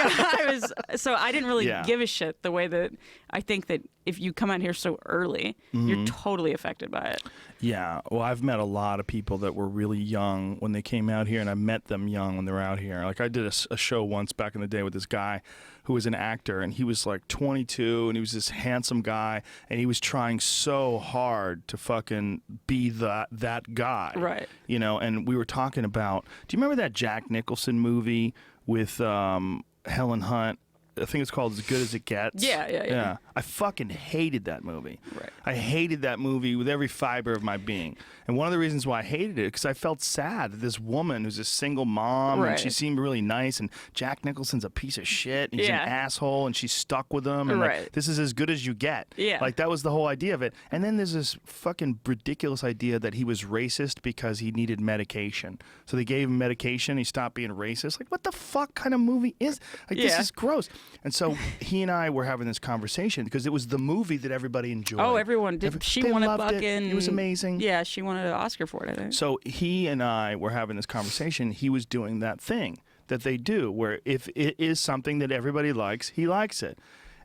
so I didn't really give a shit the way that I think that if you come out here so early, you're totally affected by it. Yeah. Well, I've met a lot of people that were really young when they came out here, and I met them young when they were out here. Like I did a show once back in the day with this guy who was an actor, and he was like 22, and he was this handsome guy, and he was trying so hard to fucking be that guy. Right. And we were talking about, do you remember that Jack Nicholson movie with Helen Hunt? I think it's called As Good as It Gets. Yeah. I fucking hated that movie. Right. I hated that movie with every fiber of my being. And one of the reasons why I hated it, because I felt sad that this woman who's a single mom, and she seemed really nice, and Jack Nicholson's a piece of shit, and he's an asshole, and she's stuck with him, and like, this is as good as you get. Yeah. Like, that was the whole idea of it. And then there's this fucking ridiculous idea that he was racist because he needed medication. So they gave him medication, he stopped being racist. Like, what the fuck kind of movie is? Like, this is gross. And so he and I were having this conversation because it was the movie that everybody enjoyed. Oh, everyone did. She won a fucking... It was amazing. Yeah, she won an Oscar for it, I think. So he and I were having this conversation. He was doing that thing that they do where if it is something that everybody likes, he likes it.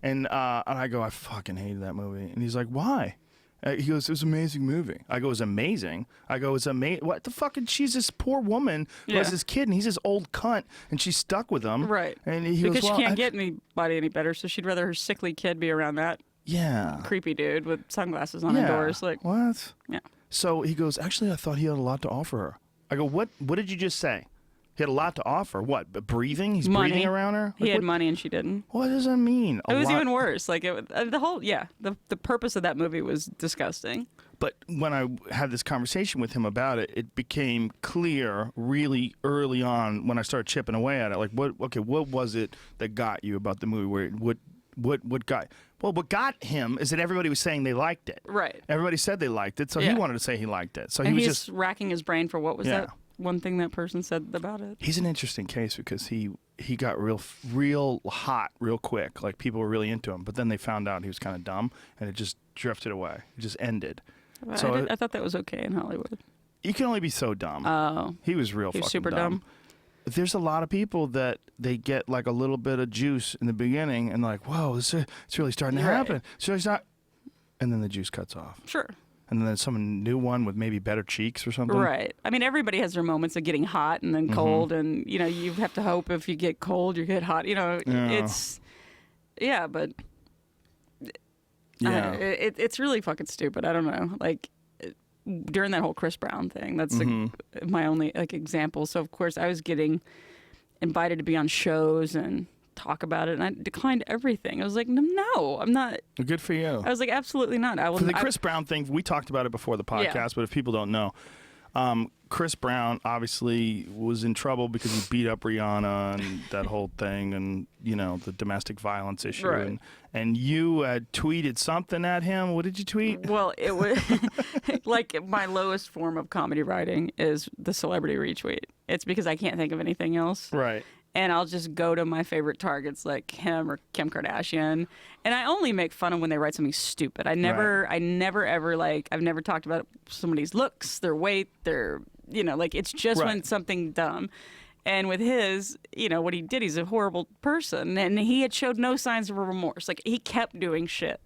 And I go, I fucking hated that movie. And he's like, why? He goes, it was an amazing movie. I go, it's amazing. I go, it's amazing. What the fuck? And she's this poor woman who has this kid, and he's this old cunt, and she's stuck with him. Right. And he because goes, she can't get anybody any better, so she'd rather her sickly kid be around that creepy dude with sunglasses on indoors. Like, what? Yeah. So he goes, actually, I thought he had a lot to offer her. I go, what did you just say? He had a lot to offer. What? But breathing? He's breathing around her? He had money and she didn't. What does that mean? It was even worse. Like the whole, the purpose of that movie was disgusting. But when I had this conversation with him about it, it became clear really early on when I started chipping away at it. Like, what was it that got you about the movie? What got him is that everybody was saying they liked it. Right. Everybody said they liked it, so he wanted to say he liked it. So and he was just racking his brain for what was that one thing that person said about it. He's an interesting case because he got real hot real quick. Like, people were really into him, but then they found out he was kind of dumb, and it just drifted away. It just ended. So I thought that was okay in Hollywood. You can only be so dumb. Oh. He was fucking super dumb. There's a lot of people that they get like a little bit of juice in the beginning and like, whoa, it's really starting to happen. So it's not, and then the juice cuts off. Sure. And then there's some new one with maybe better cheeks or something. Right. I mean, everybody has their moments of getting hot and then cold, and you have to hope if you get cold, you get hot. It's but it's really fucking stupid. I don't know. Like, during that whole Chris Brown thing, that's my only example. So of course I was getting invited to be on shows and talk about it, and I declined everything. I was like, no, I'm not. Good for you. I was like, absolutely not. I will. For the Chris Brown thing, we talked about it before the podcast, but if people don't know, Chris Brown obviously was in trouble because he beat up Rihanna and that whole thing, and the domestic violence issue. Right. And you had tweeted something at him. What did you tweet? Well, it was like my lowest form of comedy writing is the celebrity retweet. It's because I can't think of anything else. Right. and I'll just go to my favorite targets like him or Kim Kardashian, and I only make fun of when they write something stupid. I never ever like, I've never talked about somebody's looks, their weight, their, like, it's just when something dumb. And with his, what he did, he's a horrible person, and he had showed no signs of remorse. Like, he kept doing shit,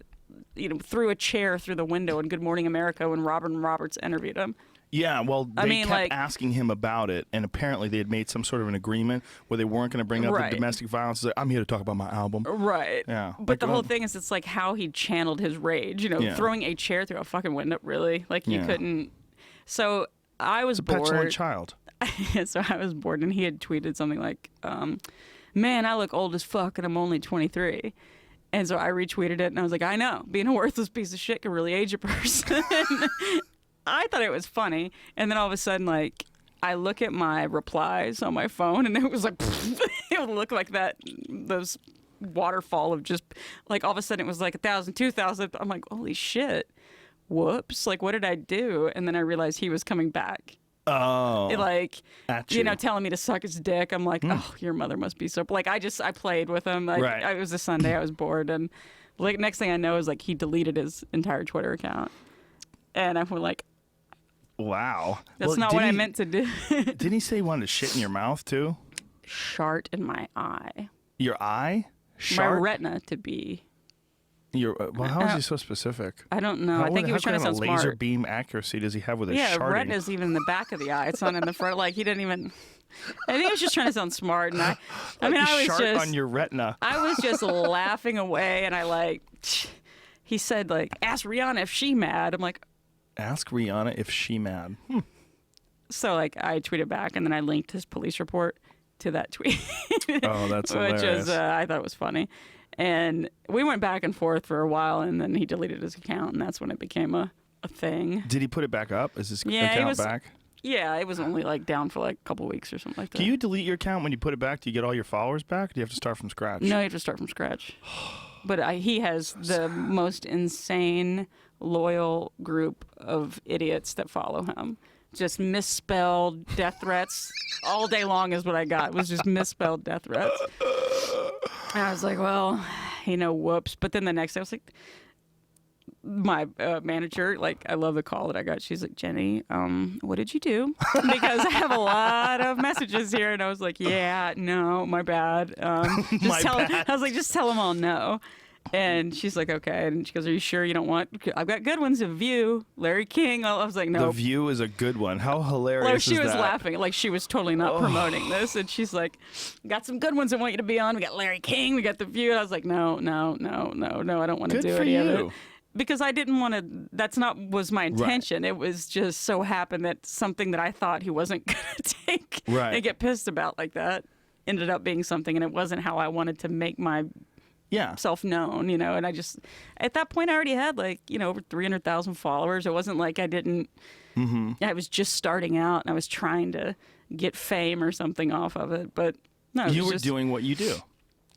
threw a chair through the window in Good Morning America when Robin Roberts interviewed him. Yeah, well, they kept asking him about it, and apparently they had made some sort of an agreement where they weren't going to bring up the domestic violence. He's like, I'm here to talk about my album. Right. Yeah. But the whole thing is, it's like how he channeled his rage, throwing a chair through a fucking window, really. Like, you couldn't. So I was bored. Petulant child. So I was bored, and he had tweeted something like, man, I look old as fuck, and I'm only 23. And so I retweeted it, and I was like, I know, being a worthless piece of shit can really age a person. I thought it was funny, and then all of a sudden, like, I look at my replies on my phone, and it was like, it would look like those waterfall of just, like, all of a sudden it was like 1,000, 2,000. I'm like, holy shit, whoops, like, what did I do? And then I realized he was coming back. Oh. Like, telling me to suck his dick. I'm like, oh, your mother must be so, like, I played with him. Like, it was a Sunday, I was bored, and, like, next thing I know is, like, he deleted his entire Twitter account. And I was like, wow. That's not what I meant to do. Didn't he say he wanted to shit in your mouth, too? Shart in my eye. Your eye? Shart? My retina, to be. Well, how is he so specific? I don't know. I think he was trying to sound smart. Laser beam accuracy does he have with his sharting? Yeah, retina's even in the back of the eye. It's not in the front. Like, he didn't even. I think he was just trying to sound smart. And I mean, I was shart just. on your retina. I was just laughing away, and he said, like, ask Rihanna if she mad. I'm like, ask Rihanna if she mad. So, like, I tweeted back, and then I linked his police report to that tweet. Oh, that's hilarious. Which was, I thought it was funny. And we went back and forth for a while, and then he deleted his account, and that's when it became a thing. Did he put it back up? Is his account back? Yeah, it was only, like, down for, like, a couple of weeks or something like that. Can you delete your account when you put it back? Do you get all your followers back? Or do you have to start from scratch? No, you have to start from scratch. But he has the most insane, loyal group of idiots that follow him. Just misspelled death threats all day long is what I got. It was just misspelled death threats. And I was like, well, whoops. But then the next day I was like, my manager, like, I love the call that I got. She's like, Jenny, what did you do? Because I have a lot of messages here. And I was like, yeah, no, my bad. I was like, just tell them all no. And she's like, okay. And she goes, are you sure you don't want? I've got good ones. The View, Larry King. I was like, no. The View is a good one. How hilarious like, is she was that? laughing. Like, she was totally not promoting this. And she's like, got some good ones I want you to be on. We got Larry King. We got The View. And I was like, no. I don't want to do any of it. Because I didn't want to, that's not was my intention. Right. It was just so happened that something that I thought he wasn't going to take and get pissed about like that ended up being something, and it wasn't how I wanted to make my self known, and I just, at that point I already had like, over 300,000 followers. It wasn't like I didn't, I was just starting out and I was trying to get fame or something off of it, but no. You were doing what you do.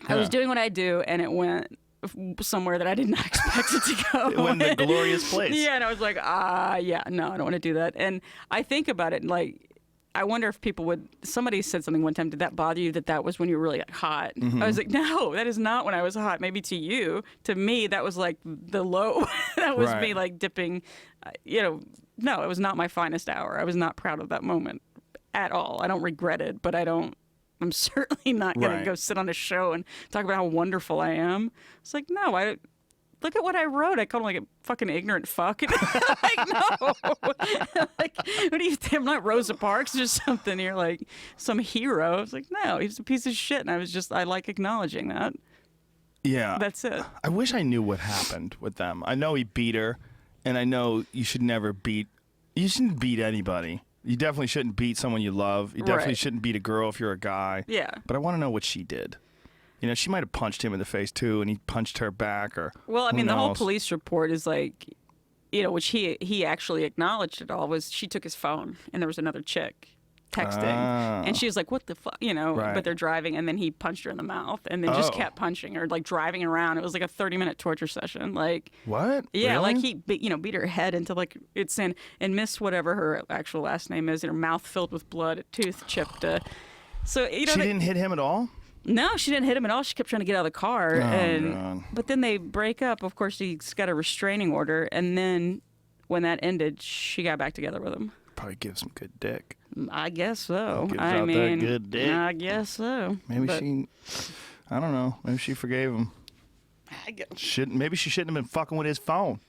I was doing what I do, and it went somewhere that I did not expect it to go. It went in the glorious place. Yeah, and I was like, no, I don't want to do that. And I think about it, like, I wonder if people would, somebody said something one time, did that bother you that was when you were really hot? I was like, no, that is not when I was hot. Maybe to you. To me, that was like the low. That was me like dipping, no, it was not my finest hour. I was not proud of that moment at all. I don't regret it, but I'm certainly not going to go sit on a show and talk about how wonderful I am. It's like, no, look at what I wrote. I called him like a fucking ignorant fuck. Like, no. Like, what do you think? I'm not Rosa Parks or something. You're like some hero. I was like, no, he's a piece of shit. And I like acknowledging that. Yeah. That's it. I wish I knew what happened with them. I know he beat her, and I know you shouldn't beat anybody. You definitely shouldn't beat someone you love. You definitely shouldn't beat a girl if you're a guy. Yeah. But I want to know what she did. She might have punched him in the face too, and he punched her back, or well, I mean, who knows? the whole police report is like, which he actually acknowledged it all, was she took his phone and there was another chick texting, and she was like, what the fuck, but they're driving, and then he punched her in the mouth, and then just kept punching her, like driving around. It was like a 30-minute torture session. Like, what? Yeah, really? like he beat her head into like it's in, and Miss whatever her actual last name is, and her mouth filled with blood, a tooth chipped. So she didn't hit him at all? No, she didn't hit him at all. She kept trying to get out of the car. God. But then they break up. Of course, he's got a restraining order. And then when that ended, she got back together with him. Probably gives some good dick. I guess so. Gives I out mean, that good dick. I guess so. Maybe I don't know. Maybe she forgave him. Maybe she shouldn't have been fucking with his phone.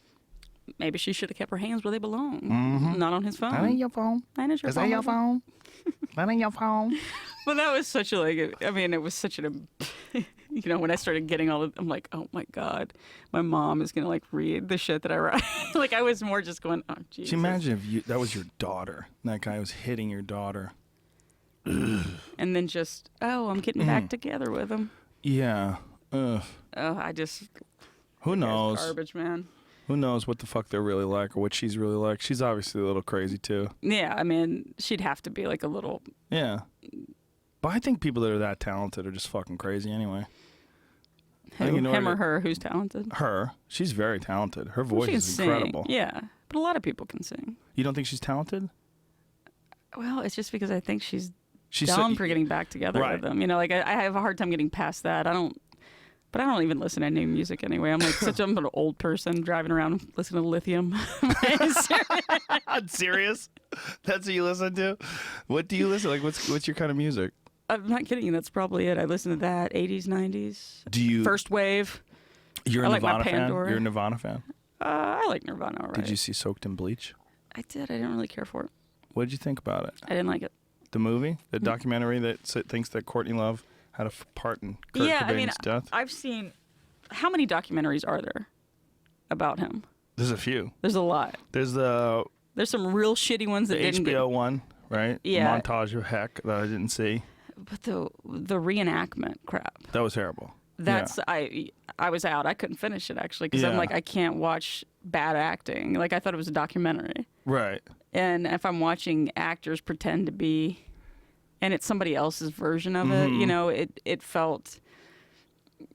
Maybe she should have kept her hands where they belong. Mm-hmm. Not on his phone. That ain't your phone. That is your phone. That your phone? That ain't your phone. But that was such a, it was such an, when I started getting I'm like, oh my God, my mom is going to read the shit that I write. I was more just going, oh, Jesus. Can you imagine if that was your daughter? And that guy was hitting your daughter. And then just, I'm getting back together with him. Yeah. Ugh. Oh, Who knows? Garbage, man. Who knows what the fuck they're really like or what she's really like. She's obviously a little crazy, too. Yeah, I mean, she'd have to be a little... Yeah. But I think people that are that talented are just fucking crazy anyway. Him or her, who's talented? Her. She's very talented. Her voice is incredible. Yeah, but a lot of people can sing. You don't think she's talented? Well, it's just because I think she's dumb for getting back together with them. I have a hard time getting past that. But I don't even listen to new music anyway. I'm I'm an old person driving around listening to Lithium. I'm serious? That's what you listen to? What do you listen to? What's your kind of music? I'm not kidding you. That's probably it. I listen to that 80s, 90s. Do you First Wave? You're a Nirvana fan? Pandora. You're a Nirvana fan? I like Nirvana, all right. Did you see Soaked in Bleach? I did. I didn't really care for it. What did you think about it? I didn't like it. The movie? The documentary that thinks that Courtney Love had a part in Kurt Cobain's death? I've seen... How many documentaries are there about him? There's a few. There's a lot. There's some real shitty ones that didn't HBO one, right? Yeah. Montage of Heck that I didn't see. But the reenactment crap. That was terrible. That's I was out. I couldn't finish it actually because I'm I can't watch bad acting. I thought it was a documentary. Right. And if I'm watching actors pretend to be, and it's somebody else's version of it, it felt.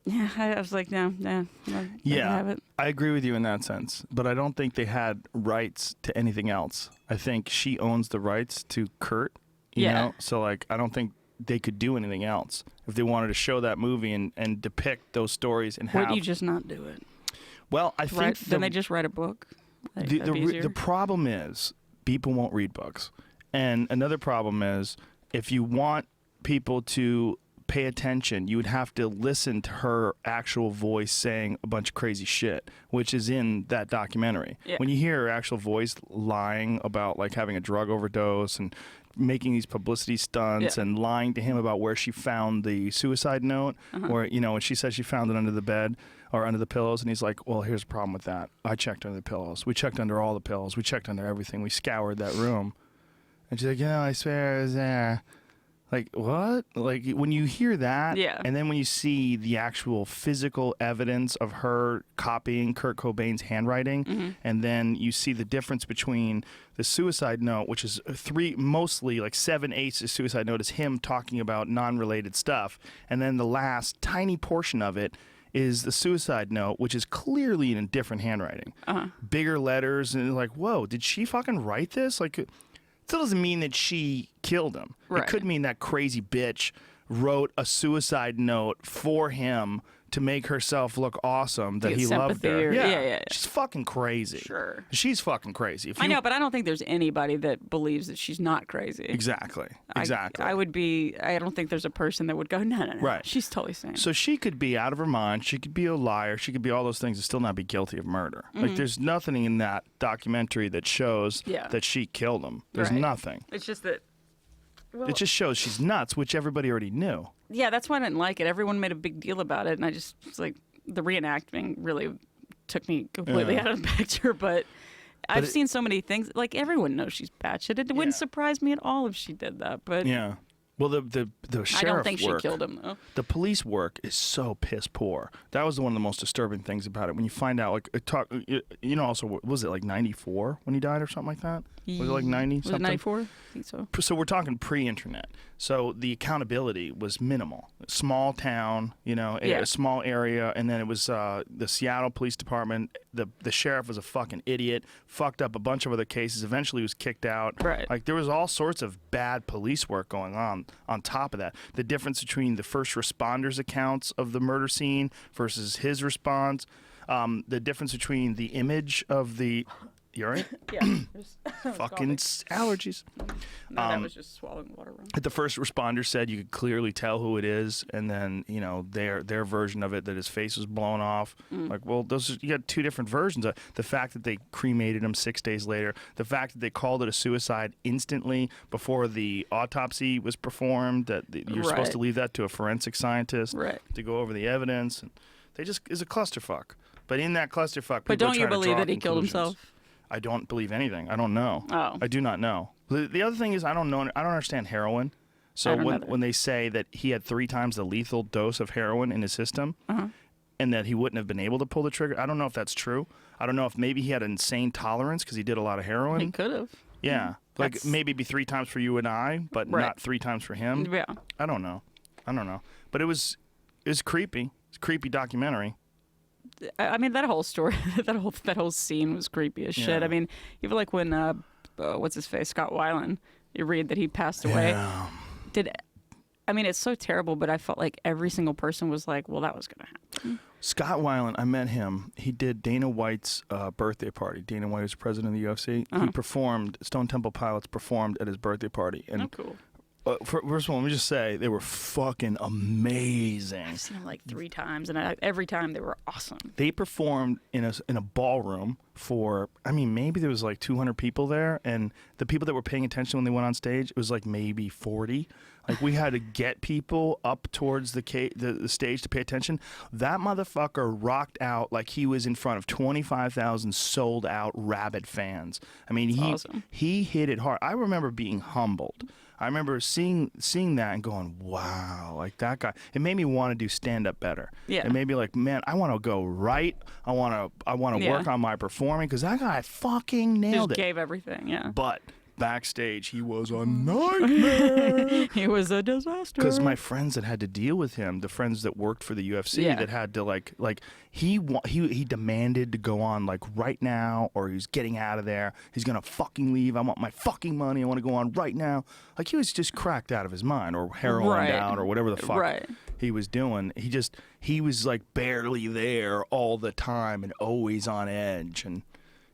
Yeah, I was like, no. Have it. I agree with you in that sense, but I don't think they had rights to anything else. I think she owns the rights to Kurt, you know? So, I don't think they could do anything else if they wanted to show that movie and depict those stories and have... Would you just not do it? Well, I think... Then they just write a book? The problem is people won't read books. And another problem is if you want people to pay attention, you would have to listen to her actual voice saying a bunch of crazy shit, which is in that documentary. Yeah. When you hear her actual voice lying about having a drug overdose and making these publicity stunts and lying to him about where she found the suicide note, or when she says she found it under the bed or under the pillows, and he's like, well, here's the problem with that. I checked under the pillows. We checked under all the pillows. We checked under everything. We scoured that room. And she's like, I swear it was there. What? When you hear that, and then when you see the actual physical evidence of her copying Kurt Cobain's handwriting, and then you see the difference between the suicide note, which is mostly 7/8 of suicide note is him talking about non-related stuff, and then the last tiny portion of it is the suicide note, which is clearly in a different handwriting. Bigger letters, and whoa, did she fucking write this? Still doesn't mean that she killed him. Right. It could mean that crazy bitch wrote a suicide note for him to make herself look awesome, that he loved her. Yeah. She's fucking crazy. Sure. She's fucking crazy. I know, but I don't think there's anybody that believes that she's not crazy. Exactly. I don't think there's a person that would go, no. Right. She's totally sane. So she could be out of her mind. She could be a liar. She could be all those things and still not be guilty of murder. There's nothing in that documentary that shows that she killed him. There's nothing. It's just that... Well, it just shows she's nuts, which everybody already knew. Yeah, that's why I didn't like it. Everyone made a big deal about it, and I just was the reenacting really took me completely out of the picture. But I've seen so many things. Everyone knows she's batshit. It wouldn't surprise me at all if she did that. But yeah. Well, the sheriff I don't think work, she killed him, though. The police work is so piss poor. That was one of the most disturbing things about it. When you find out, also, was it 94 when he died or something like that? Was it like 90 Was it something? 94? I think so. So we're talking pre-internet. So the accountability was minimal. Small town, a small area, and then it was the Seattle Police Department. The sheriff was a fucking idiot, fucked up a bunch of other cases. Eventually, he was kicked out. Right. Like there was all sorts of bad police work going on top of that. The difference between the first responders' accounts of the murder scene versus his response. The difference between the image of the. You all right? Yeah. Fucking allergies. No, that was just swallowing water wrong. The first responder said you could clearly tell who it is, and then their version of it that his face was blown off. Like, well, you got two different versions. The fact that they cremated him 6 days later, the fact that they called it a suicide instantly before the autopsy was performed. That you're supposed to leave that to a forensic scientist to go over the evidence. And they just is a clusterfuck. But in that clusterfuck, but don't you believe that he killed himself? I don't believe anything. I don't know. Oh. I do not know. The other thing is I don't know. I don't understand heroin. So when they say that he had 3 times the lethal dose of heroin in his system and that he wouldn't have been able to pull the trigger, I don't know if that's true. I don't know if maybe he had an insane tolerance because he did a lot of heroin. He could have. Yeah. Like maybe it'd be 3 times for you and I, but not 3 times for him. Yeah. I don't know. But it was creepy. It's a creepy documentary. I mean, that whole story, that whole scene was creepy as shit. I mean, even like when what's his face, Scott Weiland, you read that he passed away. Yeah. I mean, it's so terrible, but I felt like every single person was like, well, that was gonna happen. Scott Weiland, I met him. He did Dana White's birthday party. Dana White was president of the UFC. He performed. Stone Temple Pilots performed at his birthday party. And cool. First of all, let me just say they were fucking amazing. I've seen them like 3 times, and every time they were awesome. They performed in a ballroom for, maybe there was like 200 people there, and the people that were paying attention when they went on stage, it was like maybe 40. Like we had to get people up towards the stage to pay attention. That motherfucker rocked out like he was in front of 25,000 sold out rabid fans. I mean, awesome. He hit it hard. I remember being humbled. I remember seeing that and going, wow, like that guy. It made me want to do stand up better. Yeah. It made me like, man, I want to go right. I want to work on my performing because that guy fucking nailed it. Just gave everything, yeah. But backstage, he was a nightmare. He was a disaster. Because my friends that had to deal with him, the friends that worked for the UFC, that had to like he demanded to go on like right now, or he's getting out of there. He's gonna fucking leave. I want my fucking money. I want to go on right now. Like he was just cracked out of his mind, or heroin out, or whatever the fuck he was doing. He was like barely there all the time and always on edge. And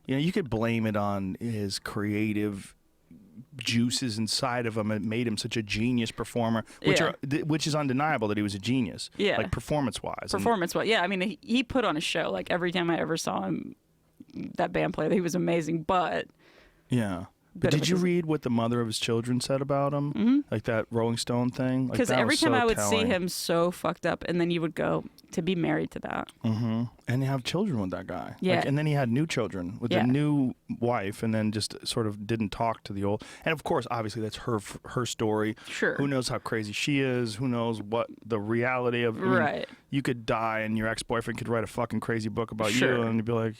you could blame it on his creative juices inside of him. It made him such a genius performer, which is undeniable that he was a genius. Yeah, like performance-wise. Yeah. I mean, he put on a show. Like every time I ever saw him, that band play, he was amazing. But yeah. But did you read what the mother of his children said about him? Mm-hmm. Like that Rolling Stone thing? Because every time I would see him so fucked up, and then you would go to be married to that. Mm-hmm. And have children with that guy. Yeah. And then he had new children with a new wife, and then just sort of didn't talk to the old. And of course, obviously, that's her story. Sure. Who knows how crazy she is? Who knows what the reality of? Right. You could die, and your ex-boyfriend could write a fucking crazy book about you, and you'd be like,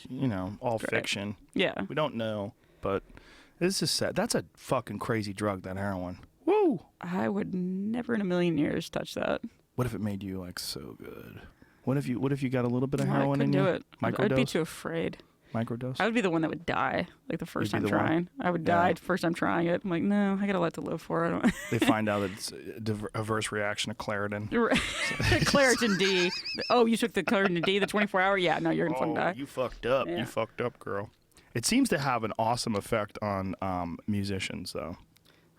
all fiction. Yeah. We don't know, but. This is sad. That's a fucking crazy drug, that heroin. Woo! I would never in a million years touch that. What if it made you like so good? What if you got a little bit of heroin in you? I couldn't do it. Microdose? I'd be too afraid. Microdose? I would be the one that would die, like the first time trying. I would die first time trying it. I'm like, no, I got a lot to live for. I don't. They find out that it's a adverse reaction to Claritin. Claritin D. Oh, you took the Claritin D, the 24-hour? Yeah, no, you're going to fucking die. You fucked up. Yeah. You fucked up, girl. It seems to have an awesome effect on musicians, though.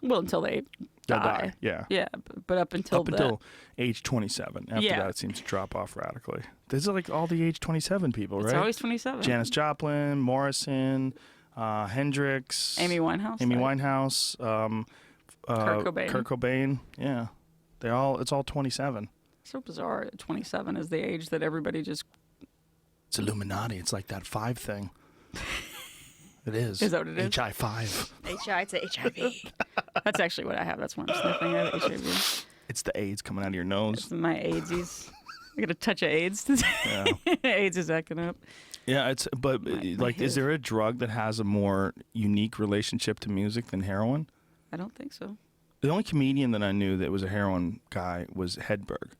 Well, until they die. Yeah. Yeah, but up until age 27. After that, it seems to drop off radically. These are like all the age 27 people, right? It's always 27. Janis Joplin, Morrison, Hendrix. Amy Winehouse. Kurt Cobain. Yeah. It's all 27. So bizarre. 27 is the age that everybody just... It's Illuminati. It's like that 5 thing. It is. Is that what it is? HI5. HI to HIV. That's actually what I have. That's why I'm sniffing. I have HIV. It's the AIDS coming out of your nose. It's my AIDSies. I got a touch of AIDS. Yeah. AIDS is acting up. Yeah, but is there a drug that has a more unique relationship to music than heroin? I don't think so. The only comedian that I knew that was a heroin guy was Hedberg.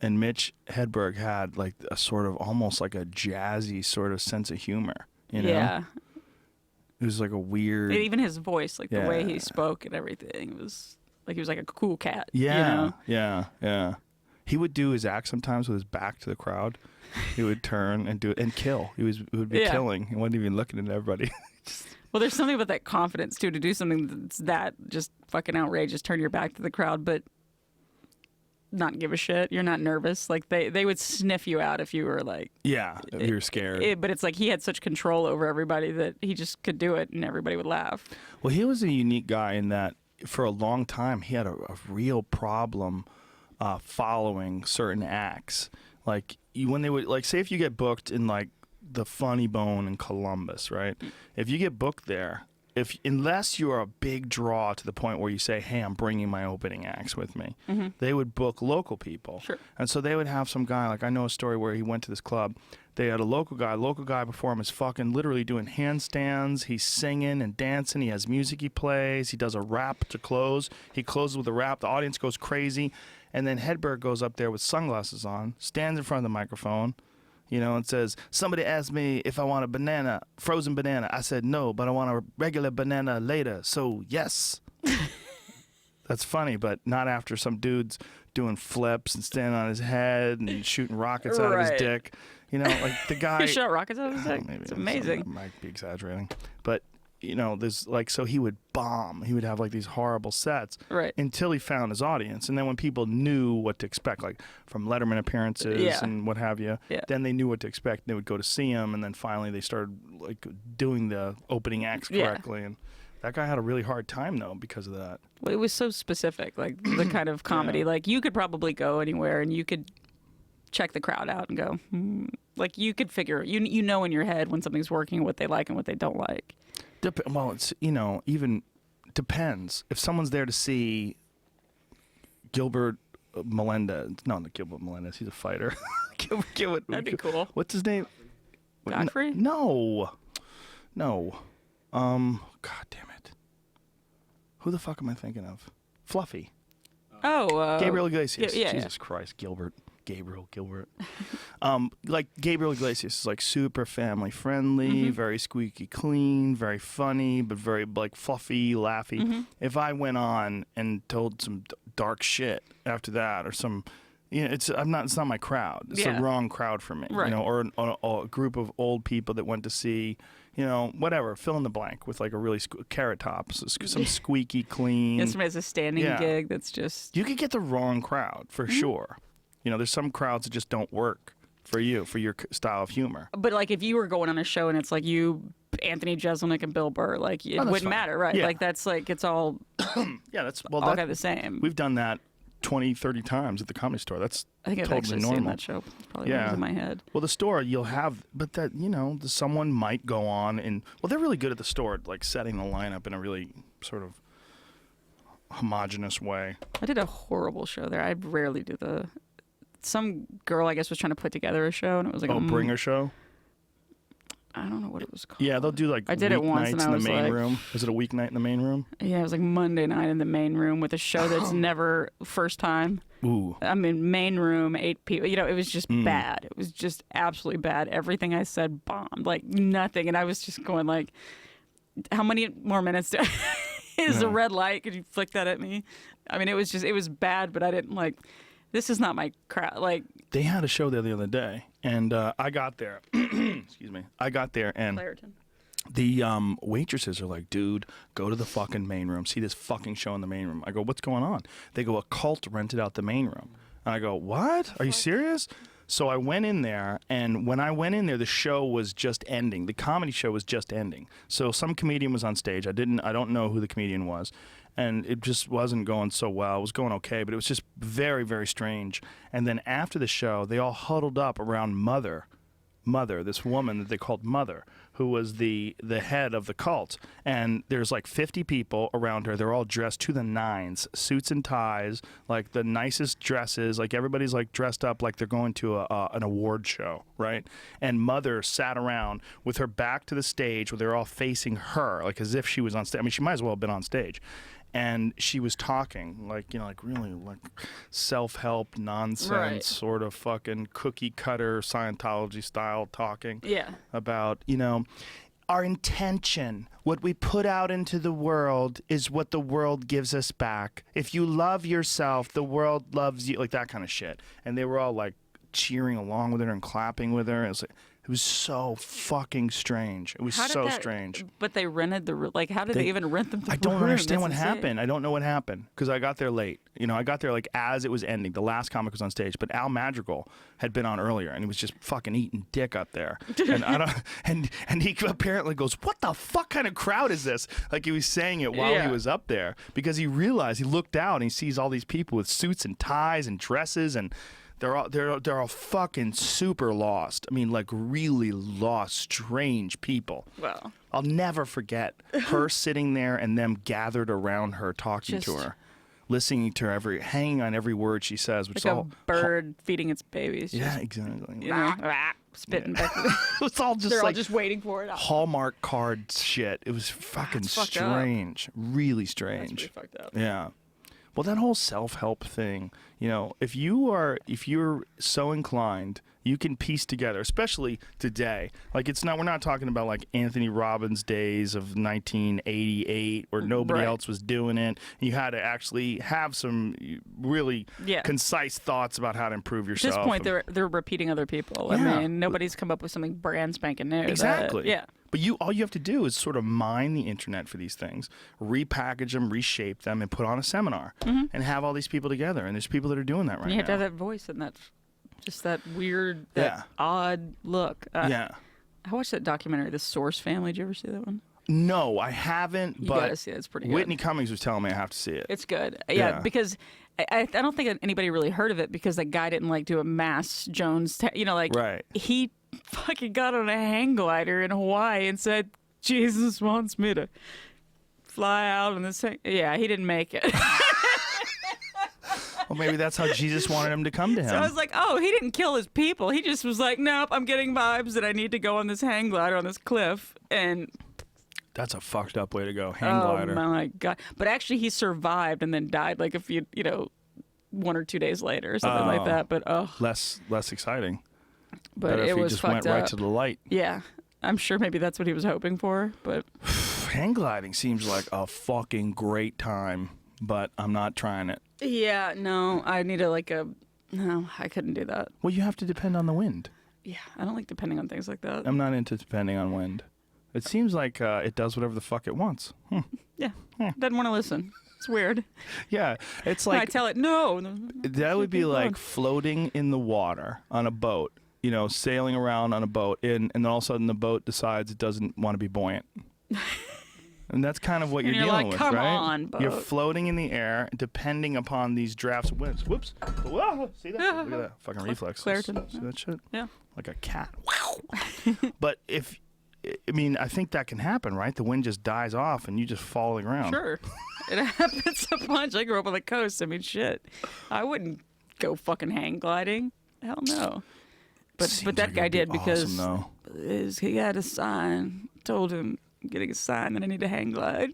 And Mitch Hedberg had like a sort of almost like a jazzy sort of sense of humor, you know? Yeah. It was like a weird... Even his voice, like the way he spoke and everything, was like he was like a cool cat. Yeah, you know? yeah. He would do his act sometimes with his back to the crowd. He would turn and do it and kill. He would be killing. He wasn't even looking at everybody. Well, there's something about that confidence too, to do something that's that just fucking outrageous, turn your back to the crowd, but not give a shit. You're not nervous. Like they would sniff you out if you were like, if you were scared. But it's like he had such control over everybody that he just could do it and everybody would laugh. Well, he was a unique guy in that for a long time he had a real problem following certain acts. Like when they would like say if you get booked in like the Funny Bone in Columbus, right? If you get booked there, unless you are a big draw to the point where you say, hey, I'm bringing my opening acts with me, they would book local people. Sure. And so they would have some guy, like I know a story where he went to this club. They had a local guy before him is fucking literally doing handstands. He's singing and dancing. He has music he plays. He does a rap to close. He closes with a rap. The audience goes crazy. And then Hedberg goes up there with sunglasses on, stands in front of the microphone, and says, somebody asked me if I want a banana, frozen banana. I said no, but I want a regular banana later, so yes. That's funny, but not after some dude's doing flips and standing on his head and shooting rockets out of his dick. Like the guy... He shot rockets out of his dick? Maybe it's amazing. I might be exaggerating. But, there's like, so he would bomb. He would have like these horrible sets until he found his audience. And then when people knew what to expect, like from Letterman appearances and what have you, then they knew what to expect. They would go to see him. And then finally they started like doing the opening acts correctly. And that guy had a really hard time though because of that. Well, it was so specific, like the kind of comedy. Like you could probably go anywhere and you could check the crowd out and go, like you could figure, you know in your head when something's working, what they like and what they don't like. Well, it's, even depends. If someone's there to see Gilbert Melendez, not Gilbert Melendez, he's a fighter. Gilbert, that'd be cool. What's his name? Godfrey? No. God damn it. Who the fuck am I thinking of? Fluffy. Oh. Gabriel Iglesias. Yeah, Jesus Christ, Gilbert. Like Gabriel Iglesias is like super family friendly, very squeaky clean, very funny, but very like fluffy, laughy. If I went on and told some dark shit after that or some, it's not my crowd. It's the wrong crowd for me, or a group of old people that went to see, whatever, fill in the blank with like a really Carrot Top, some squeaky clean. Yes, as a standing gig that's just... You could get the wrong crowd for sure. There's some crowds that just don't work for you, for your style of humor. But like if you were going on a show and it's like you, Anthony Jeselnik and Bill Burr, like it wouldn't matter, right? Yeah. Like that's like, it's all all kind of the same. We've done that 20, 30 times at the Comedy Store. That's I think I've totally actually normal. seen that show. It's probably in my head. Well, the Store, you'll have, but that, someone might go on and, well, they're really good at the Store, like setting the lineup in a really sort of homogenous way. I did a horrible show there. I rarely do some girl, I guess, was trying to put together a show, and it was like a bringer show. I don't know what it was called. Yeah, they'll do like I did it once, and in I the was main like, room. Was it a weeknight in the main room? Yeah, it was like Monday night in the main room with a show that's never first time. Ooh. I mean, main room, 8 people. It was just bad. It was just absolutely bad. Everything I said bombed, like nothing. And I was just going like, how many more minutes is a red light? Could you flick that at me? I mean, it was bad, but I didn't like. This is not my crowd. Like they had a show there the other day, and I got there. Excuse me. I got there, and Claritin. The waitresses are like, dude, go to the fucking main room. See this fucking show in the main room. I go, what's going on? They go, a cult rented out the main room. And I go, what? Are you serious? So I went in there, and when I went in there, the show was just ending. The comedy show was just ending. So some comedian was on stage. I don't know who the comedian was. And it just wasn't going so well. It was going okay, but it was just very, very strange. And then after the show, they all huddled up around Mother Mother, this woman that they called Mother, who was the head of the cult. And there's like 50 people around her. They're all dressed to the nines, suits and ties, like the nicest dresses. Like everybody's like dressed up like they're going to an award show, right? And Mother sat around with her back to the stage where they're all facing her, like as if she was on stage. I mean, she might as well have been on stage. And she was talking like, you know, like really like self-help nonsense, Right. sort of fucking cookie cutter Scientology style talking. Yeah. About, you know, our intention, what we put out into the world is what the world gives us back. If you love yourself, the world loves you, like that kind of shit. And they were all like cheering along with her and clapping with her. It was so fucking strange. It was so strange. But they rented like, how did they even rent them? I don't understand what happened. I don't know what happened because I got there late. You know, I got there like as it was ending. The last comic was on stage, but Al Madrigal had been on earlier, and he was just fucking eating dick up there. And I don't. And he apparently goes, "What the fuck kind of crowd is this?" Like he was saying it while he was up there because he realized he looked out and he sees all these people with suits and ties and dresses and. They're all fucking super lost. I mean, like really lost, strange people. Well, I'll never forget her sitting there and them gathered around her, talking to her, listening to her, hanging on every word she says, which like is all a bird feeding its babies. Yeah, exactly. You know, spitting back. It's all just They're like all just waiting for it. Hallmark card shit. It was fucking strange, really strange. That's pretty fucked up. Yeah. Well, that whole self-help thing, you know, if you're so inclined, you can piece together, especially today. Like we're not talking about like Anthony Robbins days of 1988 where nobody else was doing it. You had to actually have some really concise thoughts about how to improve yourself. At this point, they're repeating other people. Yeah. I mean, nobody's come up with something brand spanking new. Exactly. Yeah. But all you have to do is sort of mine the internet for these things, repackage them, reshape them, and put on a seminar and have all these people together. And there's people that are doing that right now. You have to have that voice and that weird, odd look. I watched that documentary, The Source Family. Did you ever see that one? No, I haven't. You but gotta see it. It's pretty good. Whitney Cummings was telling me I have to see it. It's good. Yeah. Because I don't think anybody really heard of it because that guy didn't like do a Mass Jones. He fucking got on a hang glider in Hawaii and said, "Jesus wants me to fly out on this." Yeah, he didn't make it. Well, maybe that's how Jesus wanted him to come to him. So I was like, oh, he didn't kill his people. He just was like, nope, I'm getting vibes that I need to go on this hang glider on this cliff. And that's a fucked up way to go, hang glider. Oh, my God. But actually, he survived and then died like a few, 1 or 2 days later or something like that. But, less exciting. But better it if he was just fucked went right up. to the light. Yeah. I'm sure maybe that's what he was hoping for. But hang gliding seems like a fucking great time, but I'm not trying it. Yeah, no, I need no, I couldn't do that. Well, you have to depend on the wind. Yeah, I don't like depending on things like that. I'm not into depending on wind. It seems like it does whatever the fuck it wants. Yeah, doesn't want to listen. It's weird. Yeah, it's like I tell it no. That would be like floating in the water on a boat, sailing around on a boat, and then all of a sudden the boat decides it doesn't want to be buoyant. And that's kind of what you're dealing with, Come right? on, boat. You're floating in the air, depending upon these drafts of winds. Whoops! Whoa, see that? Look at that fucking reflexes. Claritin. See that shit? Yeah. Like a cat. Wow. But I think that can happen, right? The wind just dies off, and you just fall to the ground. Sure, it happens a bunch. I grew up on the coast. I mean, shit, I wouldn't go fucking hang gliding. Hell no. But that guy did because he had a sign. Told him. Getting a sign that I need to hang glide.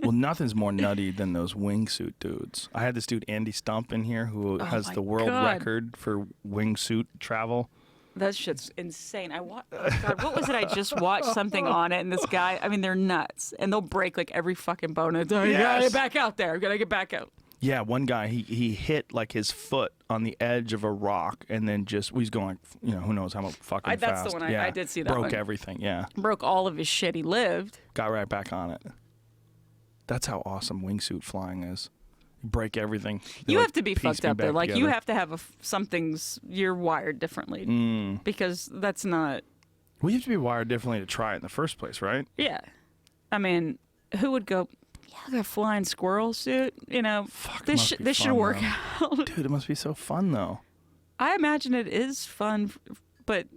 Well, nothing's more nutty than those wingsuit dudes. I had this dude, Andy Stump, in here who has the world record for wingsuit travel. That shit's insane. Oh God, what was it? I just watched something on it, and this guy, I mean, they're nuts. And they'll break like every fucking bone. You gotta get back out there. You gotta get back out. Yeah, one guy, he hit like his foot on the edge of a rock and then he's going, who knows how fucking fast. That's the one I did see that Broke one. everything, yeah. Broke all of his shit. He lived. Got right back on it. That's how awesome wingsuit flying is. You break everything. You have to be fucked up there. Like, together. You have to have you're wired differently. Because that's not... Well, you have to be wired differently to try it in the first place, right? Yeah. I mean, who would go... Yeah, a flying squirrel suit, this should work out. Dude, it must be so fun, though. I imagine it is fun, but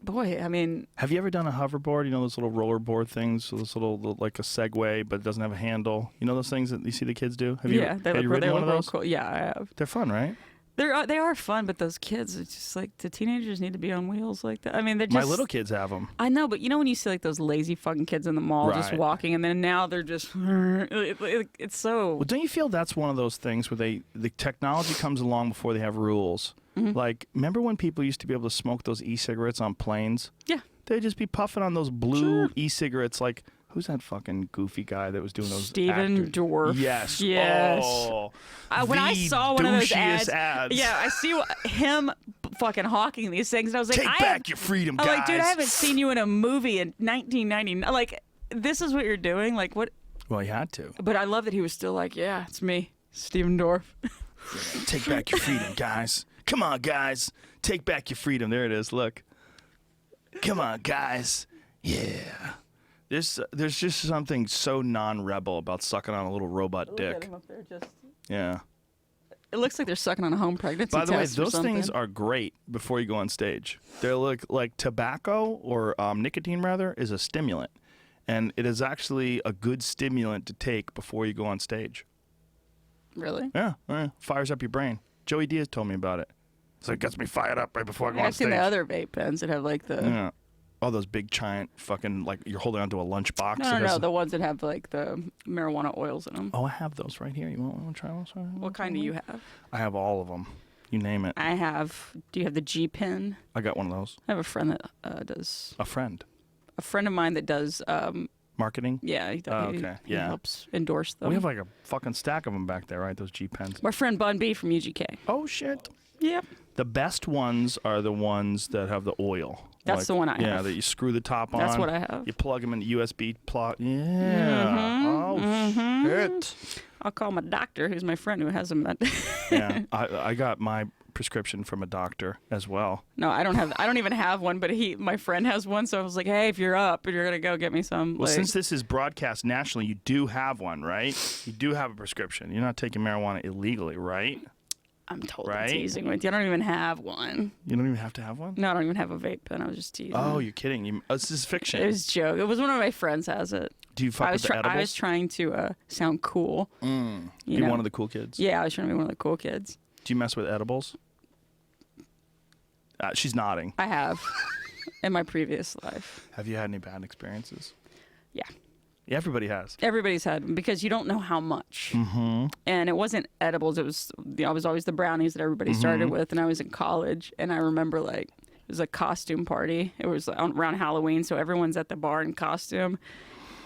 boy, I mean, have you ever done a hoverboard? You know those little rollerboard things, so this little like a Segway, but it doesn't have a handle. You know those things that you see the kids do? Have you ridden one of those? Cool. Yeah, I have. They're fun, right? They are fun, but those kids, it's just like the teenagers need to be on wheels like that. I mean, they're just. My little kids have them. I know, but you know when you see like those lazy fucking kids in the mall just walking, and then now they're just. It's so. Well, don't you feel that's one of those things where the technology comes along before they have rules? Mm-hmm. Like, remember when people used to be able to smoke those e-cigarettes on planes? Yeah. They'd just be puffing on those blue e-cigarettes like. Who's that fucking goofy guy that was doing those? Steven Dorff. Yes. Yes. Oh, when I saw one of those ads. Yeah, I see him fucking hawking these things, and I was like, take back your freedom, guys. I'm like, dude, I haven't seen you in a movie in 1999. Like, this is what you're doing? Like, what? Well, he had to. But I love that he was still like, yeah, it's me, Steven Dorff. Take back your freedom, guys. Come on, guys. Take back your freedom. There it is. Look. Come on, guys. Yeah. There's just something so non-rebel about sucking on a little robot dick. Look at him up there, just. Yeah. It looks like they're sucking on a home pregnancy test. By the way, those something. things are great before you go on stage. They're like tobacco or nicotine rather is a stimulant, and it is actually a good stimulant to take before you go on stage. Really? Yeah, fires up your brain. Joey Diaz told me about it. So it gets me fired up right before I go on I've stage. seen the other vape pens that have like the. Yeah. Oh, those big giant fucking like you're holding onto a lunch box. No, the ones that have like the marijuana oils in them. Oh, I have those right here. You want to try those? What kind do you have? I have all of them. You name it. I have. Do you have the G pen? I got one of those. I have a friend that does. A friend. A friend of mine that does. Marketing. Yeah. He helps endorse them. We have like a fucking stack of them back there, right? Those G pens. My friend Bun B from UGK. Oh shit. Yep. The best ones are the ones that have the oil. That's the one I have. Yeah, that you screw the top on. That's what I have. You plug them in the USB plug. Yeah. Shit. I'll call my doctor, who's my friend who has them. Yeah, I got my prescription from a doctor as well. No, I don't even have one, but my friend has one, so I was like, hey, if you're up and you're gonna go get me some. Well, since this is broadcast nationally, you do have one, right? You do have a prescription. You're not taking marijuana illegally, right? I'm totally teasing with you. I don't even have one. You don't even have to have one? No, I don't even have a vape pen. I was just teasing. Oh, you're kidding. This is fiction. It was a joke. It was one of my friends has it. Do you fuck with the edibles? I was trying to sound cool. Be one of the cool kids? Yeah, I was trying to be one of the cool kids. Do you mess with edibles? She's nodding. I have. In my previous life. Have you had any bad experiences? Yeah. Yeah, everybody has. Everybody's had them because you don't know how much. Mm-hmm. And it wasn't edibles. It was always the brownies that everybody started with. And I was in college, and I remember like it was a costume party. It was around Halloween, so everyone's at the bar in costume.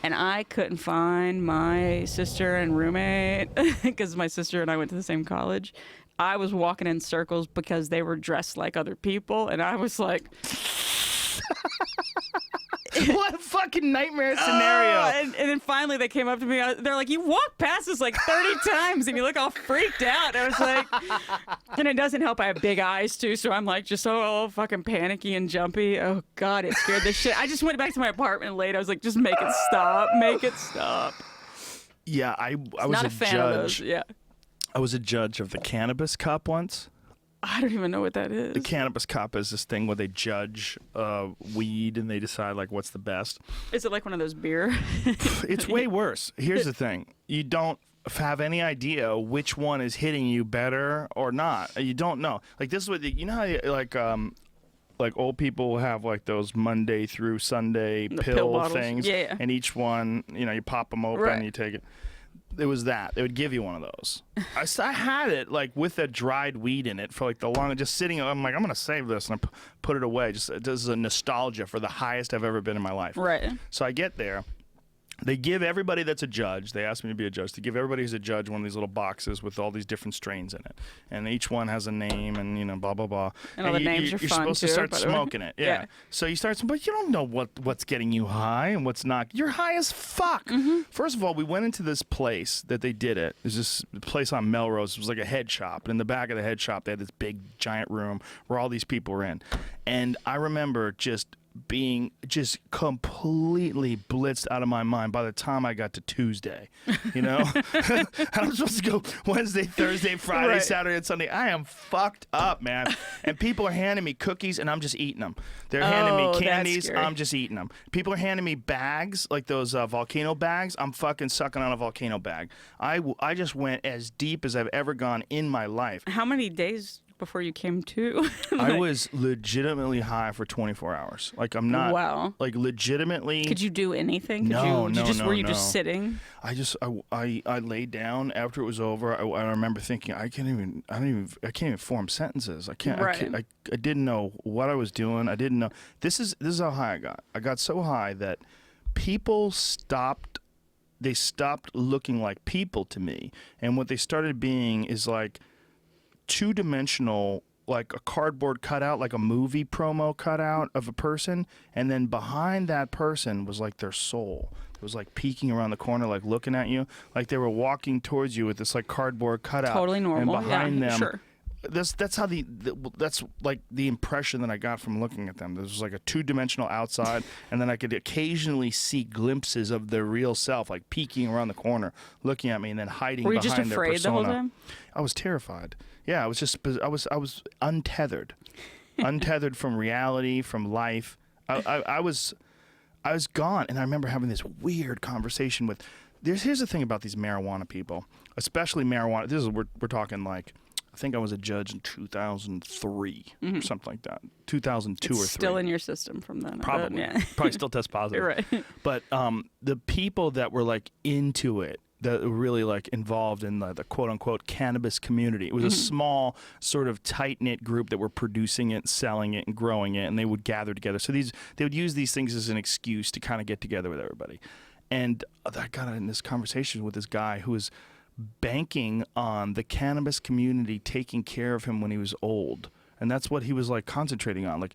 And I couldn't find my sister and roommate because my sister and I went to the same college. I was walking in circles because they were dressed like other people, and I was like. What a fucking nightmare scenario. And then finally they came up to me. They're like, you walked past us like 30 times and you look all freaked out. And I was like, and it doesn't help. I have big eyes too. So I'm like just so all fucking panicky and jumpy. Oh God, it scared the shit. I just went back to my apartment late. I was like, just make it stop. Make it stop. Yeah, I was not a fan judge. Of those. Yeah. I was a judge of the Cannabis Cup once. I don't even know what that is. The Cannabis Cup is this thing where they judge weed and they decide like what's the best. Is it like one of those beer? It's way worse. Here's the thing. You don't have any idea which one is hitting you better or not. You don't know. Like this is what you know how like old people have like those Monday through Sunday pill things. Yeah. And each one, you pop them open and you take it. It was that. They would give you one of those. I had it like with a dried weed in it for like the long, just sitting. I'm like, I'm going to save this. And I put it away. Just this is a nostalgia for the highest I've ever been in my life. Right. So I get there. They give everybody that's a judge, they asked me to be a judge, to give everybody who's a judge one of these little boxes with all these different strains in it. And each one has a name and, blah, blah, blah. And all the names are fun, You're supposed to start smoking it. Yeah. So you start, but you don't know what's getting you high and what's not. You're high as fuck. Mm-hmm. First of all, we went into this place that they did it. It was this place on Melrose. It was like a head shop. And in the back of the head shop, they had this big, giant room where all these people were in. And I remember just being just completely blitzed out of my mind by the time I got to Tuesday. You know, I'm supposed to go Wednesday, Thursday, Friday, Right. Saturday, and Sunday. I am fucked up, man. And people are handing me cookies, and I'm just eating them. They're handing me that's candies. scary. I'm just eating them. People are handing me bags, like those volcano bags. I'm fucking sucking on a volcano bag. I just went as deep as I've ever gone in my life. How many days before you came to? I was legitimately high for 24 hours. Like, I'm not. Wow. Like, legitimately. Could you do anything? Could No, you, no, just, no, Were you no. just sitting? I laid down after it was over. I remember thinking, I can't even form sentences. I can't. Right. I didn't know what I was doing. I didn't know. This is how high I got. I got so high that people stopped. They stopped looking like people to me, and what they started being is like two-dimensional, like a cardboard cutout, like a movie promo cutout of a person, and then behind that person was like their soul. It was like peeking around the corner, like looking at you, like they were walking towards you with this like cardboard cutout. Totally normal. And behind Yeah, them, sure. that's how that's like the impression that I got from looking at them. There was like a two-dimensional outside, and then I could occasionally see glimpses of their real self, like peeking around the corner, looking at me, and then hiding Were you behind just their afraid persona. the whole time? I was terrified. Yeah, I was untethered, untethered from reality, from life. I was gone, and I remember having this weird conversation with. Here's the thing about these marijuana people, especially marijuana. This is we're talking like. I think I was a judge in 2003 or something like that. 2002 It's or 3. still in your system from then. Probably. Yeah. Probably still test positive. Right. But the people that were like into it, that were really like involved in the quote unquote cannabis community. It was a small sort of tight knit group that were producing it, selling it, and growing it, and they would gather together. So they would use these things as an excuse to kind of get together with everybody. And I got in this conversation with this guy who was banking on the cannabis community taking care of him when he was old, and that's what he was like concentrating on. Like,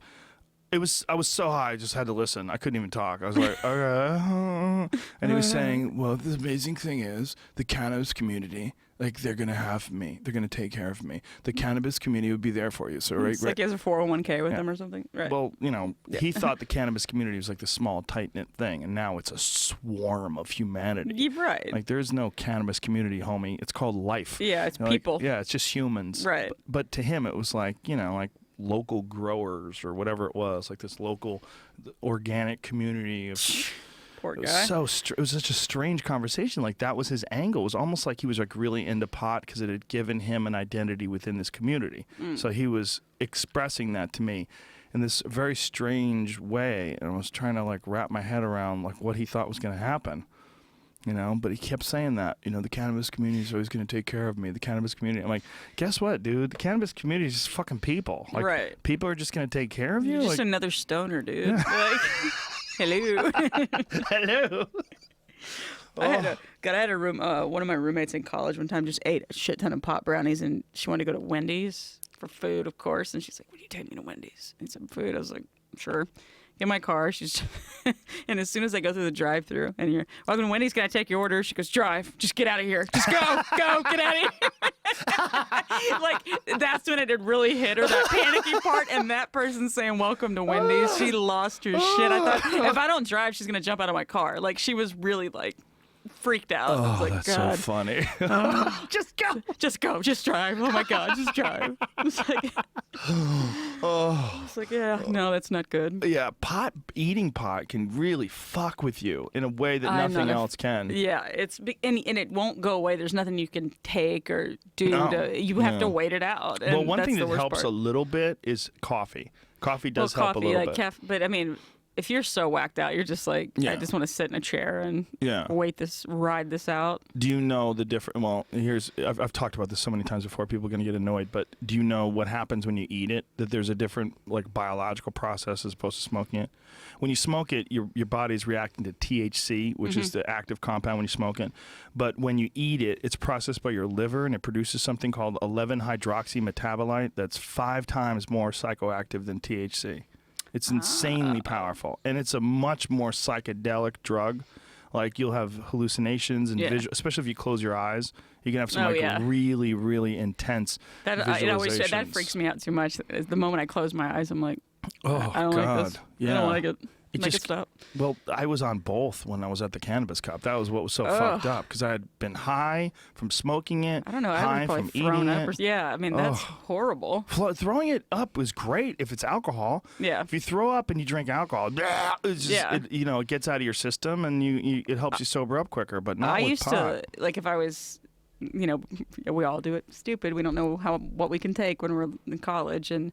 I was so high, I just had to listen. I couldn't even talk. I was like, okay. And he was saying, well, the amazing thing is the cannabis community, like, they're gonna have me. They're gonna take care of me. The cannabis community would be there for you. So It's like he has a 401k with them or something. Right. Well, you know, he thought the cannabis community was like the small, tight-knit thing, and now it's a swarm of humanity. You're right. Like, there's no cannabis community, homie. It's called life. Yeah, it's You know, like, people. yeah, it's just humans. Right. But to him, it was like, you know, like local growers or whatever it was, like this local organic community of. Poor It guy. was it was such a strange conversation. Like, that was his angle. It was almost like he was like really into pot because it had given him an identity within this community. So he was expressing that to me in this very strange way, and I was trying to like wrap my head around like what he thought was going to happen. You know, but he kept saying that, you know, the cannabis community is always going to take care of me. The cannabis community. I'm like, guess what, dude? The cannabis community is just fucking people. Like, Right. people are just going to take care of you. You're just like, another stoner, dude. Like, hello. hello. I had a room. One of my roommates in college one time just ate a shit ton of pot brownies, and she wanted to go to Wendy's for food, of course. And she's like, "Would you take me to Wendy's and some food?" I was like, "Sure." Get in my car. She's, and as soon as I go through the drive-through, and you're welcome to Wendy's, can I take your order? She goes, "Drive. Just get out of here. Just go, get out of here." Like, that's when it had really hit her, that panicky part, and that person saying welcome to Wendy's, she lost her shit. I thought, if I don't drive, she's gonna jump out of my car. Like, she was really like freaked out. I was like, That's God. so funny. Just go, just drive. Oh my God, just drive. It's like, it's like, yeah, no, that's not good. Yeah, eating pot can really fuck with you in a way that I'm nothing not a- else can. Yeah, and it won't go away. There's nothing you can take or do. No. You have to No. wait it out. Well, and one that's thing the that worst helps part. a little bit is coffee. Coffee does well, help coffee, a little like bit. but I mean, if you're so whacked out, you're just like, Yeah. I just want to sit in a chair and Yeah. ride this out. Do you know the different? Well, I've talked about this so many times before. People are going to get annoyed, but do you know what happens when you eat it? That there's a different like biological process as opposed to smoking it. When you smoke it, your body's reacting to THC, which is the active compound when you smoke it. But when you eat it, it's processed by your liver and it produces something called 11-hydroxy metabolite that's 5 times more psychoactive than THC. It's insanely powerful, and it's a much more psychedelic drug. Like, you'll have hallucinations and Yeah. visual, especially if you close your eyes. You can have some really, really intense visualizations. That freaks me out too much. The moment I close my eyes, I'm like, oh, I don't God. like this. Yeah. I don't like it. It Make it stop. Well, I was on both when I was at the Cannabis Cup. That was what was so fucked up because I had been high from smoking it. I don't know. High I was from probably thrown eating up. it. Yeah, I mean, that's horrible. Throwing it up was great if it's alcohol. Yeah. If you throw up and you drink alcohol, it's just, it gets out of your system and it helps you sober up quicker. But not with used pot. to, like, if I was, we all do it stupid. We don't know what we can take when we're in college, and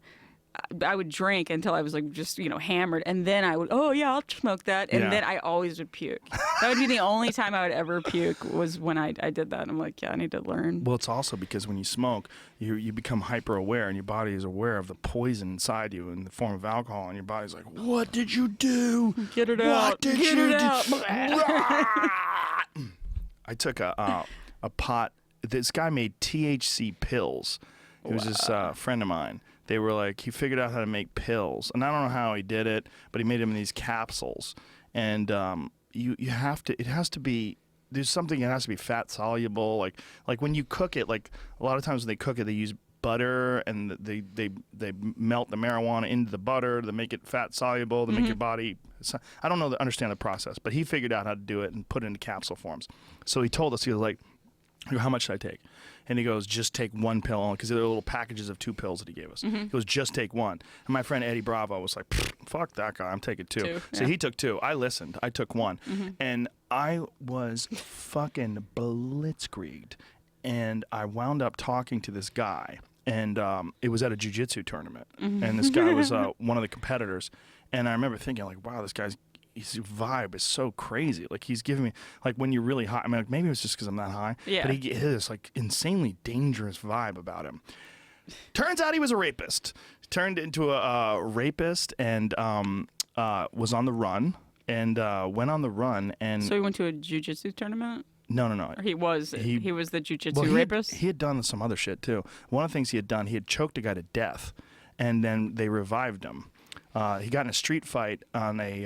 I would drink until I was like just hammered, and then I would I'll smoke that, and then I always would puke. That would be the only time I would ever puke was when I did that. And I'm like, I need to learn. Well, it's also because when you smoke, you become hyper aware, and your body is aware of the poison inside you in the form of alcohol, and your body's like, what did you do? Get it out. What did you do? I took a pot. This guy made THC pills. It was this friend of mine. They were like, he figured out how to make pills, and I don't know how he did it, but he made them in these capsules. And you have to. It has to be. There's something that has to be fat soluble. Like when you cook it, like a lot of times when they cook it, they use butter and they melt the marijuana into the butter to make it fat soluble to make your body. I don't understand the process, but he figured out how to do it and put it into capsule forms. So he told us, he was like, how much should I take? And he goes, just take one pill, because there were little packages of 2 pills that he gave us. He goes, just take one. And my friend Eddie Bravo was like, fuck that guy, I'm taking 2. So he took 2. I listened. I took 1. And I was fucking blitzkrieged. And I wound up talking to this guy. And it was at a jiu-jitsu tournament. And this guy was one of the competitors. And I remember thinking, like, wow, his vibe is so crazy. Like, he's giving me, like, when you're really high, I mean, like, maybe it's just because I'm that high, but he had this, like, insanely dangerous vibe about him. Turns out he was a rapist. Turned into a rapist and was on the run and went on the run. And so he went to a jiu-jitsu tournament? No. Or he was the jiu-jitsu rapist? He had done some other shit, too. One of the things he had done, he had choked a guy to death, and then they revived him. He got in a street fight on a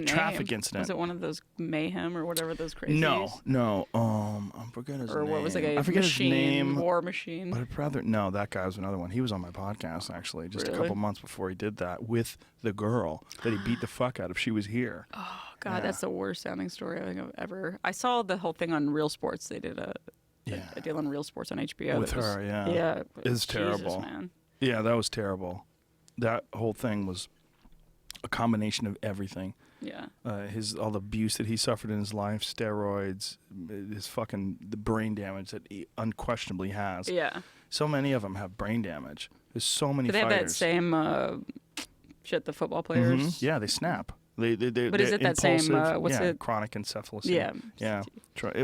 traffic incident. Was it one of those Mayhem or whatever those crazies? No. I forget his name. Or what was like I forget machine, his name. war machine. But no, that guy was another one. He was on my podcast actually, just a couple months before he did that with the girl that he beat the fuck out of. She was here. Oh God, that's the worst sounding story I think I've ever. I saw the whole thing on Real Sports. They did a deal on Real Sports on HBO with her. Yeah, it's terrible. Jesus, man. Yeah, that was terrible. That whole thing was a combination of everything. Yeah. All the abuse that he suffered in his life, steroids, the brain damage that he unquestionably has. Yeah. So many of them have brain damage. There's so many fighters. They have that same shit the football players. Yeah, they snap. But is it that same? What's it? Chronic encephalocyte. Yeah.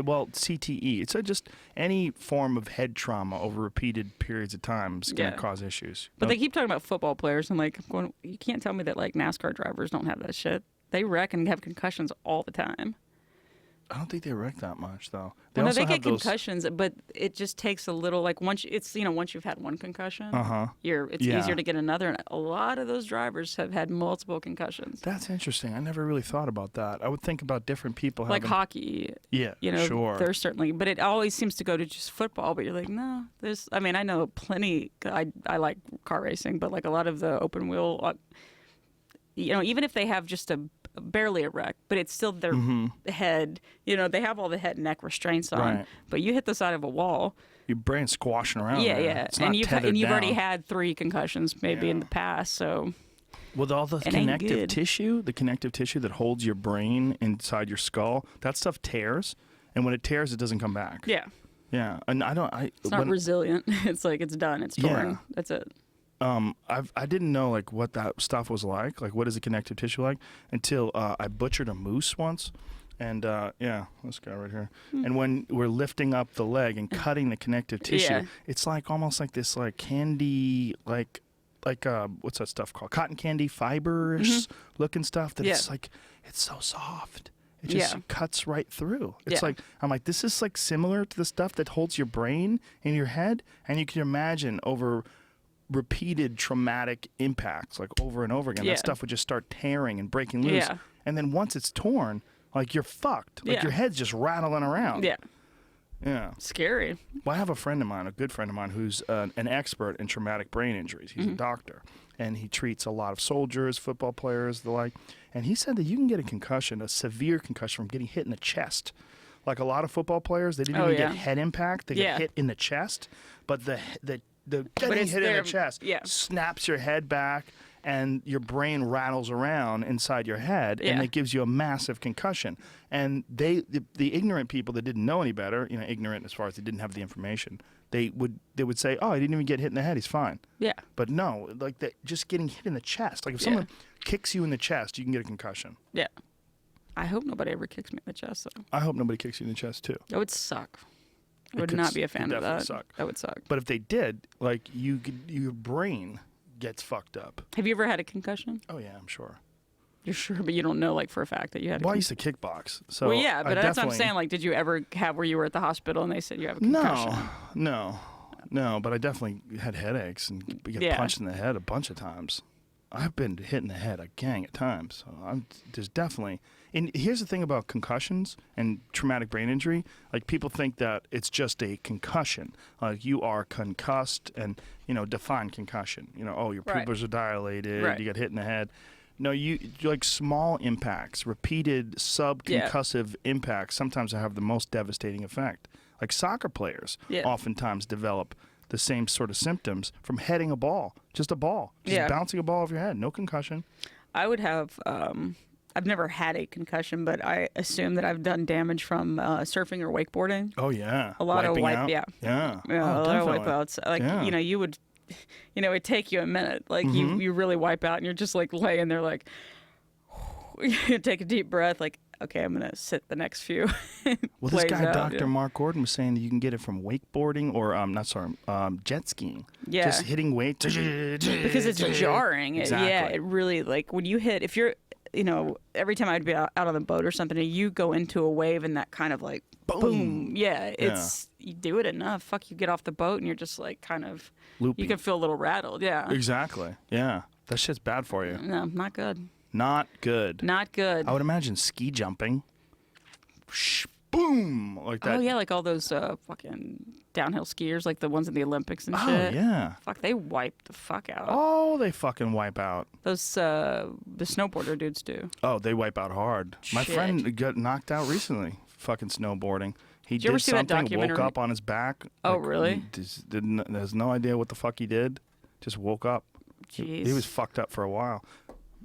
Well, CTE. It's just any form of head trauma over repeated periods of time is going to cause issues. But they keep talking about football players, and like, you can't tell me that like NASCAR drivers don't have that shit. They wreck and have concussions all the time. I don't think they wreck that much though. They get concussions, but it just takes a little once you've had one concussion, it's easier to get another. And a lot of those drivers have had multiple concussions. That's interesting. I never really thought about that. I would think about different people like hockey. Yeah, sure. There's certainly, but it always seems to go to just football. But you're like, no, there's. I mean, I know plenty. I like car racing, but like a lot of the open wheel, even if they have just barely a wreck, but it's still their head. They have all the head and neck restraints on, but you hit the side of a wall. Your brain's squashing around. Yeah. And you've already had 3 concussions maybe in the past, so. With all the connective tissue, that holds your brain inside your skull, that stuff tears, and when it tears, it doesn't come back. Yeah. Yeah, and it's not resilient. It's like it's done. It's torn. Yeah. That's it. I didn't know like what that stuff was like what is the connective tissue like until I butchered a moose once, and this guy right here. And when we're lifting up the leg and cutting the connective tissue, it's like almost like this like candy like what's that stuff called? Cotton candy fiberish looking stuff that it's like it's so soft. It just cuts right through. It's like I'm like this is like similar to the stuff that holds your brain in your head, and you can imagine over repeated traumatic impacts like over and over again that stuff would just start tearing and breaking loose, and then once it's torn, like you're fucked, like your head's just rattling around. Yeah. Scary. Well, I have a friend of mine, a good friend of mine, who's an expert in traumatic brain injuries. He's a doctor, and he treats a lot of soldiers, football players, the like. And he said that you can get a concussion, a severe concussion, from getting hit in the chest. Like a lot of football players, they didn't even get head impact; they get hit in the chest. But the getting hit in the chest snaps your head back, and your brain rattles around inside your head, and it gives you a massive concussion. And the ignorant people that didn't know any better, ignorant as far as they didn't have the information, they would say, "Oh, he didn't even get hit in the head; he's fine." Yeah. But no, like just getting hit in the chest. Like if someone kicks you in the chest, you can get a concussion. Yeah. I hope nobody ever kicks me in the chest, though. I hope nobody kicks you in the chest too. That would suck. I would not be a fan of that. Suck. That would suck. But if they did, like your brain gets fucked up. Have you ever had a concussion? Oh yeah, I'm sure. You're sure, but you don't know, like, for a fact that you had. Well, I used to kickbox, so. Well, yeah, but that's what I'm saying. Like, did you ever have where you were at the hospital and they said you have a concussion? No. But I definitely had headaches and get punched in the head a bunch of times. I've been hit in the head a gang of times. So there's definitely. And here's the thing about concussions and traumatic brain injury. Like, people think that it's just a concussion. Like, you are concussed and, define concussion. Your pupils are dilated, you get hit in the head. No, you like small impacts, repeated subconcussive impacts sometimes have the most devastating effect. Like soccer players oftentimes develop the same sort of symptoms from heading a ball, just bouncing a ball off your head, no concussion. I would have, I've never had a concussion, but I assume that I've done damage from surfing or wakeboarding. Oh, yeah. A lot Wiping of out. Yeah, oh, a lot of wipeouts. Like, you would, it'd take you a minute. Like, you really wipe out and you're just like laying there like, you take a deep breath, like, okay, I'm going to sit the next few. Well, this guy, Dr. Mark Gordon, was saying that you can get it from wakeboarding or, jet skiing. Yeah. Just hitting weights. Because it's jarring. Exactly. It really, like, when you hit, if you're, every time I'd be out on the boat or something, and you go into a wave and that kind of like, boom. Yeah, you do it enough. Fuck, you get off the boat and you're just like kind of, loopy. You can feel a little rattled. Yeah. Exactly. Yeah. That shit's bad for you. No, not good. Not good. Not good. I would imagine ski jumping. Boom! Like that. Oh, yeah, like all those fucking downhill skiers, like the ones in the Olympics and shit. Oh, yeah. Fuck, they wipe the fuck out. Oh, they fucking wipe out. Those, the snowboarder dudes do. Oh, they wipe out hard. Shit. My friend got knocked out recently, fucking snowboarding. He did you ever see that something, documentary? woke up on his back. Oh, really? There's no idea what the fuck he did. Just woke up. Jeez. He was fucked up for a while.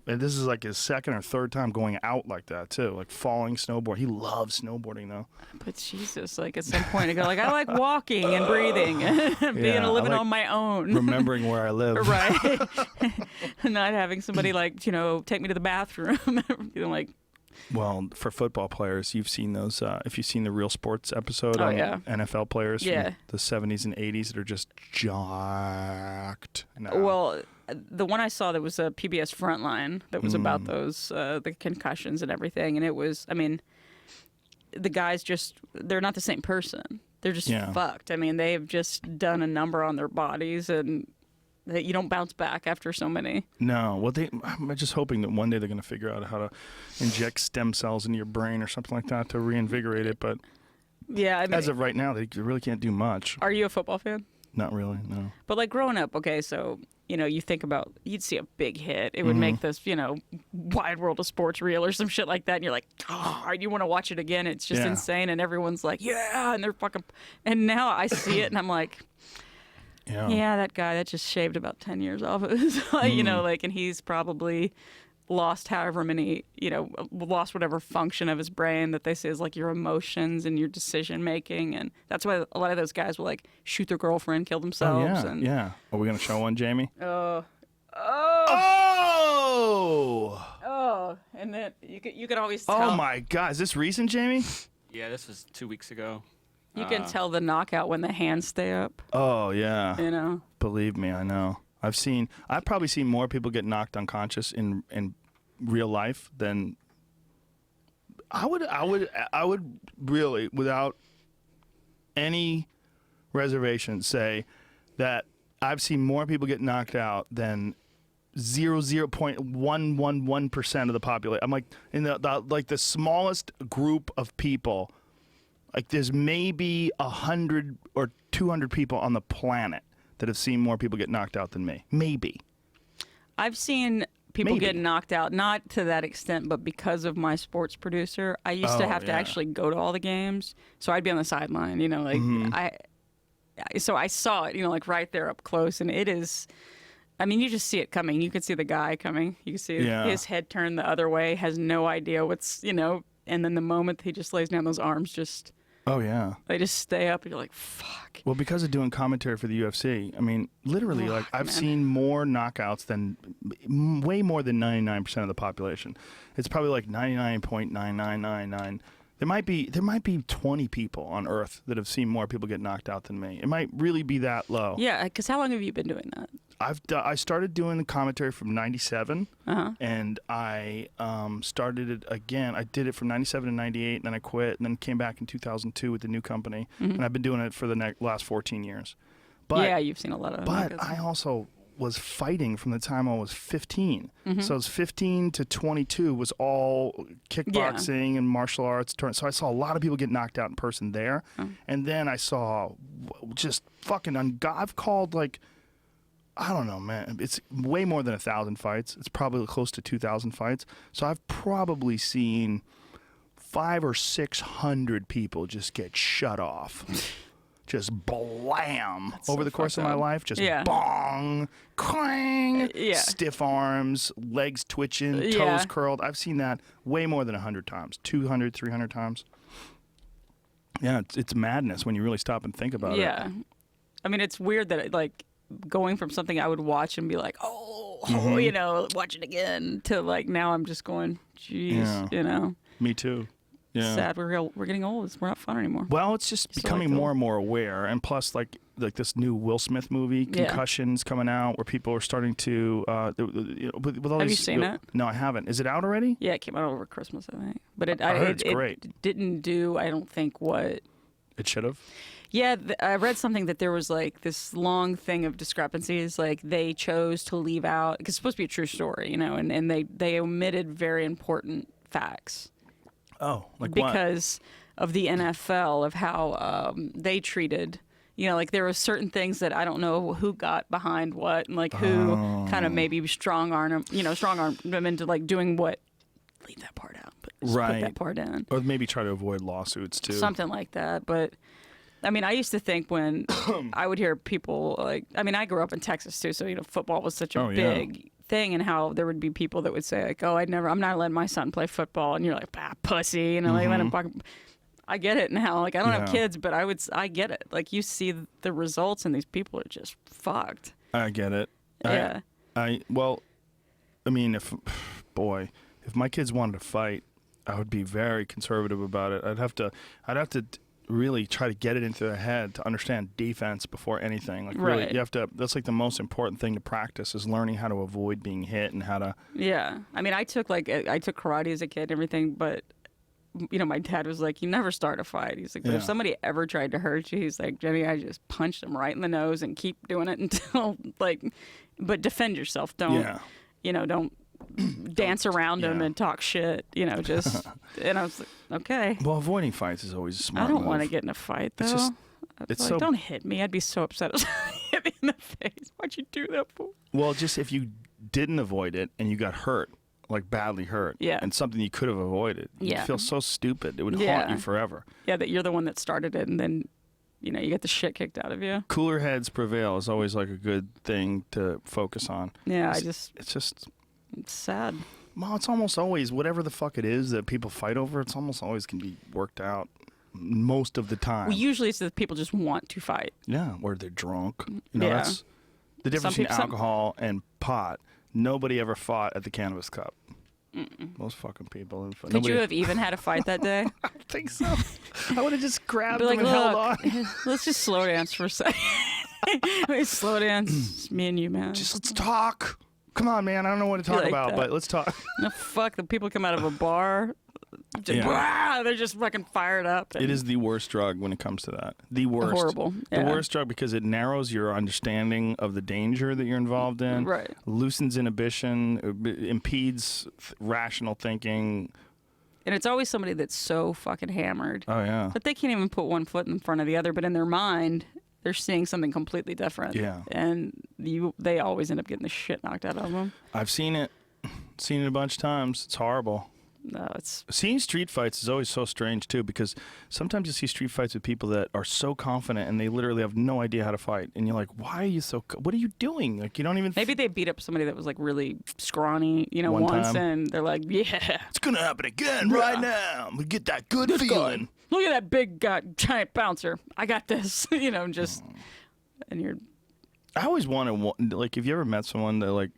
And this is like his second or third time going out like that too, like falling snowboard. He loves snowboarding though. But Jesus, like at some point I go like, I like walking and breathing and living on my own. Remembering where I live. Right. Not having somebody like, take me to the bathroom. Like. Well, for football players, you've seen those. If you've seen the Real Sports episode on NFL players from the 70s and 80s that are just jacked. No. Well, the one I saw that was a PBS Frontline that was about those, the concussions and everything. And it was, the guys they're not the same person. They're just fucked. They've just done a number on their bodies and that you don't bounce back after so many. No. Well, I'm just hoping that one day they're going to figure out how to inject stem cells into your brain or something like that to reinvigorate it. But as of right now, they really can't do much. Are you a football fan? Not really, no. But like growing up, okay, so, you think about, you'd see a big hit. It would make this, Wide World of Sports reel or some shit like that. And you're like, oh, you want to watch it again. It's just insane. And everyone's like, yeah. And they're fucking, and now I see it and I'm like, yeah, that guy that just shaved about 10 years off of his, and he's probably lost however many, lost whatever function of his brain that they say is like your emotions and your decision making. And that's why a lot of those guys will like shoot their girlfriend, kill themselves. Oh, yeah. Are we going to show one, Jamie? Oh. And then you could always tell. Oh my God. Is this recent, Jamie? Yeah, this was 2 weeks ago. You can tell the knockout when the hands stay up. Oh, yeah. Believe me, I know. I've probably seen more people get knocked unconscious in real life than I would really, without any reservation, say that I've seen more people get knocked out than 0.111% of the population. I'm like in the smallest group of people. Like there's maybe 100 or 200 people on the planet that have seen more people get knocked out than me. Maybe. I've seen people get knocked out, not to that extent, but because of my sports producer, I used to have to actually go to all the games. So I'd be on the sideline, you know, like so I saw it, you know, like right there up close, and it is. I mean, you just see it coming. You can see the guy coming. You can see his head turned the other way, has no idea what's, you know, and then the moment he just lays down, those arms just. Oh, yeah. They just stay up, and you're like, fuck. Well, because of doing commentary for the UFC, I mean, literally, like, I've seen more knockouts than, way more than 99% of the population. It's probably like 99.9999. There might be 20 people on Earth that have seen more people get knocked out than me. It might really be that low. Yeah, because how long have you been doing that? I started doing the commentary from '97, and I started it again. I did it from '97 to '98, and then I quit, and then came back in 2002 with the new company, and I've been doing it for the last 14 years. But, yeah, you've seen a lot of. But I also was fighting from the time I was 15. So I was 15 to 22 was all kickboxing and martial arts. So I saw a lot of people get knocked out in person there, and then I saw just fucking. I've called like. I don't know, man. It's way more than 1,000 fights. It's probably close to 2,000 fights. So I've probably seen 500 or 600 people just get shut off. Just blam. That's over so the course of fucked my up. life. Just bong, clang, stiff arms, legs twitching, toes curled. I've seen that way more than 100 times, 200, 300 times. Yeah, it's madness when you really stop and think about it. Yeah. I mean, it's weird that, like, going from something I would watch and be like, you know, watch it again, to like now I'm just going, geez, you know. Me too. Yeah. Sad. We're getting old. We're not fun anymore. Well, it's just becoming more and more aware, and plus, like this new Will Smith movie, Concussions, coming out, where people are starting to. With all Have these, you seen it? No, I haven't. Is it out already? Yeah, it came out over Christmas, I think. But I heard it's great. It didn't do, I don't think, what it should have. Yeah, I read something that there was like this long thing of discrepancies. Like they chose to leave out, because it's supposed to be a true story, you know, and they omitted very important facts. Oh, like because of the NFL, of how they treated, you know, like there were certain things that I don't know who got behind what, and like who kind of maybe strong armed them into like doing what. Leave that part out, but just put that part in. Or maybe try to avoid lawsuits too. Something like that, but. I mean, I used to think when I would hear people like, I mean, I grew up in Texas too, so, you know, football was such a big thing, and how there would be people that would say like, oh, I'm not letting my son play football, and you're like, pussy, you know, like let him. I get it now. Like I don't have kids, but I get it. Like you see the results, and these people are just fucked. I get it. Yeah. Well, I mean, if my kids wanted to fight, I would be very conservative about it. I'd have to really try to get it into their head to understand defense before anything. Like really, you have to. That's like the most important thing to practice, is learning how to avoid being hit and how to. Yeah, I mean, I took karate as a kid and everything, but you know, my dad was like, "You never start a fight." He's like, "But if somebody ever tried to hurt you," he's like, "Jenny, I just punched him right in the nose and keep doing it until like, but defend yourself. Don't, you know, don't." Dance around him and talk shit, you know, just, and I was like, okay. Well, avoiding fights is always a smart move. I don't want to get in a fight, though. It's like, don't hit me. I'd be so upset if somebody hit me in the face. Why'd you do that for? Well, just if you didn't avoid it and you got hurt, like badly hurt, and something you could have avoided, you'd feel so stupid. It would haunt you forever. Yeah, that you're the one that started it, and then, you know, you get the shit kicked out of you. Cooler heads prevail is always like a good thing to focus on. Yeah, It's sad. Well, it's almost always whatever the fuck it is that people fight over. It's almost always can be worked out most of the time. Well, usually it's that people just want to fight. Yeah, or they're drunk. You know, that's the difference between alcohol and pot. Nobody ever fought at the Cannabis Cup. Most fucking people. Could you have even had a fight that day? I don't think so. I would have just grabbed them like, and held on. Let's just slow dance for a second. Slow dance. It's me and you, man. Just let's talk. Come on, man. I don't know what to talk about, but let's talk. No, fuck. The people come out of a bar. They're just fucking fired up. It is the worst drug when it comes to that. The worst. Horrible. The worst drug, because it narrows your understanding of the danger that you're involved in. Right. Loosens inhibition. Impedes rational thinking. And it's always somebody that's so fucking hammered. Oh, yeah. But they can't even put one foot in front of the other. But in their mind, they're seeing something completely different. Yeah. And they always end up getting the shit knocked out of them. I've seen it. Seen it a bunch of times. It's horrible. No, it's seeing street fights is always so strange too, because sometimes you see street fights with people that are so confident and they literally have no idea how to fight, and you're like, why are you so? What are you doing? Like, you don't even. Maybe they beat up somebody that was like really scrawny, One once, time. and they're like, yeah, it's gonna happen again right now. We get that good feeling. Look at that big giant bouncer. I got this. Just and you're. I always wanted, like, have you ever met someone that like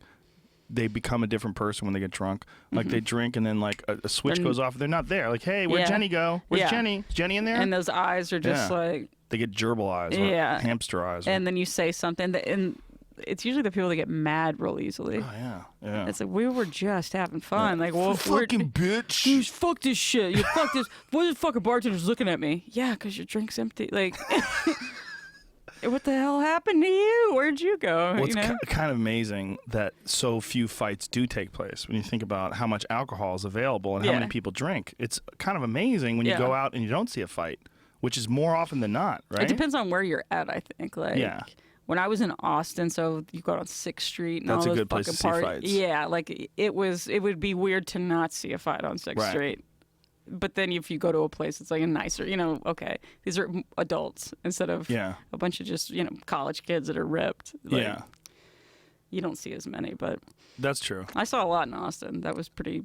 they become a different person when they get drunk? Like they drink and then like a switch goes off and they're not there. Like, hey, where'd Jenny go? Where's Jenny? Is Jenny in there? And those eyes are just like. They get gerbil eyes or hamster eyes. And then you say something and it's usually the people that get mad real easily. Oh, yeah. It's like, we were just having fun. Like, well, fucking bitch. You fuck this shit. You fuck this. What is fucking bartender's looking at me? Yeah, because your drink's empty. Like, what the hell happened to you? Where'd you go? Well, it's kind of amazing that so few fights do take place when you think about how much alcohol is available and how many people drink. It's kind of amazing when you go out and you don't see a fight, which is more often than not, right? It depends on where you're at, I think. Like, when I was in Austin, so you go on 6th Street and that's all a those good place to fucking see parties. fights. Yeah, like it would be weird to not see a fight on 6th Street. But then if you go to a place it's like a nicer, okay, these are adults instead of a bunch of just, college kids that are ripped. Like, you don't see as many, but that's true. I saw a lot in Austin. That was pretty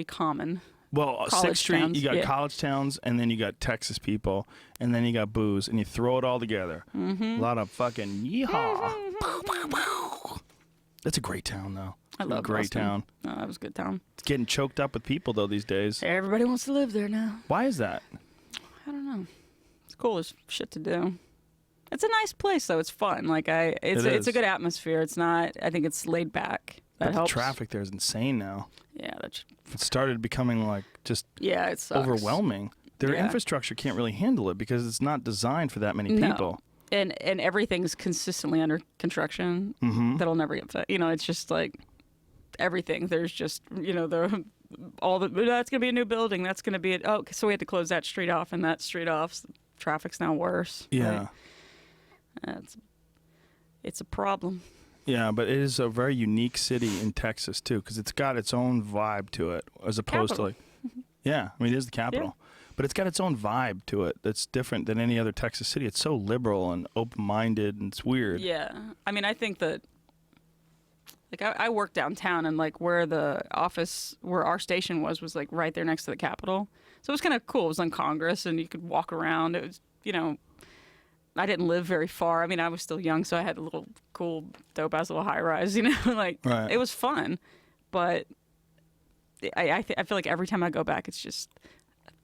common. Well, 6th Street, towns, you got college towns, and then you got Texas people, and then you got booze, and you throw it all together. A lot of fucking yeehaw. That's a great town, though. I love great Austin. town. Oh, that was a good town. It's getting choked up with people though these days. Everybody wants to live there now. Why is that? I don't know. It's cool. There's shit to do. It's a nice place though. It's fun. Like it's a good atmosphere. It's not. I think it's laid back. That helps. The traffic there is insane now. Yeah, it started becoming like just it sucks. overwhelming. Their infrastructure can't really handle it because it's not designed for that many people. And everything's consistently under construction. That'll never get fit. It's just like everything. There's just that's gonna be a new building. That's gonna be it. Oh, so we had to close that street off and that street off. So traffic's now worse. Yeah, it's a problem. Yeah, but it is a very unique city in Texas too, because it's got its own vibe to it, as opposed to like, it is the capital. But it's got its own vibe to it that's different than any other Texas city. It's so liberal and open-minded, and it's weird. Yeah. I mean, I think that, like, I work downtown, and, like, where our station was, like, right there next to the Capitol. So it was kind of cool. It was on Congress, and you could walk around. It was, I didn't live very far. I mean, I was still young, so I had a little cool, dope-ass little high-rise, It was fun. But I feel like every time I go back, it's just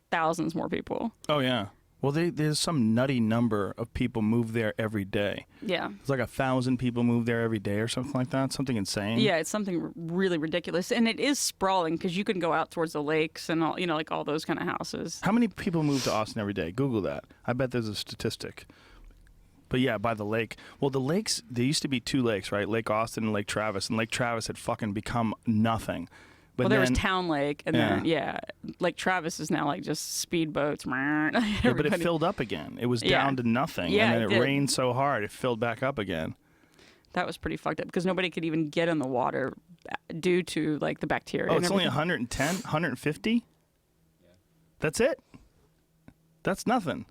thousands more people. Oh, yeah. Well, there's some nutty number of people move there every day. Yeah. It's like 1,000 people move there every day or something like that. Something insane. Yeah, it's something really ridiculous. And it is sprawling because you can go out towards the lakes and all, like all those kind of houses. How many people move to Austin every day? Google that. I bet there's a statistic. But yeah, by the lake. Well, the lakes, there used to be 2 lakes, right? Lake Austin and Lake Travis. And Lake Travis had fucking become nothing. But there was Town Lake, and then Lake Travis is now like just speedboats. But it filled up again. It was down to nothing, and then it rained so hard it filled back up again. That was pretty fucked up because nobody could even get in the water due to like the bacteria. Oh, it's only 110, 150. Yeah. That's it. That's nothing.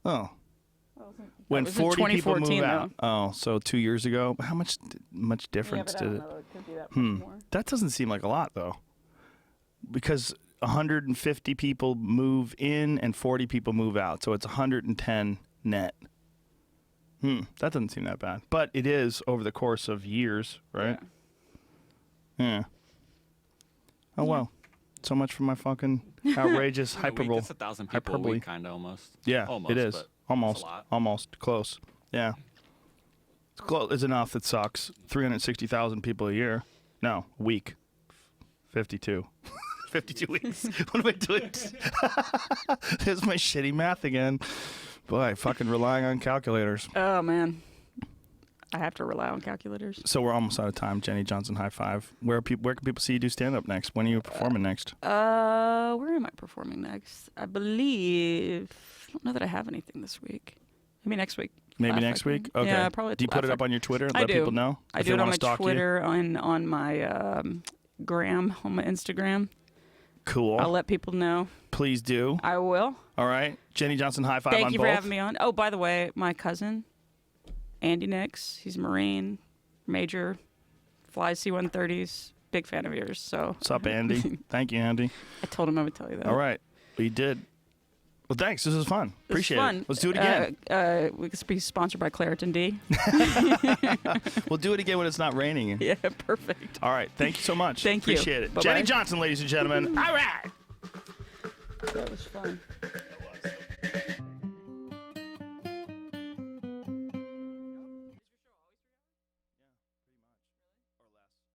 Oh. When 40 people move out. Oh, so 2 years ago. How much difference did it? It could be that much more. That doesn't seem like a lot, though. Because 150 people move in and 40 people move out. So it's 110 net. That doesn't seem that bad. But it is over the course of years, right? Yeah. Oh, well. So much for my fucking outrageous hyperbole. That's 1,000 people a week, kind of almost. Yeah, almost, it is. Almost close. Yeah. It's close. It's enough. It sucks. 360,000 people a year. No, a week. 52. 52 weeks. What am I doing? There's my shitty math again. Boy, fucking relying on calculators. Oh, man. I have to rely on calculators. So we're almost out of time. Jenny Johnson, high five. Where can people see you do stand up next? When are you performing next? Where am I performing next? I believe. I don't know that I have anything this week. Maybe next week. Maybe next week? Okay. Yeah, probably. Do you put it up on your Twitter? I Let do. people know? I do it on my Twitter, on my gram, on my Instagram. Cool. I'll let people know. Please do. I will. All right. Jenny Johnson, high five on both. Thank you for having me on. Oh, by the way, my cousin, Andy Nix, he's a Marine, Major, flies C-130s. Big fan of yours. So. What's up, Andy? Thank you, Andy. I told him I would tell you that. All right. Well, you did. Well, thanks. This was fun. Appreciate it. Let's do it again. We could be sponsored by Claritin D. We'll do it again when it's not raining. Yeah, perfect. All right. Thank you so much. Thank you. Appreciate it. Bye-bye. Jenny Johnson, ladies and gentlemen. All right. That was fun.